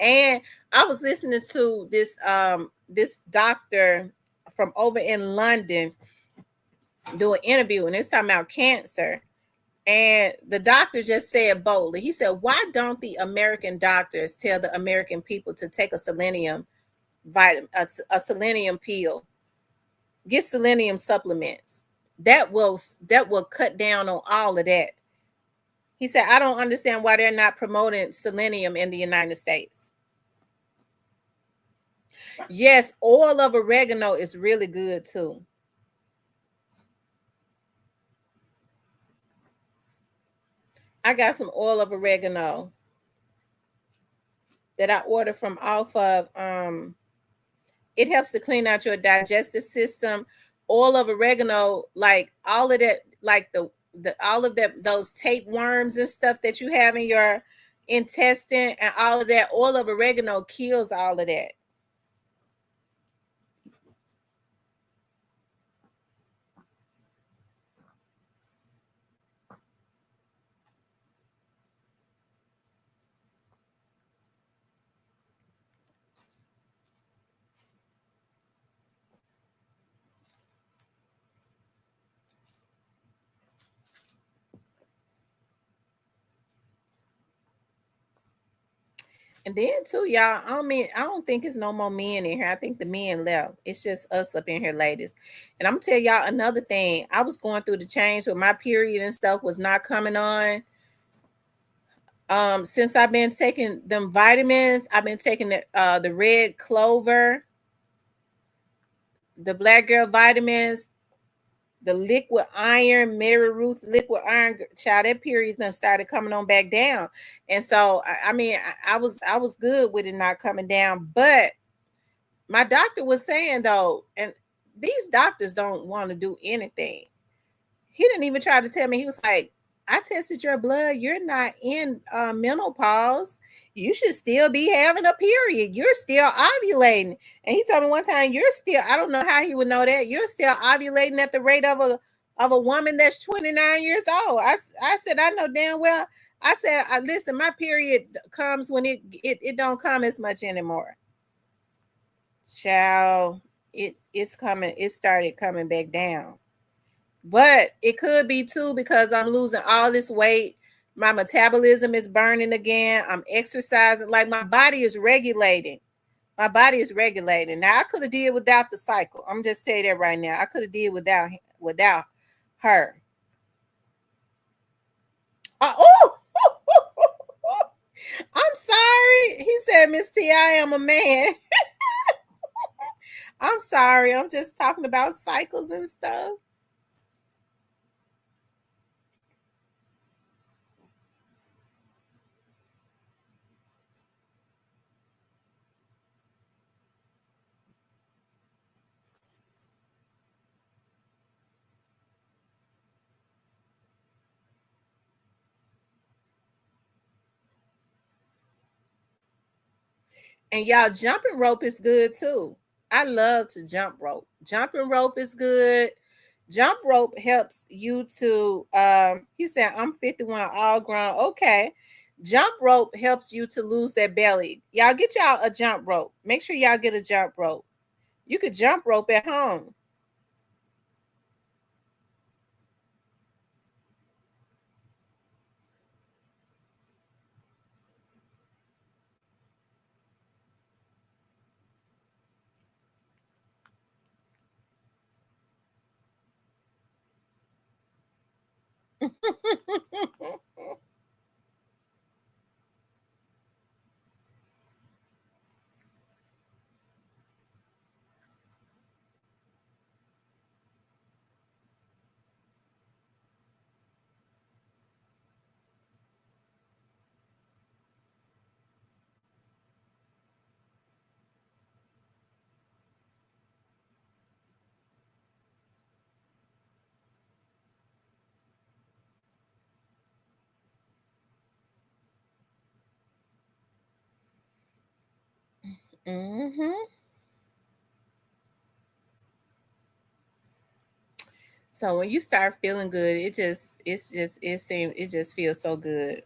[SPEAKER 1] And I was listening to this doctor from over in London do an interview, and it's talking about cancer. And the doctor just said boldly, he said, why don't the American doctors tell the American people to take a selenium vitamin, a selenium pill, get selenium supplements? That will cut down on all of that. He said, I don't understand why they're not promoting selenium in the United States. Yes, oil of oregano is really good too. I got some oil of oregano that I ordered from off of it helps to clean out your digestive system. Oil of oregano, like all of that, like the all of that, those tapeworms and stuff that you have in your intestine and all of that, oil of oregano kills all of that. And then too, y'all, I don't think it's no more men in here. I think the men left. It's just us up in here, ladies. And I'm gonna tell y'all another thing. I was going through the change where my period and stuff was not coming on. Since I've been taking them vitamins, I've been taking the red clover, the Black Girl vitamins, the liquid iron, Mary Ruth liquid iron, child, that period then started coming on back down. And so I was good with it not coming down. But my doctor was saying though, and these doctors don't want to do anything. He didn't even try to tell me. He was like, I tested your blood. You're not in menopause. You should still be having a period. You're still ovulating. And he told me one time, I don't know how he would know that. You're still ovulating at the rate of a woman that's 29 years old. I said, I know damn well. I said, listen, my period comes when it don't come as much anymore. Child, it's coming. It started coming back down. But it could be too because I'm losing all this weight. My metabolism is burning again. I'm exercising. Like my body is regulating. My body is regulating. Now I could have did without the cycle. I'm just telling you that right now. I could have did without her. Oh, I'm sorry. He said, Miss T, I am a man. I'm sorry. I'm just talking about cycles and stuff. And y'all, jumping rope is good too. I love to jump rope. Jumping rope is good. Jump rope helps you to, he said, I'm 51, all grown. Okay. Jump rope helps you to lose that belly. Y'all get y'all a jump rope. Make sure y'all get a jump rope. You could jump rope at home. Mm-hmm. So when you start feeling good, it just feels so good.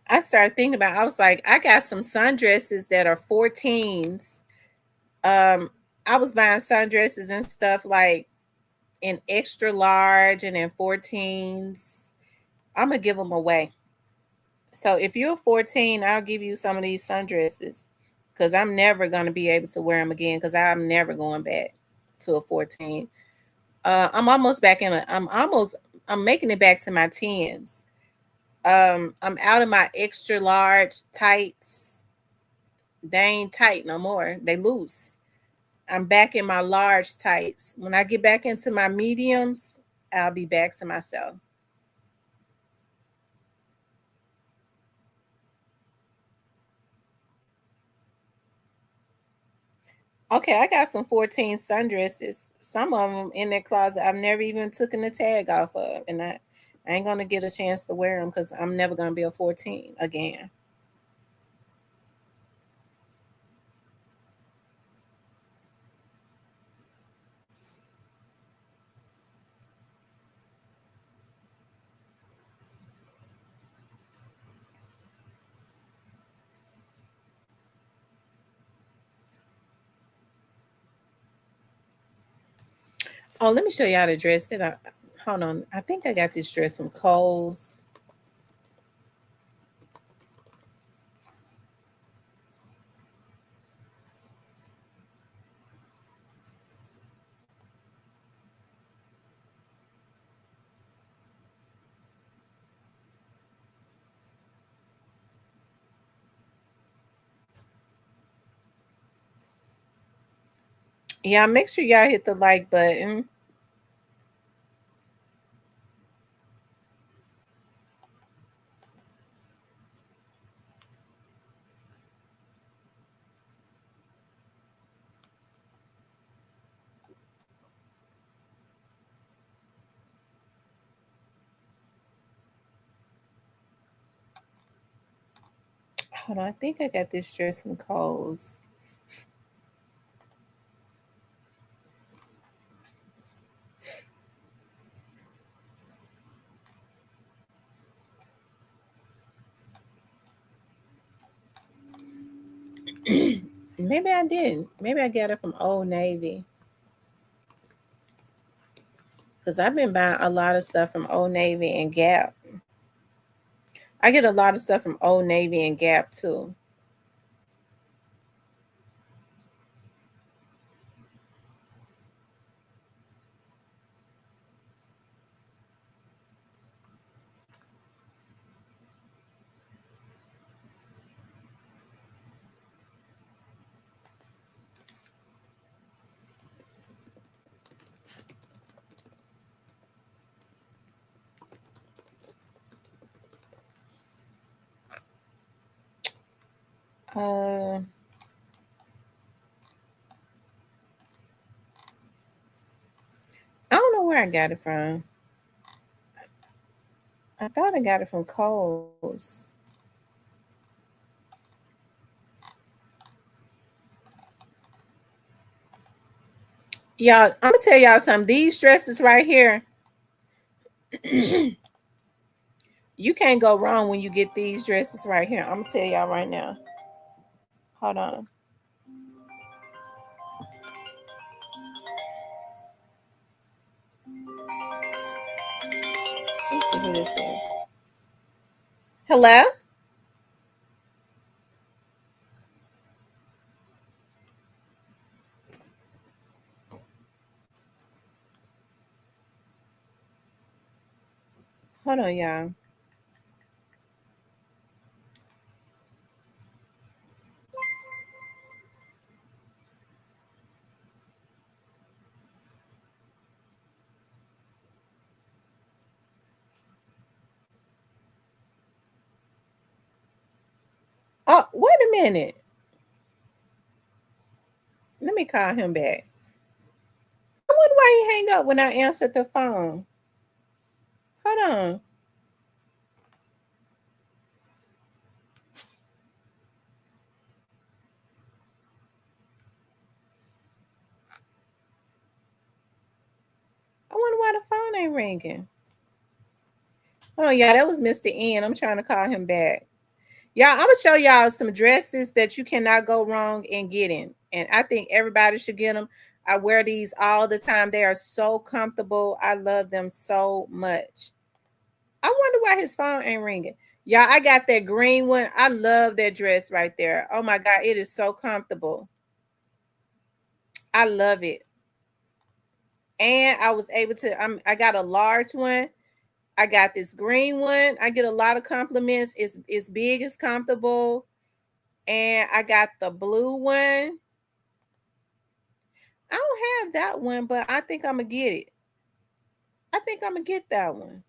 [SPEAKER 1] I started thinking about, I was like, I got some sundresses that are 14s. I was buying sundresses and stuff like in extra large and in 14s. I'm gonna give them away. So if you're 14, I'll give you some of these sundresses because I'm never gonna be able to wear them again because I'm never going back to a 14. I'm almost back in I'm making it back to my 10s. I'm out of my extra large tights. They ain't tight no more. They loose. I'm back in my large tights. When I get back into my mediums, I'll be back to myself. Okay, I got some 14 sundresses. Some of them in that closet I've never even taken the tag off of. And I ain't going to get a chance to wear them because I'm never going to be a 14 again. Oh, let me show y'all the dress that hold on. I think I got this dress from Kohl's. Yeah, make sure y'all hit the like button. Hold on, I think I got this dress from Kohl's. Maybe I didn't. Maybe I got it from Old Navy. Because I've been buying a lot of stuff from Old Navy and Gap. I get a lot of stuff from Old Navy and Gap too. I don't know where I got it from. I thought I got it from Kohl's. Y'all, I'm gonna tell y'all something. These dresses right here, you can't go wrong when you get these dresses right here. I'm gonna tell y'all right now. Hold on. Let's see who this is. Hello? Hold on, y'all. Oh, wait a minute. Let me call him back. I wonder why he hang up when I answered the phone. Hold on. I wonder why the phone ain't ringing. Oh, yeah, that was Mr. N. I'm trying to call him back. Y'all, I'm gonna show y'all some dresses that you cannot go wrong in getting, and I think everybody should get them. I wear these all the time. They are so comfortable. I love them so much. I wonder why his phone ain't ringing. Y'all, I got that green one. I love that dress right there. Oh my God, it is so comfortable. I love it. And I was able to, I got a large one. I got this green one. I get a lot of compliments. It's big, it's comfortable. And I got the blue one. I don't have that one, but I think I'm gonna get it. I think I'm gonna get that one.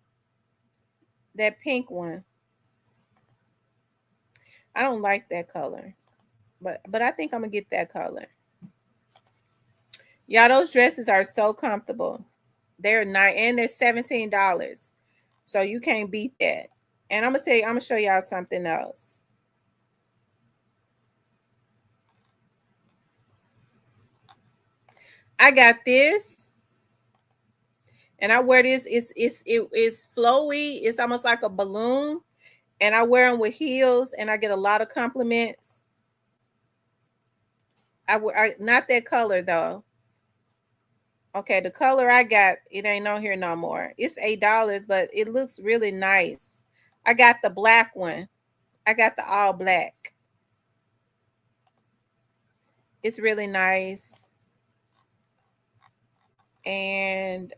[SPEAKER 1] That pink one. I don't like that color, but I think I'm gonna get that color. Y'all, those dresses are so comfortable. They're nice, and they're $17. So you can't beat that. And I'm gonna show y'all something else. I got this, and I wear this. It's flowy. It's almost like a balloon, and I wear them with heels, and I get a lot of compliments. Not that color though. Okay, the color I got, it ain't on here no more. It's $8, but it looks really nice. I got the black one. I got the all black. It's really nice. And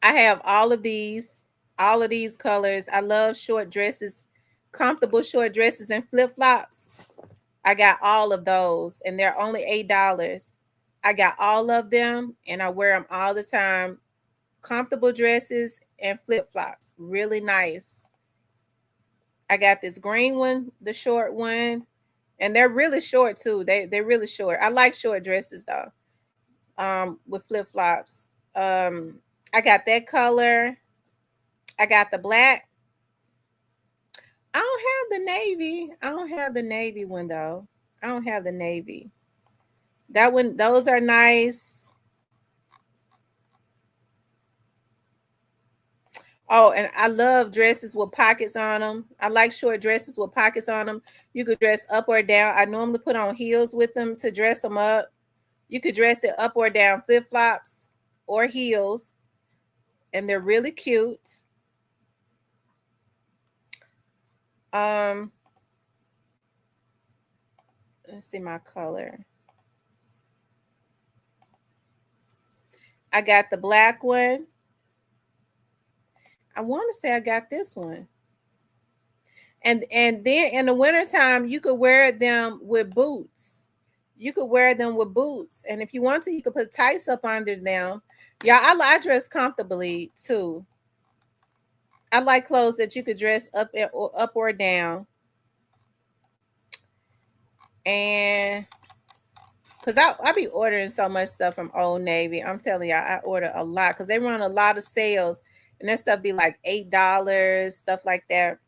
[SPEAKER 1] I have all of these colors. I love short dresses, comfortable short dresses and flip-flops. I got all of those, and they're only $8. I got all of them, and I wear them all the time. Comfortable dresses and flip-flops, really nice. I got this green one, the short one, and they're really short too. They're really short. I like short dresses though, with flip-flops. I got that color. I got the black. I don't have the navy. I don't have the navy one though. I don't have the navy. That one, those are nice. Oh, and I love dresses with pockets on them. I like short dresses with pockets on them. You could dress up or down. I normally put on heels with them to dress them up. You could dress it up or down, flip-flops or heels. And they're really cute. Let's see my color. I got the black one. I want to say I got this one. And then in the wintertime, you could wear them with boots. You could wear them with boots. And if you want to, you could put tights up under them. Yeah, I dress comfortably too. I like clothes that you could dress up or down. And because I be ordering so much stuff from Old Navy. I'm telling y'all, I order a lot because they run a lot of sales. And their stuff be like $8, stuff like that.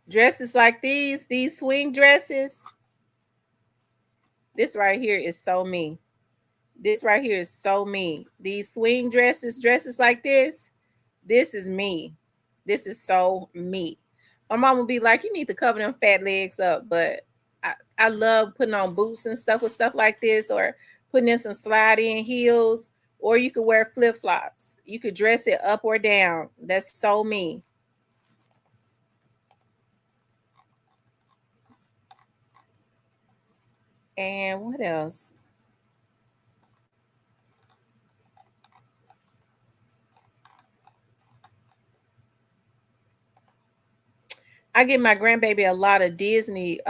[SPEAKER 1] Dresses like these swing dresses. This right here is so me. This right here is so me. These swing dresses like this is me. This is so me. My mom would be like, you need to cover them fat legs up. But I love putting on boots and stuff with stuff like this, or putting in some slide-in heels, or you could wear flip-flops. You could dress it up or down. That's so me. And what else? I get my grandbaby a lot of Disney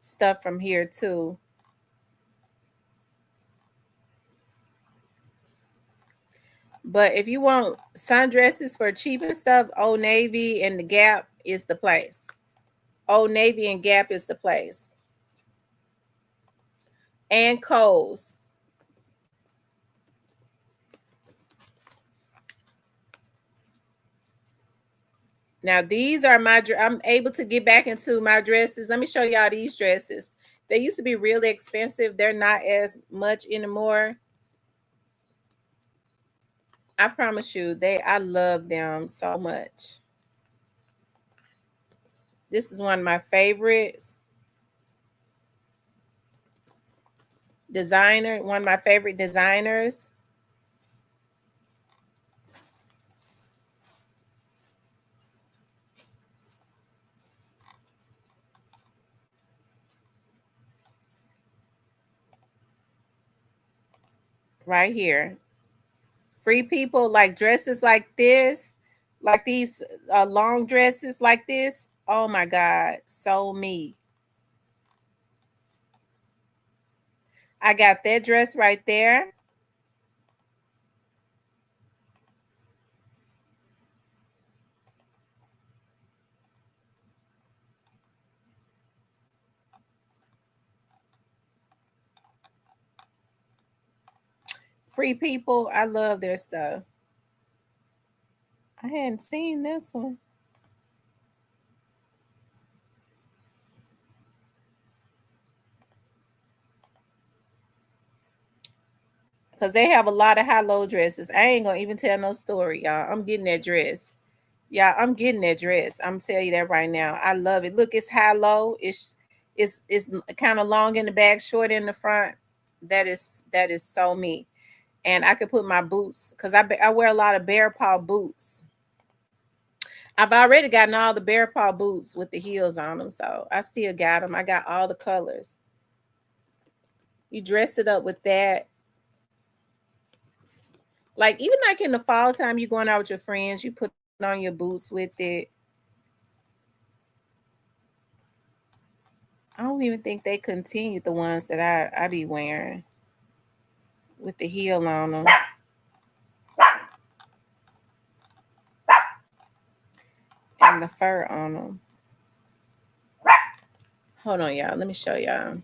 [SPEAKER 1] stuff from here too. But if you want sundresses for cheap and stuff, Old Navy and the Gap is the place. Old Navy and Gap is the place. And Kohl's. Now these are I'm able to get back into my dresses. Let me show y'all these dresses. They used to be really expensive. They're not as much anymore. I promise you, I love them so much. This is one of my favorites. One of my favorite designers. Right here. Free people like dresses like this, like these long dresses like this. Oh my God, so me. I got that dress right there. Free people, I love their stuff. I hadn't seen this one. Because they have a lot of high-low dresses. I ain't going to even tell no story, y'all. I'm getting that dress. Yeah, I'm getting that dress. I'm telling you that right now. I love it. Look, it's high-low. It's kind of long in the back, short in the front. That is so me. And I could put my boots, because I wear a lot of bear paw boots. I've already gotten all the bear paw boots with the heels on them, so I still got them. I got all the colors. You dress it up with that. Like, even like in the fall time, you're going out with your friends, you put on your boots with it. I don't even think they continued the ones that I be wearing with the heel on them. And the fur on them. Hold on, y'all. Let me show y'all.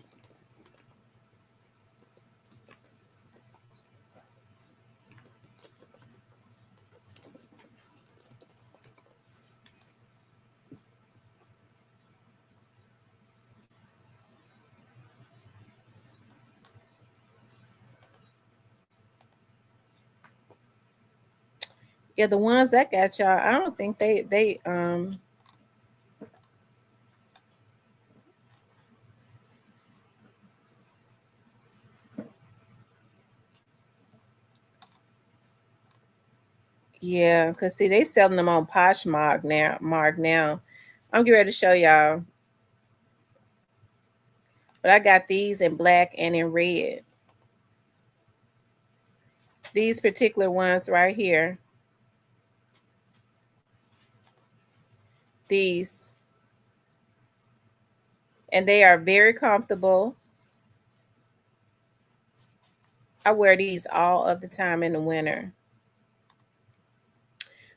[SPEAKER 1] Yeah, the ones that got y'all, I don't think they yeah, because see, they selling them on Poshmark now. I'm getting ready to show y'all. But I got these in black and in red. These particular ones right here. These. And they are very comfortable. I wear these all of the time in the winter.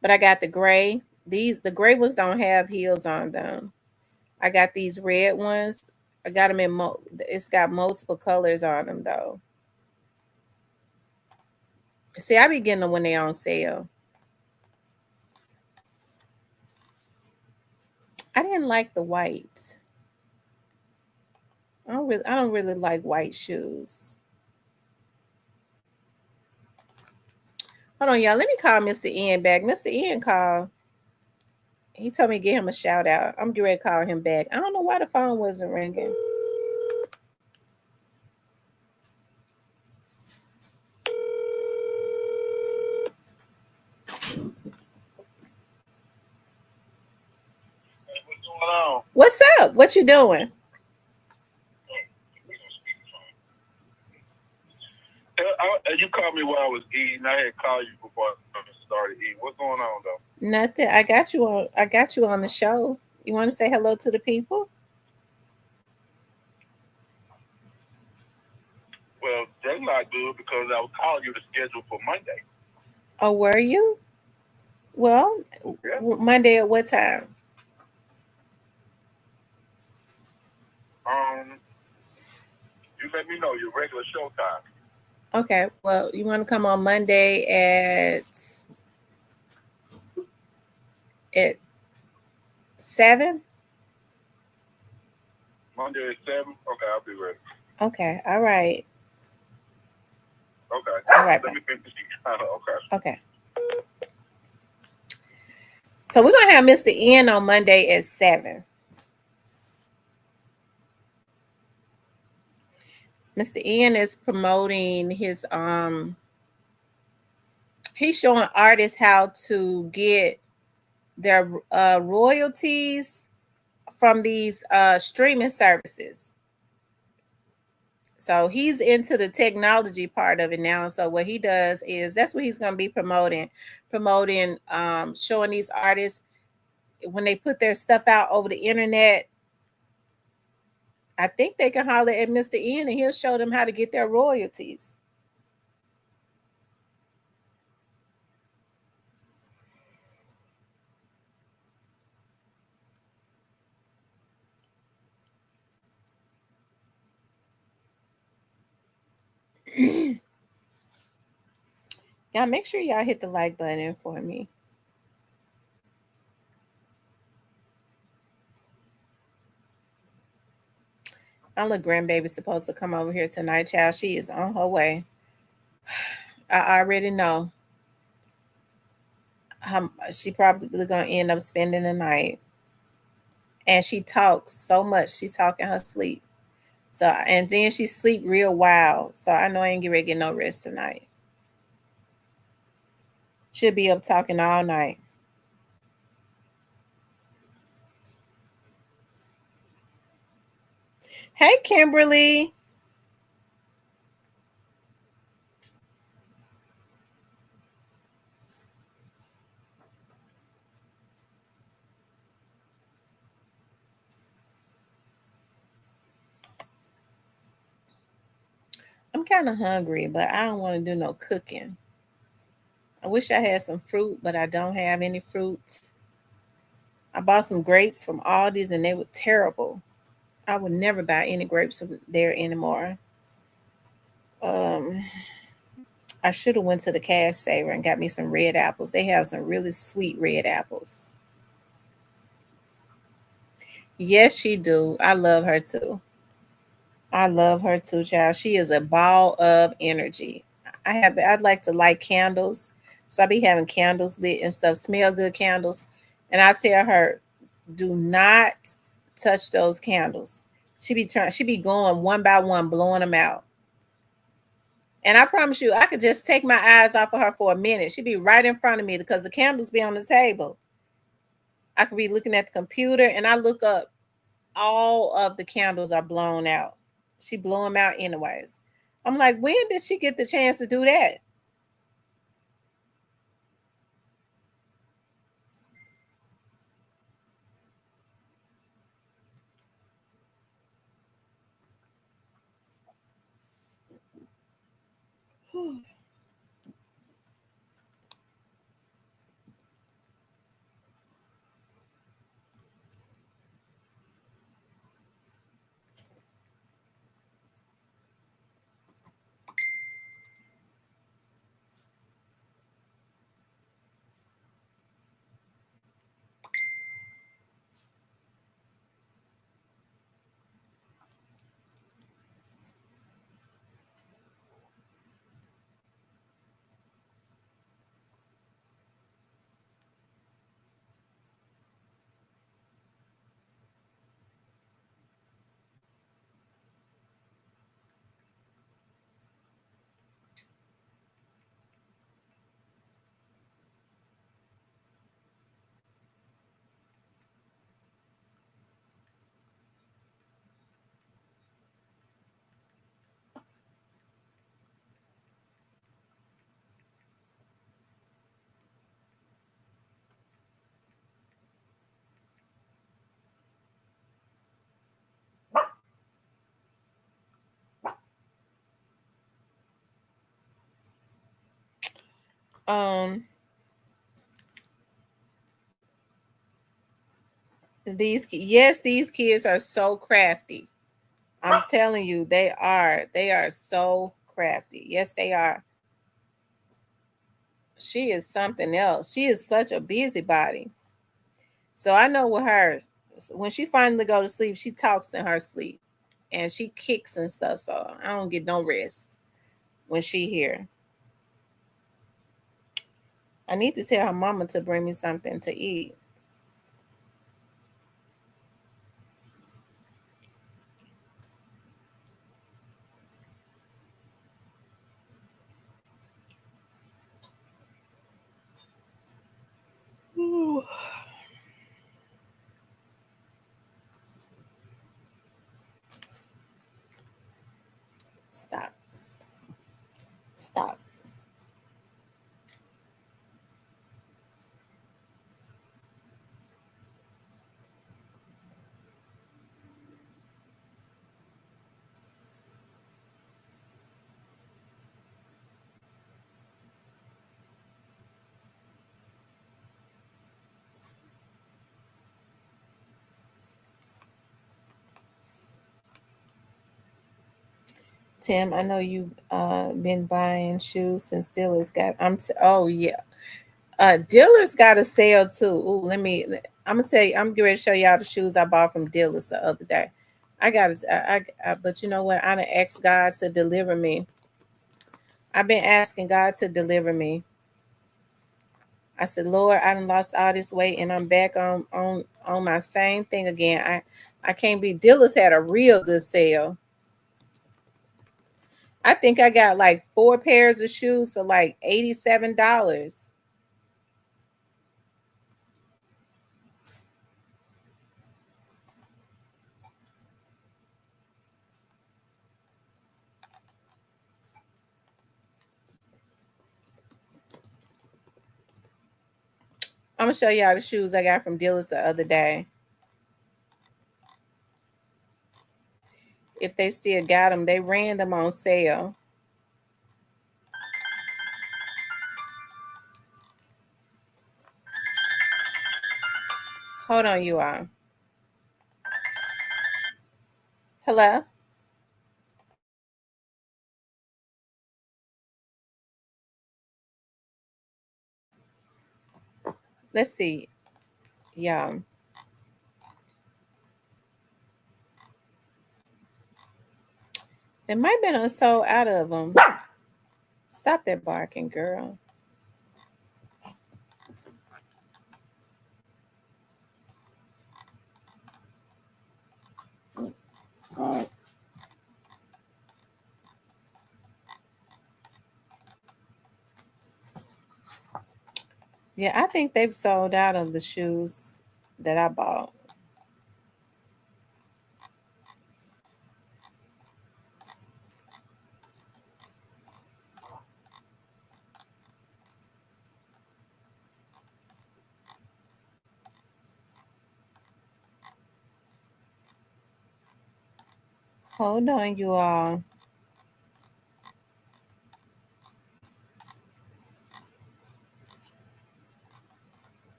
[SPEAKER 1] But I got the gray. The gray ones don't have heels on them. I got these red ones. I got them in it's got multiple colors on them though. See, I be getting them when they're on sale. I didn't like the white. I don't really like white shoes. Hold on, y'all. Let me call Mr. Ian back. Mr. Ian called. He told me to give him a shout out. I'm getting ready to call him back. I don't know why the phone wasn't ringing. What's up? What you doing?
[SPEAKER 3] You called me while I was eating. I had called you before I started eating. What's going on though?
[SPEAKER 1] Nothing. I got you on the show. You want to say hello to the people?
[SPEAKER 3] Well, that's not good because I was calling you to schedule for Monday.
[SPEAKER 1] Oh, were you? Well, yeah. Monday at what time?
[SPEAKER 3] You let me know your regular show time.
[SPEAKER 1] Okay. Well, you want to come on Monday at 7?
[SPEAKER 3] Monday at 7? Okay, I'll be ready.
[SPEAKER 1] Okay. All right.
[SPEAKER 3] Okay.
[SPEAKER 1] All right.
[SPEAKER 3] Let me finish. Okay.
[SPEAKER 1] Okay. So we're gonna have Mr. N on Monday at 7. Mr. N is promoting his he's showing artists how to get their royalties from these streaming services. So he's into the technology part of it now. So what he does is that's what he's going to be promoting, showing these artists when they put their stuff out over the internet. I think they can holler at Mr. N and he'll show them how to get their royalties. Y'all make sure y'all hit the like button for me. My little grandbaby's supposed to come over here tonight, child. She is on her way. I already know. She probably gonna end up spending the night. And she talks so much. She talk in her sleep. So, and then she sleep real wild. So I know I ain't ready to get no rest tonight. She'll be up talking all night. Hey, Kimberly. I'm kind of hungry, but I don't want to do no cooking. I wish I had some fruit, but I don't have any fruits. I bought some grapes from Aldi's and they were terrible. I would never buy any grapes from there anymore. I should have went to the Cash Saver and got me some red apples. They have some really sweet red apples. Yes, she do. I love her too. I love her too, child. She is a ball of energy. I'd like to light candles. So I be having candles lit and stuff, smell good candles. And I tell her, do not touch those candles. She be going one by one, blowing them out. And I promise you, I could just take my eyes off of her for a minute. She'd be right in front of me because the candles be on the table. I could be looking at the computer and I look up, all of the candles are blown out. She blew them out anyways. I'm like, when did she get the chance to do that? These kids are so crafty. I'm telling you, they are so crafty. Yes, they are. She is something else. She is such a busybody. So I know with her, when she finally go to sleep, she talks in her sleep, and she kicks and stuff. So I don't get no rest when she here. I need to tell her mama to bring me something to eat. Ooh. Stop. Stop. Tim, I know you've been buying shoes since Dillard's got. Oh yeah, Dillard's got a sale too. Ooh, I'm gonna tell you. I'm getting ready to show y'all the shoes I bought from Dillard's the other day. I got it. But you know what? I done asked God to deliver me. I've been asking God to deliver me. I said, Lord, I done lost all this weight and I'm back on my same thing again. I can't be. Dillard's had a real good sale. I think I got like 4 pairs of shoes for like $87. I'm gonna show y'all the shoes I got from Dillard's the other day. If they still got them, they ran them on sale. Hold on, you all. Hello? Let's see. Yeah. It might have been sold out of them. Stop that barking, girl. Yeah, I think they've sold out of the shoes that I bought. Hold on, you all.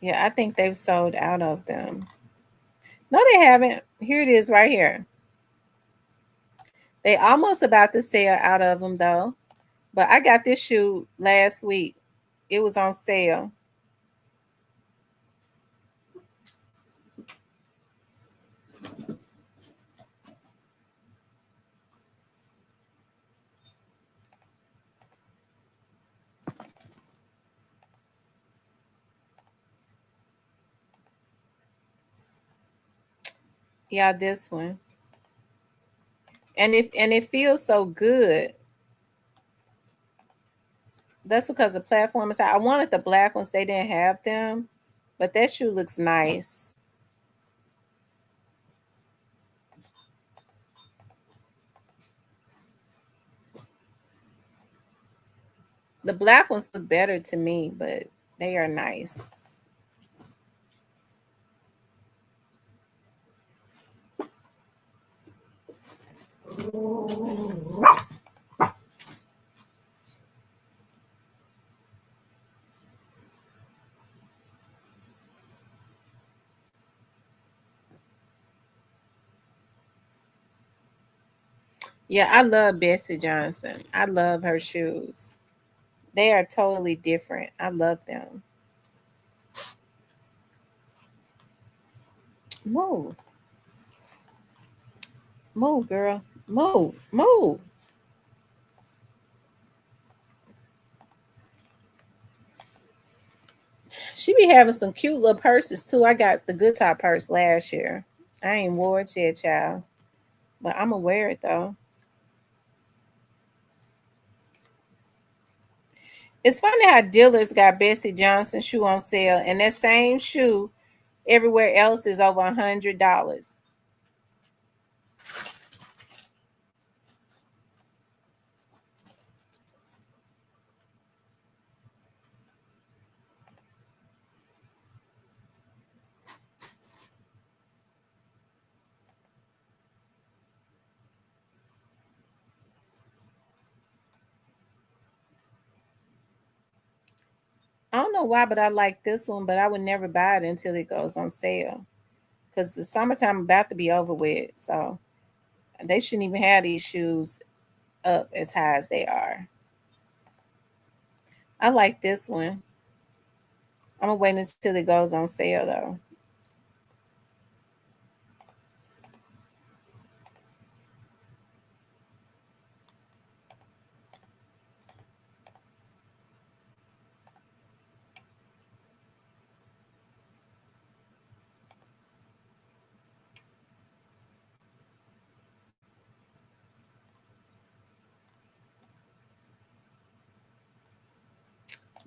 [SPEAKER 1] Yeah, I think they've sold out of them. No, they haven't. Here it is right here. They almost about to sell out of them though. But I got this shoe last week. It was on sale. Yeah, this one. And it feels so good. That's because the platform is high. I wanted the black ones, they didn't have them, but that shoe looks nice. The black ones look better to me, but they are nice. Yeah, I love Bessie Johnson. I love her shoes. They are totally different. I love them. Move. Move, girl. Move. Move. She be having some cute little purses too. I got the Good Top purse last year. I ain't wore it yet, child. But I'm gonna wear it though. It's funny how dealers got Bessie Johnson shoe on sale, and that same shoe everywhere else is over $100. I don't know why, but I like this one, but I would never buy it until it goes on sale. Because the summertime about to be over with. So they shouldn't even have these shoes up as high as they are. I like this one. I'm gonna wait until it goes on sale though.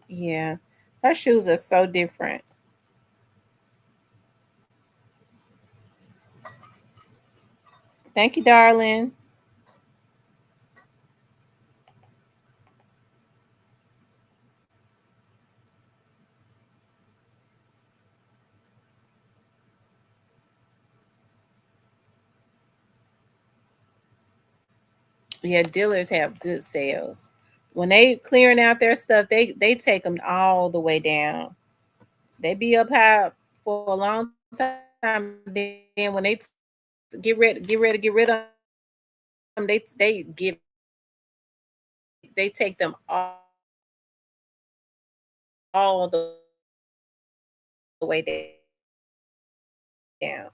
[SPEAKER 1] Yeah. Her shoes are so different. Thank you, darling. Yeah, dealers have good sales. When they clearing out their stuff, they take them all the way down. They be up high for a long time. Then when they get rid of them, they take them all the way down.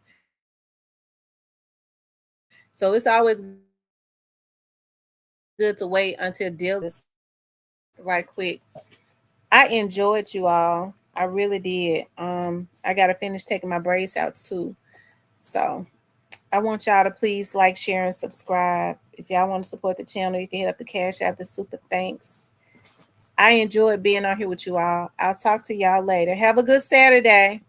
[SPEAKER 1] So it's always good to wait until dealers right quick. I enjoyed you all. I really did. I gotta finish taking my braids out too. So I want y'all to please like, share, and subscribe. If y'all want to support the channel, you can hit up the Cash App, the super thanks. I enjoyed being on here with you all. I'll talk to y'all later. Have a good Saturday.